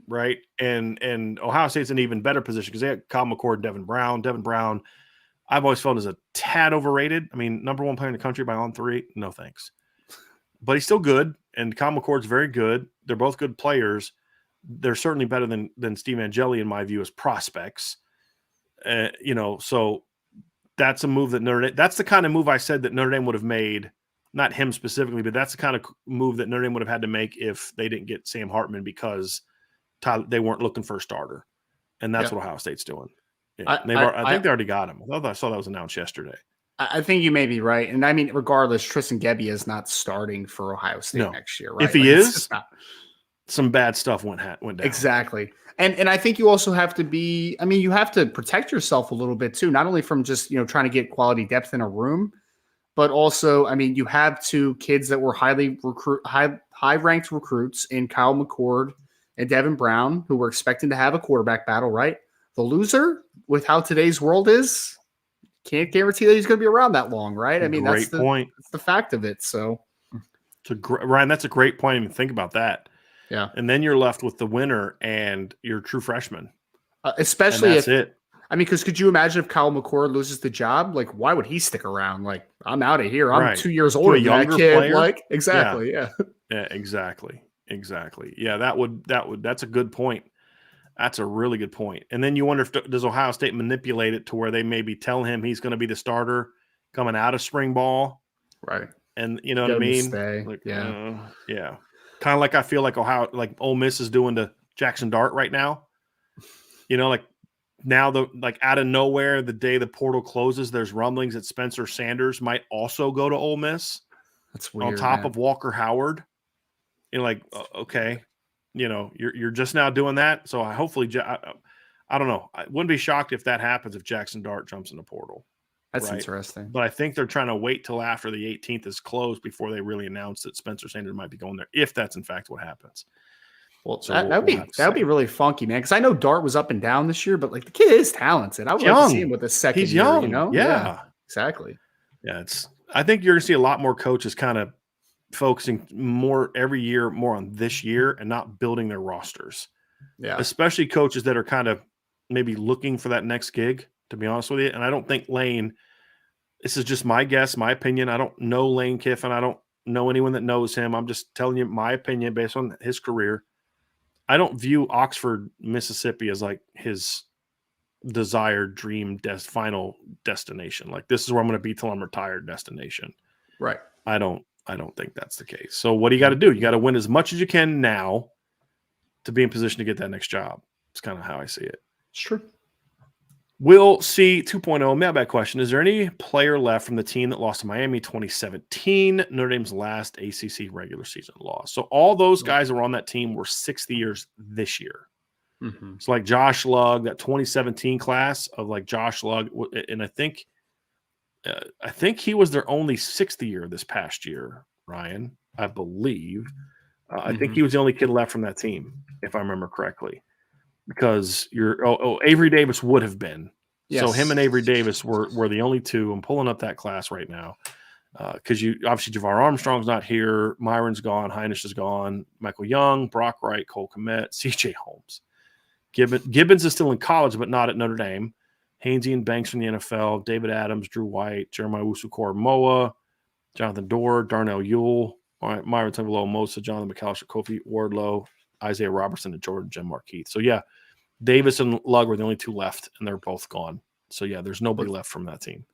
right? And Ohio State's in an even better position because they had Kyle McCord and Devin Brown. Devin Brown, I've always felt is a tad overrated. I mean, number one player in the country by on 3, no thanks. But he's still good, and Kyle McCord's very good. They're both good players. They're certainly better than Steve Angeli in my view as prospects. So. That's a move that that's the kind of move I said that Notre Dame would have made, not him specifically, but that's the kind of move that Notre Dame would have had to make if they didn't get Sam Hartman because they weren't looking for a starter. And that's what Ohio State's doing. Yeah. I think they already got him. I saw that was announced yesterday. I think you may be right. And I mean, regardless, Tristan Gebbia is not starting for Ohio State next year, right? If he is, some bad stuff went down. Exactly. And I think you also have to you have to protect yourself a little bit too, not only from just, trying to get quality depth in a room, but also, you have 2 kids that were high ranked recruits in Kyle McCord and Devin Brown, who were expecting to have a quarterback battle, right? The loser with how today's world is, can't guarantee that he's going to be around that long, right? I mean, that's the fact of it. So Ryan, that's a great point. Even think about that. Yeah. And then you're left with the winner and your true freshman. Especially and that's it. Because could you imagine if Kyle McCord loses the job? Like, why would he stick around? Like, I'm out of here. I'm 2 years older than that kid. Player? Like, exactly. Yeah. Yeah, exactly. Yeah, that's a good point. That's a really good point. And then you wonder does Ohio State manipulate it to where they maybe tell him he's going to be the starter coming out of spring ball. Right. And you know what I mean? Like, yeah. Kind of like I feel like Ole Miss is doing to Jackson Dart right now. Like now out of nowhere, the day the portal closes, there's rumblings that Spencer Sanders might also go to Ole Miss. That's weird. On top of Walker Howard. Okay. you're just now doing that. So I don't know. I wouldn't be shocked if that happens if Jackson Dart jumps in the portal. That's right? interesting. But I think they're trying to wait till after the 18th is closed before they really announce that Spencer Sanders might be going there, if that's in fact what happens. Well, so that would be really funky, man. Because I know Dart was up and down this year, but like the kid is talented. I would like to see him with a second He's year. Young. Yeah, exactly. Yeah, I think you're going to see a lot more coaches kind of focusing more every year more on this year and not building their rosters. Yeah, especially coaches that are kind of maybe looking for that next gig. To be honest with you, and I don't think Lane. This is just my guess, my opinion. I don't know Lane Kiffin. I don't know anyone that knows him. I'm just telling you my opinion based on his career. I don't view Oxford, Mississippi as like his desired dream final destination. Like this is where I'm going to be till I'm retired destination. Right. I don't think that's the case. So what do you got to do? You got to win as much as you can now to be in position to get that next job. It's kind of how I see it. Sure. Will C 2.0 mailbag question. Is there any player left from the team that lost to Miami 2017, Notre Dame's last ACC regular season loss? So all those guys that were on that team were 60 years this year. Mm-hmm. It's like Josh Lugg, that 2017 class of like Josh Lugg. And I think he was their only 60 year this past year, Ryan, I believe. I think he was the only kid left from that team, if I remember correctly. Because Avery Davis would have been. Yes. So him and Avery Davis were the only two. I'm pulling up that class right now. Because obviously Javar Armstrong's not here. Myron's gone. Heinisch is gone. Michael Young, Brock Wright, Cole Kmet, CJ Holmes. Gibbons is still in college, but not at Notre Dame. Hainsey and Banks from the NFL. David Adams, Drew White, Jeremiah Wusu-Koramoah, Jonathan Dorr, Darnell Ewell, Myron Tungaloa-Mosa, Jonathan McAllister, Kofi Wardlow, Isaiah Robertson, and Jordan Jim Markeith. So, yeah, Davis and Lugg were the only two left, and they're both gone. So, yeah, there's nobody left from that team.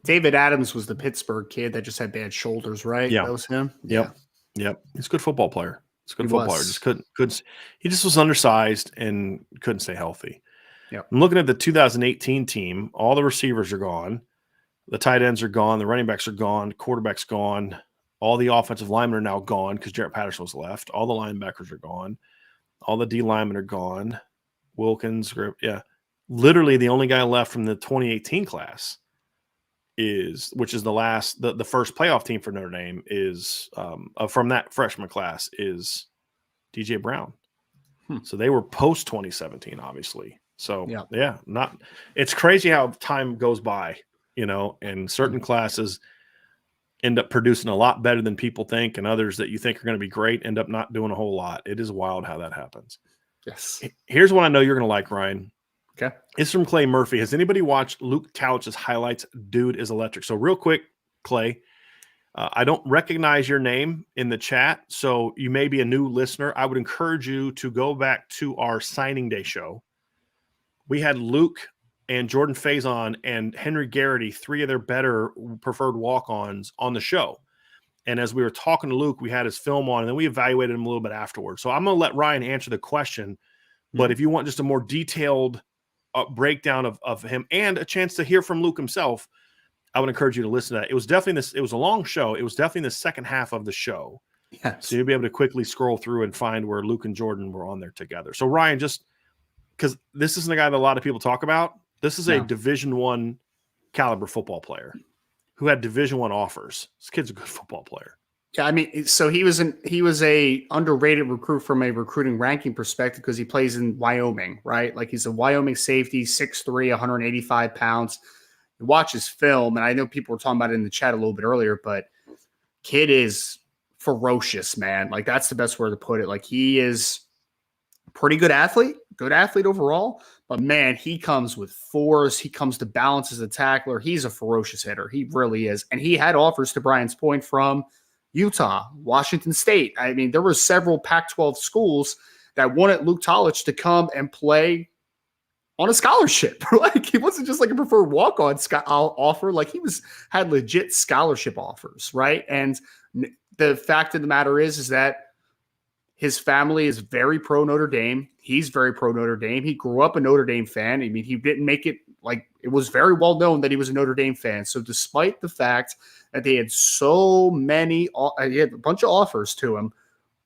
David Adams was the Pittsburgh kid that just had bad shoulders, right? Yeah. That was him? Yep. He's a good football player. Just couldn't. He just was undersized and couldn't stay healthy. Yep. I'm looking at the 2018 team. All the receivers are gone. The tight ends are gone. The running backs are gone. Quarterback's gone. All the offensive linemen are now gone because Jarrett Patterson was left. All the linebackers are gone. All the D linemen are gone. Wilkins, literally the only guy left from the 2018 class which is the first playoff team for Notre Dame is from that freshman class is DJ Brown. So they were post 2017, obviously. So it's crazy how time goes by, and certain classes end up producing a lot better than people think, and others that you think are going to be great end up not doing a whole lot. It is wild how that happens. Yes. Here's what I know you're going to like, Ryan. Okay. It's from Clay Murphy. Has anybody watched Luke Talich's highlights? Dude is electric. So real quick, Clay, I don't recognize your name in the chat, so you may be a new listener. I would encourage you to go back to our signing day show. We had Luke and Jordan Faison and Henry Garrity, three of their better preferred walk-ons on the show. And as we were talking to Luke, we had his film on, and then we evaluated him a little bit afterwards. So I'm going to let Ryan answer the question. But if you want just a more detailed breakdown of him and a chance to hear from Luke himself, I would encourage you to listen to that. It was definitely it was a long show. It was definitely the second half of the show. Yes. So you'll be able to quickly scroll through and find where Luke and Jordan were on there together. So Ryan, just because this isn't a guy that a lot of people talk about, this is a Division I caliber football player who had Division I offers. This kid's a good football player. Yeah, I mean, so he was a underrated recruit from a recruiting ranking perspective because he plays in Wyoming, right? Like he's a Wyoming safety, 6'3", 185 pounds. You watch his film, and I know people were talking about it in the chat a little bit earlier, but kid is ferocious, man. Like that's the best word to put it. Like he is a pretty good athlete overall, but man, he comes with force. He comes to balance as a tackler. He's a ferocious hitter. He really is. And he had offers, to Brian's point, from Utah, Washington State. I mean, there were several Pac-12 schools that wanted Luke Talich to come and play on a scholarship. Like he wasn't just like a preferred walk-on offer. Like he had legit scholarship offers, right? And the fact of the matter is that his family is very pro Notre Dame. He's very pro Notre Dame. He grew up a Notre Dame fan. I mean, he didn't make it like it was very well known that he was a Notre Dame fan. So despite the fact that they had he had a bunch of offers to him,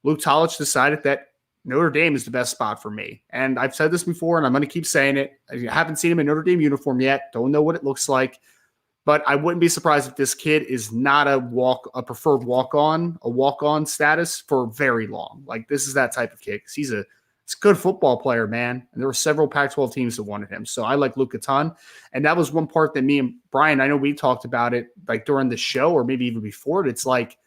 Luke Talich decided that Notre Dame is the best spot for me. And I've said this before, and I'm going to keep saying it. I haven't seen him in Notre Dame uniform yet. Don't know what it looks like. But I wouldn't be surprised if this kid is not a preferred walk-on status for very long. Like, this is that type of kid because he's a good football player, man. And there were several Pac-12 teams that wanted him. So I like Luke a ton. And that was one part that me and Brian, I know we talked about it like during the show or maybe even before it. It's like,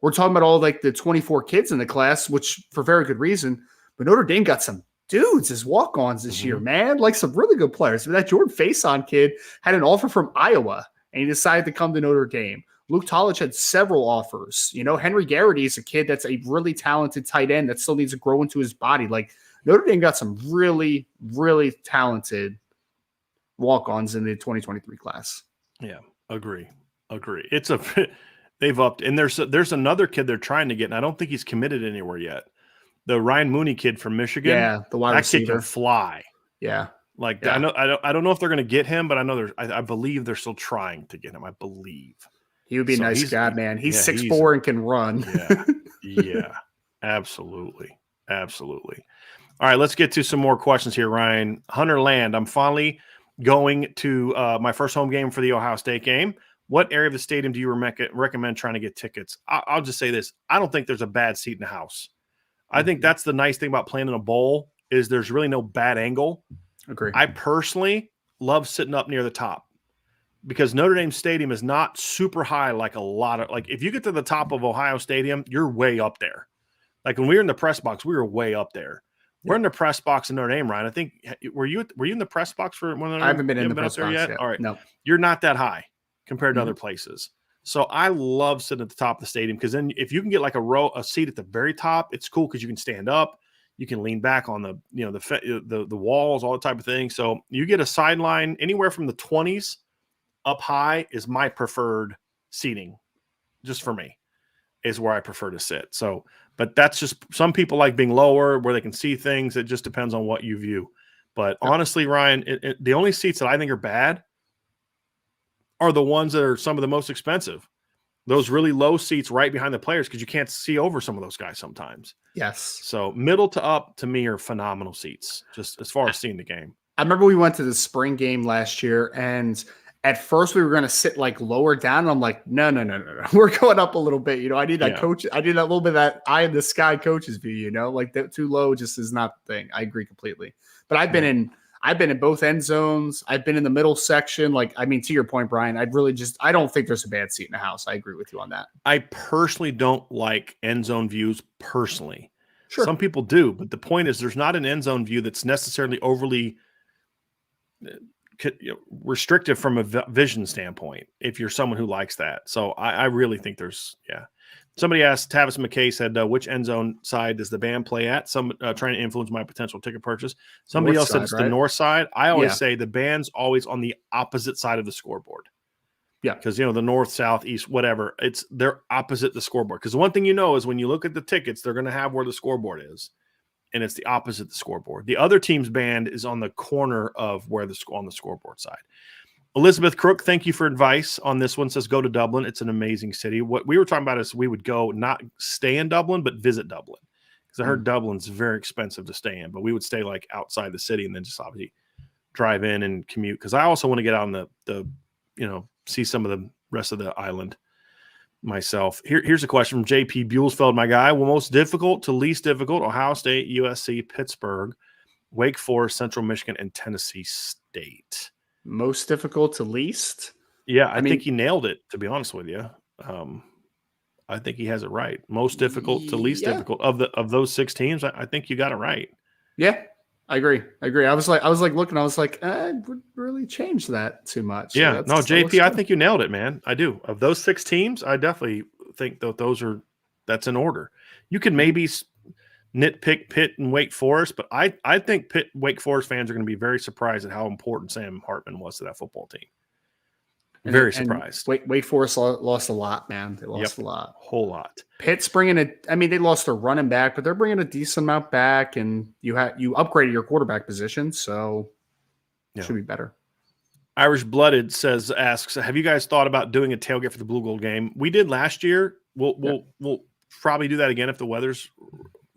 we're talking about all like the 24 kids in the class, which for very good reason. But Notre Dame got some dudes as walk-ons this year, man. Like some really good players. I mean, that Jordan Faison kid had an offer from Iowa, and he decided to come to Notre Dame. Luke Tolich had several offers. You know, Henry Garrity is a kid that's a really talented tight end that still needs to grow into his body. Like Notre Dame got some really, really talented walk-ons in the 2023 class. Yeah, agree. It's they've upped, and there's another kid they're trying to get, and I don't think he's committed anywhere yet. The Ryan Mooney kid from Michigan. Yeah, the wide receiver. That kid can fly. Yeah. Like yeah. I don't know if they're going to get him, but I know I believe they're still trying to get him. I believe he would be a nice guy, man. He's 6'4" and can run. Yeah, absolutely. All right, let's get to some more questions here, Ryan. Hunter Land, I'm finally going to my first home game for the Ohio State game. What area of the stadium do you recommend trying to get tickets? I'll just say this: I don't think there's a bad seat in the house. I think that's the nice thing about playing in a bowl is there's really no bad angle. Agree. I personally love sitting up near the top because Notre Dame Stadium is not super high like a lot of – like if you get to the top of Ohio Stadium, you're way up there. Like when we were in the press box, we were way up there. We're in the press box in Notre Dame, Ryan. I think – were you in the press box for one of the – I haven't been in the press box yet. All right. No. You're not that high compared to other places. So I love sitting at the top of the stadium because then if you can get like a seat at the very top, it's cool because you can stand up, you can lean back on the walls, all that type of thing. So you get a sideline anywhere from the 20s up high is my preferred seating, just for me, is where I prefer to sit. So, but that's just some people like being lower where they can see things. It just depends on what you view. But honestly, Ryan, the only seats that I think are bad are the ones that are some of the most expensive. Those really low seats right behind the players because you can't see over some of those guys sometimes. Yes. So middle to up to me are phenomenal seats, just as far as seeing the game. I remember we went to the spring game last year, and at first we were going to sit like lower down. And I'm like, no. We're going up a little bit. You know, I need that coach. I need that little bit of that eye in the sky coach's view, you know, like that too low just is not the thing. I agree completely. But I've been in both end zones. I've been in the middle section. Like, I mean, to your point, Brian, I don't think there's a bad seat in the house. I agree with you on that. I personally don't like end zone views personally. Sure. Some people do, but the point is there's not an end zone view that's necessarily overly restrictive from a vision standpoint if you're someone who likes that. So I really think Somebody asked, Tavis McKay said, which end zone side does the band play at? Some trying to influence my potential ticket purchase. Somebody else said it's the north side. I always say the band's always on the opposite side of the scoreboard. Yeah. Because, the north, south, east, whatever, they're opposite the scoreboard. Because the one thing you know is when you look at the tickets, they're going to have where the scoreboard is. And it's the opposite of the scoreboard. The other team's band is on the corner of where on the scoreboard side. Elizabeth Crook, thank you for advice on this one. Says go to Dublin. It's an amazing city. What we were talking about is we would go not stay in Dublin, but visit Dublin. Because I heard Dublin's very expensive to stay in, but we would stay like outside the city and then just obviously drive in and commute. Because I also want to get out on the see some of the rest of the island myself. Here's a question from JP Buellsfeld, my guy. Well, most difficult to least difficult, Ohio State, USC, Pittsburgh, Wake Forest, Central Michigan, and Tennessee State. Most difficult to least? Yeah, I think he nailed it, to be honest with you. I think he has it right. Most difficult to least difficult of those 6 teams. I think you got it right. Yeah, I agree. I was like looking, I was like, I would really change that too much. So yeah, no, JP, I think you nailed it, man. I do. Of those 6 teams, I definitely think that that's in order. You can maybe nitpick Pitt and Wake Forest, but I think Wake Forest fans are going to be very surprised at how important Sam Hartman was to that football team. Very surprised. Wake Forest lost a lot, man. They lost a lot. Whole lot. Pitt's bringing they lost their running back, but they're bringing a decent amount back, and you upgraded your quarterback position, so it should be better. Irish Blooded asks, have you guys thought about doing a tailgate for the Blue Gold game? We did last year. We'll probably do that again if the weather's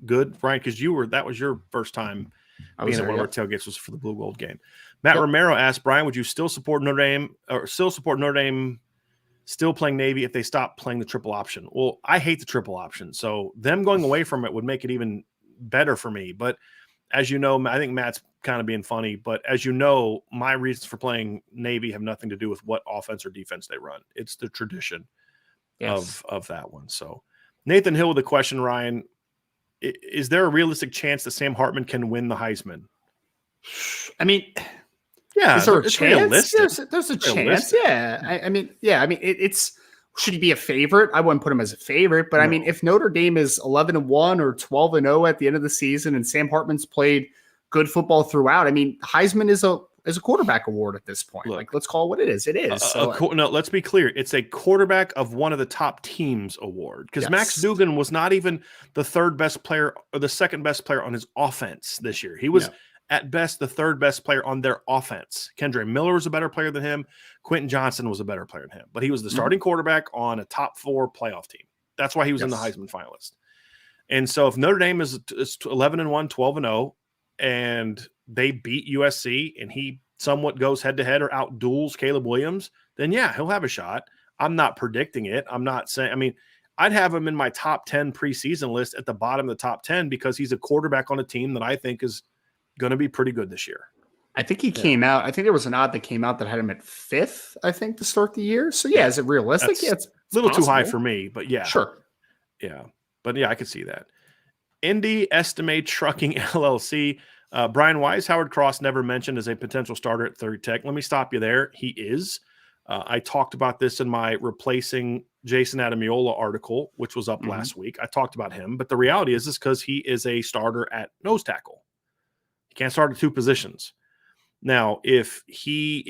good, Brian? Because that was your first time I being was at there. one of our tailgates was for the Blue Gold game. Matt Romero asked, Brian, would you still support Notre Dame still playing Navy if they stop playing the triple option? Well, I hate the triple option. So them going away from it would make it even better for me. But as you know, I think Matt's kind of being funny, but as you know, my reasons for playing Navy have nothing to do with what offense or defense they run. It's the tradition of that one. So Nathan Hill with the question, Ryan, is there a realistic chance that Sam Hartman can win the Heisman? I mean, yeah, is there a it's chance? realistic. There's a chance. Yeah. I mean, it's should he be a favorite? I wouldn't put him as a favorite, but no. I mean, if Notre Dame is 11-1 or 12-0 at the end of the season, and Sam Hartman's played good football throughout, I mean, Heisman is a quarterback award at this point. Look, let's call it what it is. It is. No, let's be clear. It's a quarterback of one of the top teams award, because Max Duggan was not even the third best player or the second best player on his offense this year. He was at best the third best player on their offense. Kendre Miller was a better player than him. Quentin Johnson was a better player than him, but he was the starting quarterback on a top 4 playoff team. That's why he was in the Heisman finalist. And so if Notre Dame is 11-1, 12-0, and they beat USC and he somewhat goes head-to-head or out-duels Caleb Williams, then yeah, he'll have a shot. I'm not predicting it. I'm not saying – I mean, I'd have him in my top 10 preseason list at the bottom of the top 10 because he's a quarterback on a team that I think is going to be pretty good this year. I think he came out – I think there was an odd that came out that had him at 5th, I think, to start the year. So, yeah, is it realistic? Yeah, it's a little too high for me, but yeah. Sure. Yeah. But, yeah, I could see that. Indy Estimate Trucking LLC – Brian, why is Howard Cross never mentioned as a potential starter at 30 Tech? Let me stop you there. He is. I talked about this in my replacing Jason Adamiola article, which was up last week. I talked about him, but the reality is because he is a starter at nose tackle. He can't start at 2 positions. Now, if he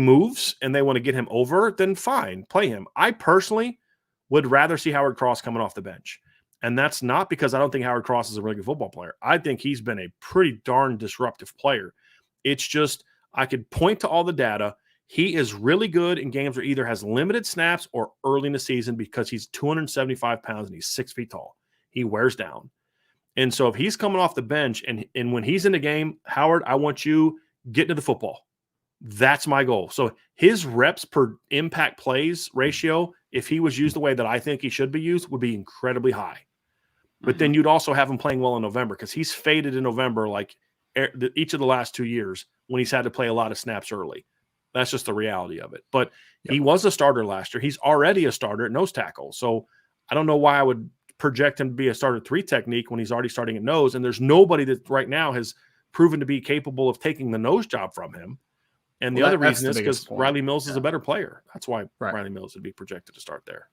moves and they want to get him over, then fine, play him. I personally would rather see Howard Cross coming off the bench. And that's not because I don't think Howard Cross is a really good football player. I think he's been a pretty darn disruptive player. It's just I could point to all the data. He is really good in games where either has limited snaps or early in the season because he's 275 pounds and he's 6 feet tall. He wears down. And so if he's coming off the bench and when he's in the game, Howard, I want you getting to the football. That's my goal. So his reps per impact plays ratio, if he was used the way that I think he should be used, would be incredibly high. But then you'd also have him playing well in November because he's faded in November like each of the last 2 years when he's had to play a lot of snaps early. That's just the reality of it. But he was a starter last year. He's already a starter at nose tackle. So I don't know why I would project him to be a starter 3 technique when he's already starting at nose. And there's nobody that right now has proven to be capable of taking the nose job from him. And the other reason is because Riley Mills is a better player. That's why Riley Mills would be projected to start there.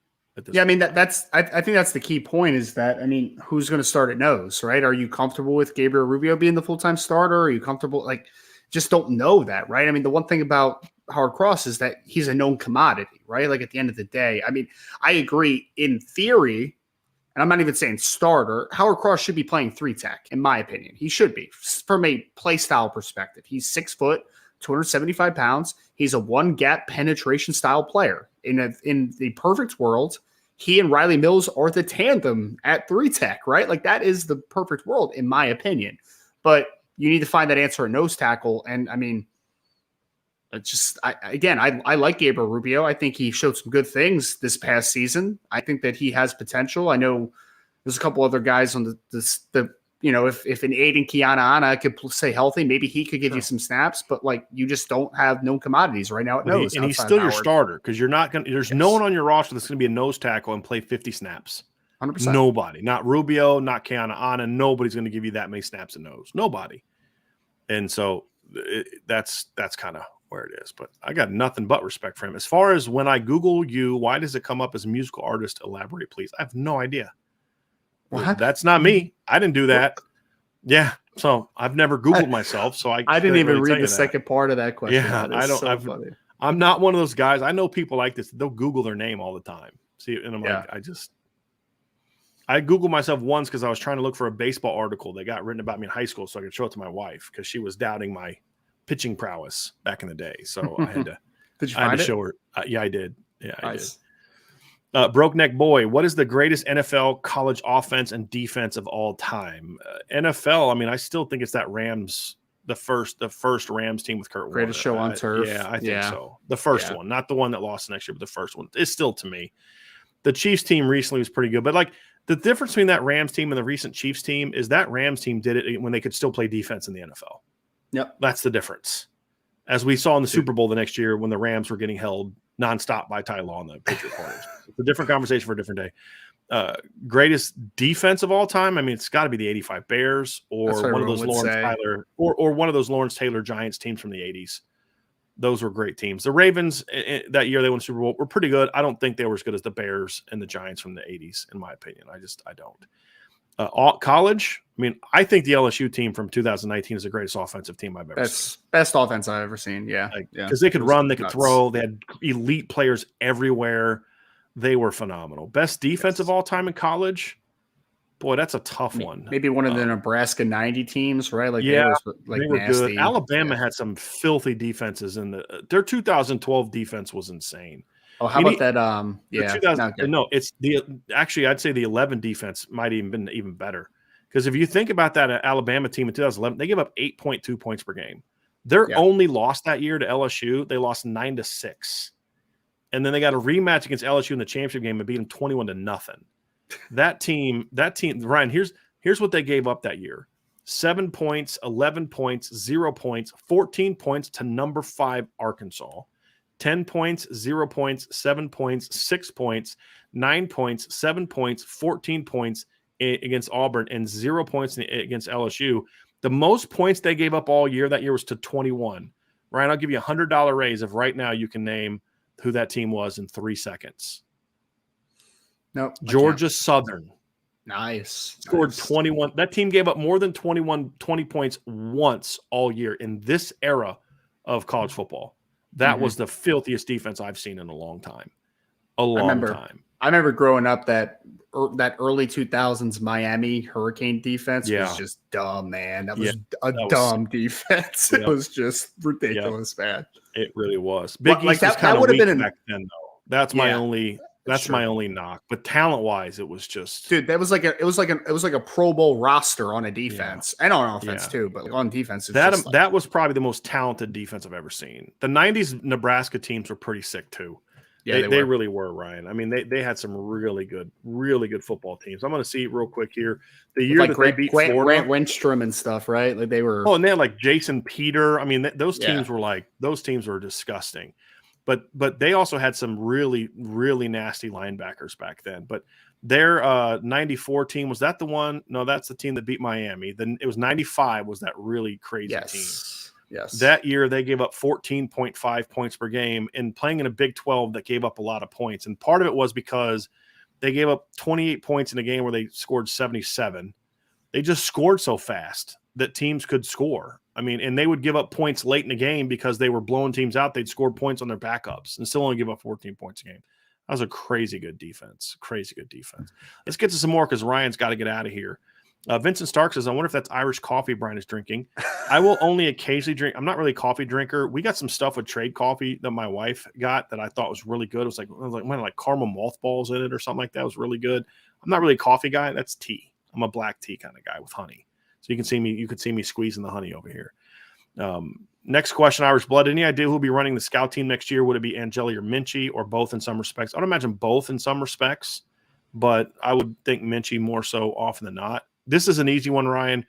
I mean, that's I think that's the key point is that, I mean, who's going to start at nose, right? Are you comfortable with Gabriel Rubio being the full-time starter? Are you comfortable? Like, just don't know that, right? I mean, the one thing about Howard Cross is that he's a known commodity, right? Like, at the end of the day, I mean, I agree in theory, and I'm not even saying starter, Howard Cross should be playing 3 tech, in my opinion. He should be, from a play style perspective. He's 6 foot, 275 pounds. He's a one-gap penetration style player. In the perfect world, he and Riley Mills are the tandem at 3 tech, right? Like, that is the perfect world, in my opinion. But you need to find that answer at nose tackle. And, I mean, it's just, I like Gabriel Rubio. I think he showed some good things this past season. I think that he has potential. I know there's a couple other guys on the you know, if an Aiden Kiana could stay healthy, maybe he could give you some snaps, but like, you just don't have known commodities right now at nose. And he's still your starter because you're not going to, there's no one on your roster that's going to be a nose tackle and play 50 snaps. 100%. Nobody, not Rubio, not Kiana. Nobody's going to give you that many snaps at nose. Nobody. And so that's kind of where it is. But I got nothing but respect for him. As far as when I Google you, why does it come up as a musical artist? Elaborate, please. I have no idea. What? That's not me. I didn't do that. Yeah. So I've never Googled myself. So I didn't even read the second part of that question. Yeah. I don't. I'm not one of those guys. I know people like this. They'll Google their name all the time. See, and I'm like, I Googled myself once because I was trying to look for a baseball article that got written about me in high school so I could show it to my wife because she was doubting my pitching prowess back in the day. So I had to, did you find it? Show her. Yeah, I did. Yeah, nice. I did. Broke Neck Boy, what is the greatest NFL college offense and defense of all time? NFL, I mean, I still think it's that Rams, the first Rams team with Kurt Warner. Greatest show on turf. Yeah, I think so. The first one, not the one that lost next year, but the first one is still, to me. The Chiefs team recently was pretty good, but like the difference between that Rams team and the recent Chiefs team is that Rams team did it when they could still play defense in the NFL. Yep. That's the difference. As we saw in the Super Bowl the next year when the Rams were getting held nonstop by Ty Law and the Patriot Corners. It's a different conversation for a different day. Greatest defense of all time. I mean, it's got to be the '85 Bears or one of those Lawrence Taylor Giants teams from the '80s. Those were great teams. The Ravens that year they won the Super Bowl were pretty good. I don't think they were as good as the Bears and the Giants from the '80s, in my opinion. I don't. College, I mean, I think the LSU team from 2019 is the greatest offensive team I've ever seen. Best offense I've ever seen, yeah. Because they could run, they could throw, they had elite players everywhere. They were phenomenal. Best defense of all time in college? Boy, that's a tough one. Maybe one of the Nebraska 90 teams, right? Like, yeah, they were nasty. good. Alabama had some filthy defenses their 2012 defense was insane. Oh, how about that? I'd say the 11 defense might even been even better. Because if you think about that Alabama team in 2011, they gave up 8.2 points per game. Their only loss that year to LSU, they lost 9-6. And then they got a rematch against LSU in the championship game and beat them 21-0. That team, Ryan, here's what they gave up that year. 7 points, 11 points, 0 points, 14 points to number 5 Arkansas. 10 points, 0 points, 7 points, 6 points, 9 points, 7 points, 14 points against Auburn, and 0 points against LSU. The most points they gave up all year that year was to 21. Ryan, I'll give you a $100 raise if right now you can name who that team was in 3 seconds. Nope. Georgia Southern. Nice. Scored 21. That team gave up more than 20 points once all year in this era of college football. That was the filthiest defense I've seen in a long time. I remember growing up that early 2000s Miami Hurricane defense was just dumb, man. That was dumb defense. It was just ridiculous, man. It really was. Big East was kind of weak back then, though. That's my only knock. But talent-wise, it was just it was like a Pro Bowl roster on a defense and on offense too. But on defense, that was probably the most talented defense I've ever seen. The '90s Nebraska teams were pretty sick too. Yeah, they really were, Ryan. I mean, they had some really good football teams. I'm going to see real quick here. The year that they beat Florida, Grant Wenstrom and stuff, right? Like they were. Oh, and they had like Jason Peter. I mean, those teams were disgusting. But they also had some really, really nasty linebackers back then. But their 94 team, was that the one? No, that's the team that beat Miami. Then it was 95 was that really crazy team. Yes. That year they gave up 14.5 points per game and playing in a Big 12 that gave up a lot of points. And part of it was because they gave up 28 points in a game where they scored 77. They just scored so fast that teams could score. I mean, and they would give up points late in the game because they were blowing teams out. They'd score points on their backups and still only give up 14 points a game. That was a crazy good defense. Let's get to some more because Ryan's got to get out of here. Vincent Stark says, I wonder if that's Irish coffee Brian is drinking. I will only occasionally drink. I'm not really a coffee drinker. We got some stuff with Trade Coffee that my wife got that I thought was really good. It was like caramel mothballs in it or something like that. It was really good. I'm not really a coffee guy. That's tea. I'm a black tea kind of guy with honey. So you could see me squeezing the honey over here. Next question, Irish Blood. Any idea who will be running the scout team next year? Would it be Angeli or Minchie or both in some respects? I would imagine both in some respects, but I would think Minchie more so often than not. This is an easy one, Ryan.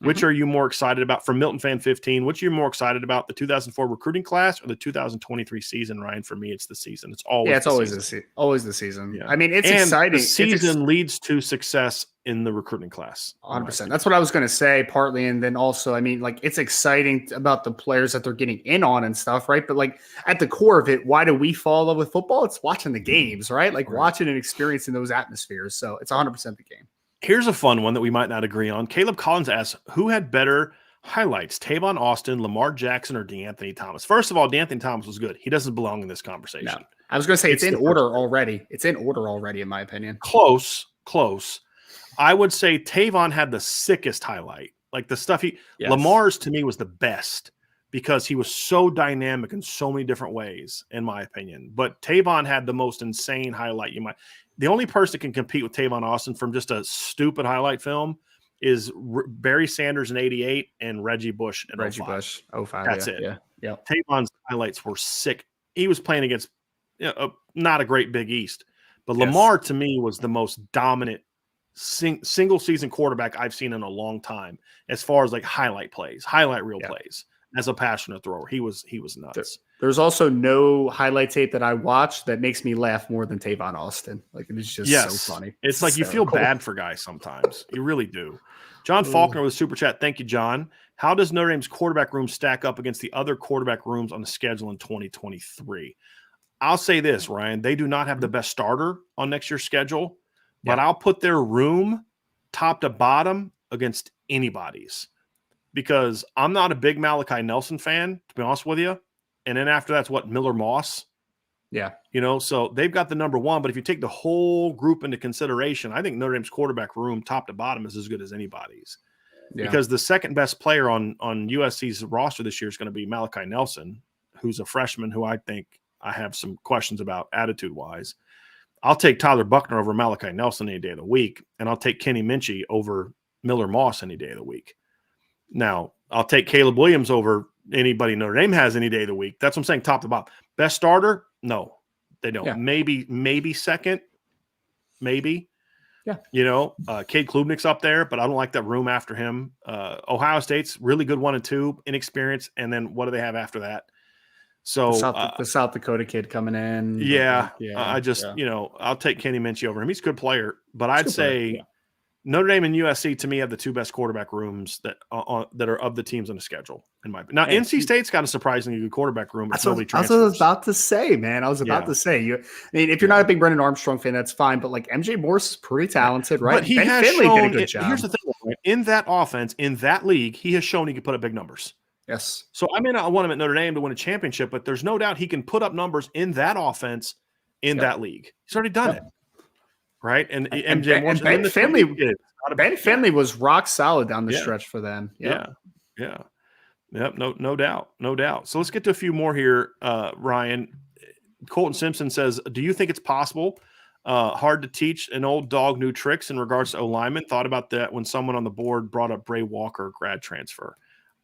Which are you more excited about? From Milton Fan 15, which are you more excited about, the 2004 recruiting class or the 2023 season, Ryan? For me, it's the season. It's always always the season. Yeah. I mean, it's exciting. The season leads to success in the recruiting class. 100%. That's what I was going to say, partly. And then also, I mean, like, it's exciting about the players that they're getting in on and stuff, right? But, like, at the core of it, why do we fall in love with football? It's watching the games, right? Like, watching and experiencing those atmospheres. So it's 100% the game. Here's a fun one that we might not agree on. Caleb Collins asks, who had better highlights, Tavon Austin, Lamar Jackson, or DeAnthony Thomas? First of all, DeAnthony Thomas was good. He doesn't belong in this conversation. No. I was going to say it's in order already. It's in order already, in my opinion. Close. I would say Tavon had the sickest highlight. Like the stuff Lamar's to me was the best. because he was so dynamic in so many different ways, in my opinion. But Tavon had the most insane highlight. The only person that can compete with Tavon Austin from just a stupid highlight film is Barry Sanders in 88 and Reggie Bush in 05. Reggie Bush, 05. That's yeah, it. Yeah. Yep. Tavon's highlights were sick. He was playing against not a great Big East, but Lamar to me was the most dominant single season quarterback I've seen in a long time as far as like highlight reel plays. As a passionate thrower, he was nuts. There's also no highlight tape that I watch that makes me laugh more than Tavon Austin. Like, it's just so funny. It's like you feel bad for guys sometimes. You really do. John Faulkner with Super Chat. Thank you, John. How does Notre Dame's quarterback room stack up against the other quarterback rooms on the schedule in 2023? I'll say this, Ryan. They do not have the best starter on next year's schedule, but I'll put their room top to bottom against anybody's. Because I'm not a big Malachi Nelson fan, to be honest with you. And then after that's Miller Moss. Yeah. So they've got the number one. But if you take the whole group into consideration, I think Notre Dame's quarterback room, top to bottom, is as good as anybody's. Yeah. Because the second best player on USC's roster this year is going to be Malachi Nelson, who's a freshman who I think I have some questions about attitude-wise. I'll take Tyler Buckner over Malachi Nelson any day of the week, and I'll take Kenny Minchie over Miller Moss any day of the week. Now, I'll take Caleb Williams over anybody Notre Dame has any day of the week. That's what I'm saying, top to bottom. Best starter? No, they don't. Yeah. Maybe second, maybe. Yeah. Cade Klubnik's up there, but I don't like that room after him. Ohio State's really good 1 and 2, inexperienced, and then what do they have after that? So the South Dakota kid coming in. I'll take Kenny Minchie over him. He's a good player, but I'd say Notre Dame and USC to me have the two best quarterback rooms that are of the teams on the schedule. In my opinion. Now, NC State's got a surprisingly good quarterback room. That's what I was about to say, man. I was about to say if you're not a big Brennan Armstrong fan, that's fine. But like MJ Morse is pretty talented, right? But he has Finley did a good job. Here's the thing: in that offense, in that league, he has shown he can put up big numbers. Yes. So I may not want him at Notre Dame to win a championship, but there's no doubt he can put up numbers in that offense in that league. He's already done it. Right. And MJ Morse Ben Finley was rock solid down the stretch for them. Yep. Yeah. No doubt. So let's get to a few more here. Ryan, Colton Simpson says, do you think it's possible? Hard to teach an old dog new tricks in regards to O-lineman. Thought about that when someone on the board brought up Bray Walker grad transfer.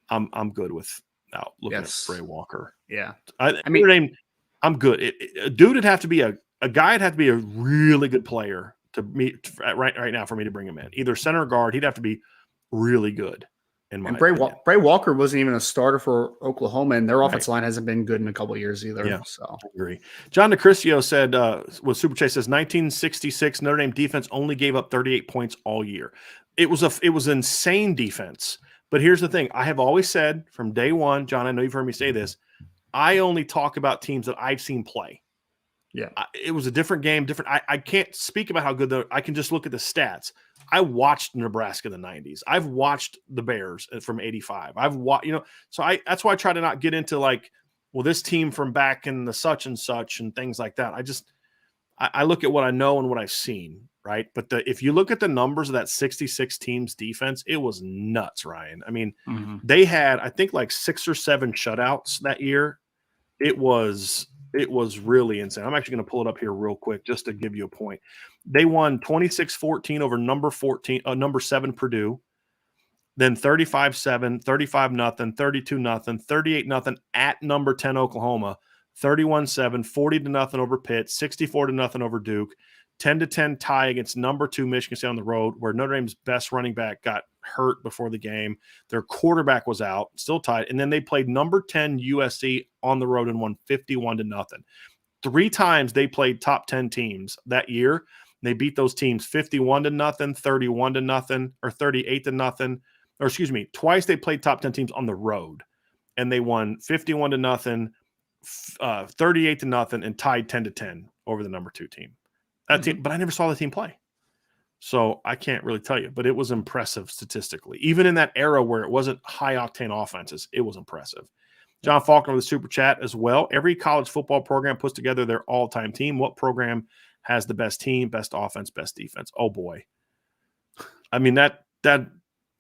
I'm good with now looking at Bray Walker. Yeah. I mean, I'm good. A dude would have to be a guy would have to be a really good player to meet right now for me to bring him in. Either center or guard, he'd have to be really good. Bray Walker wasn't even a starter for Oklahoma, and their offensive line hasn't been good in a couple of years either. Yeah, so I agree. John DeCrisio said, with Super Chase says 1966 Notre Dame defense only gave up 38 points all year. It was insane defense. But here's the thing. I have always said from day one, John, I know you've heard me say this, I only talk about teams that I've seen play. Yeah. It was a different game, I can't speak about how good I can just look at the stats. I watched Nebraska in the 90s. I've watched the Bears from 85. I've watched, so that's why I try to not get into like, well, this team from back in the such and such and things like that. I look at what I know and what I've seen, right? But if you look at the numbers of that 66 teams defense, it was nuts, Ryan. I mean, they had, I think, like 6 or 7 shutouts that year. It was really insane. I'm actually going to pull it up here real quick just to give you a point. They won 26-14 over number 7 Purdue, then 35-7, 35-0, 32-0, 38-0 at number 10 Oklahoma, 31-7, 40-0 over Pitt, 64-0 over Duke, 10-10 tie against number 2 Michigan State on the road, where Notre Dame's best running back got hurt before the game. Their quarterback was out, still tied, and then they played number 10 USC on the road and won 51-0. 3 times they played top 10 teams that year. They beat those teams 51-0, 31-0, or 38-0. Or excuse me, twice they played top 10 teams on the road, and they won 51-0, 38-0, and tied 10-10 over the number 2 team. That team, but I never saw the team play, so I can't really tell you. But it was impressive statistically, even in that era where it wasn't high octane offenses. It was impressive. John Faulkner with a super chat as well. Every college football program puts together their all-time team. What program has the best team, best offense, best defense? Oh boy. I mean, that's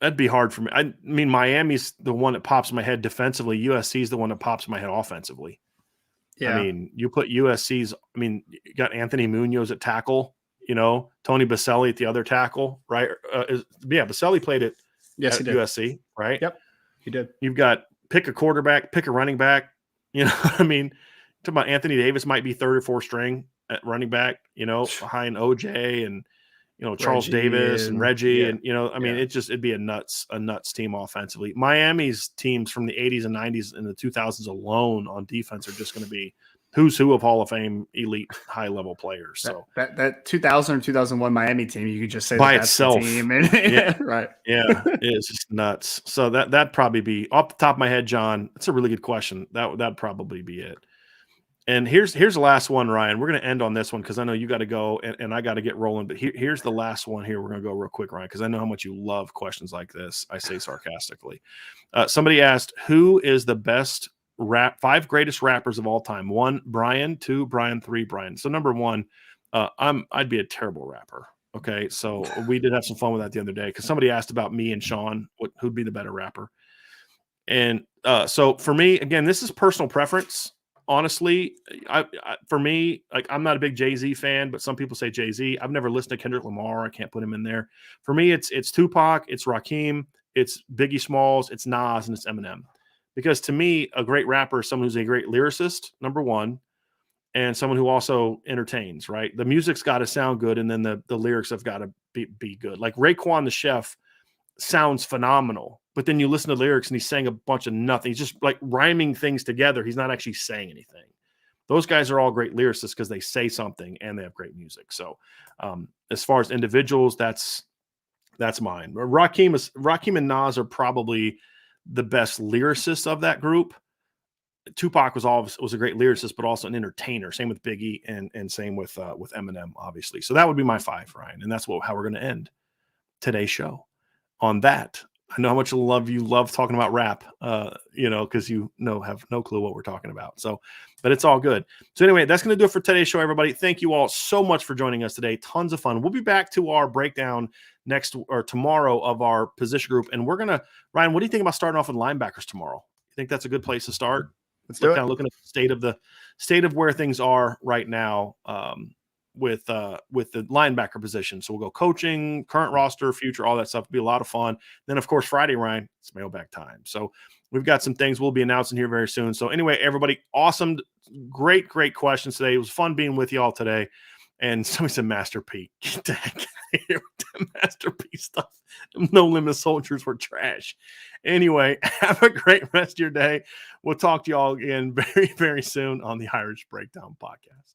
That'd be hard for me. I mean, Miami's the one that pops in my head defensively. USC is the one that pops in my head offensively. I Yeah. mean, you put USC's. I mean, you got Anthony Munoz at tackle. Tony Baselli at the other tackle, right? Baselli played Yes, at he did. USC, right? Yep, he did. You've got pick a quarterback, pick a running back. I mean, talking about Anthony Davis might be third or fourth string at running back. Behind OJ and Charles Reggie Davis and Reggie, yeah, and I mean, it'd be a nuts team offensively. Miami's teams from the 80s and 90s and the 2000s alone on defense are just going to be who's who of Hall of Fame elite high level players. So that 2000 or 2001 Miami team, you could just say by that's itself, the team. yeah, right, yeah, it's just nuts. So that'd probably be off the top of my head, John. That's a really good question. That'd probably be it. And here's the last one, Ryan. We're going to end on this one because I know you got to go and I got to get rolling. But here's the last one here. We're going to go real quick, Ryan, because I know how much you love questions like this. I say sarcastically. Somebody asked, who is the best 5 greatest rappers of all time? 1, Brian. 2, Brian. 3, Brian. So number 1, I'd be a terrible rapper. Okay, so we did have some fun with that the other day because somebody asked about me and Sean, who'd be the better rapper. And so for me, again, this is personal preference. Honestly, for me, like I'm not a big Jay-Z fan, but some people say Jay-Z. I've never listened to Kendrick Lamar. I can't put him in there. For me, it's Tupac, it's Rakim, it's Biggie Smalls, it's Nas, and it's Eminem. Because to me, a great rapper is someone who's a great lyricist, number 1, and someone who also entertains, right? The music's got to sound good, and then the lyrics have got to be good. Like Raekwon the Chef sounds phenomenal, but then you listen to the lyrics and he's saying a bunch of nothing. He's just like rhyming things together. He's not actually saying anything. Those guys are all great lyricists because they say something and they have great music. So as far as individuals, that's mine. Rakim and Nas are probably the best lyricists of that group. Tupac was a great lyricist, but also an entertainer. Same with Biggie and same with Eminem, obviously. So that would be my 5, Ryan, and that's how we're going to end today's show. On that, I know how much you love talking about rap, because have no clue what we're talking about. So, but it's all good. So anyway, that's going to do it for today's show, everybody. Thank you all so much for joining us today. Tons of fun. We'll be back to our breakdown tomorrow of our position group. And we're going to, Ryan, what do you think about starting off with linebackers tomorrow? You think that's a good place to start? Let's do it. Kind of looking at the state of where things are right now. With the linebacker position. So we'll go coaching, current roster, future, all that stuff. It'll be a lot of fun. Then, of course, Friday, Ryan, it's mailbag time. So we've got some things we'll be announcing here very soon. So anyway, everybody, awesome, great questions today. It was fun being with you all today. And somebody said Master P. Get the heck out of here with that Master P stuff. No Limit Soldiers were trash. Anyway, have a great rest of your day. We'll talk to you all again very, very soon on the Irish Breakdown Podcast.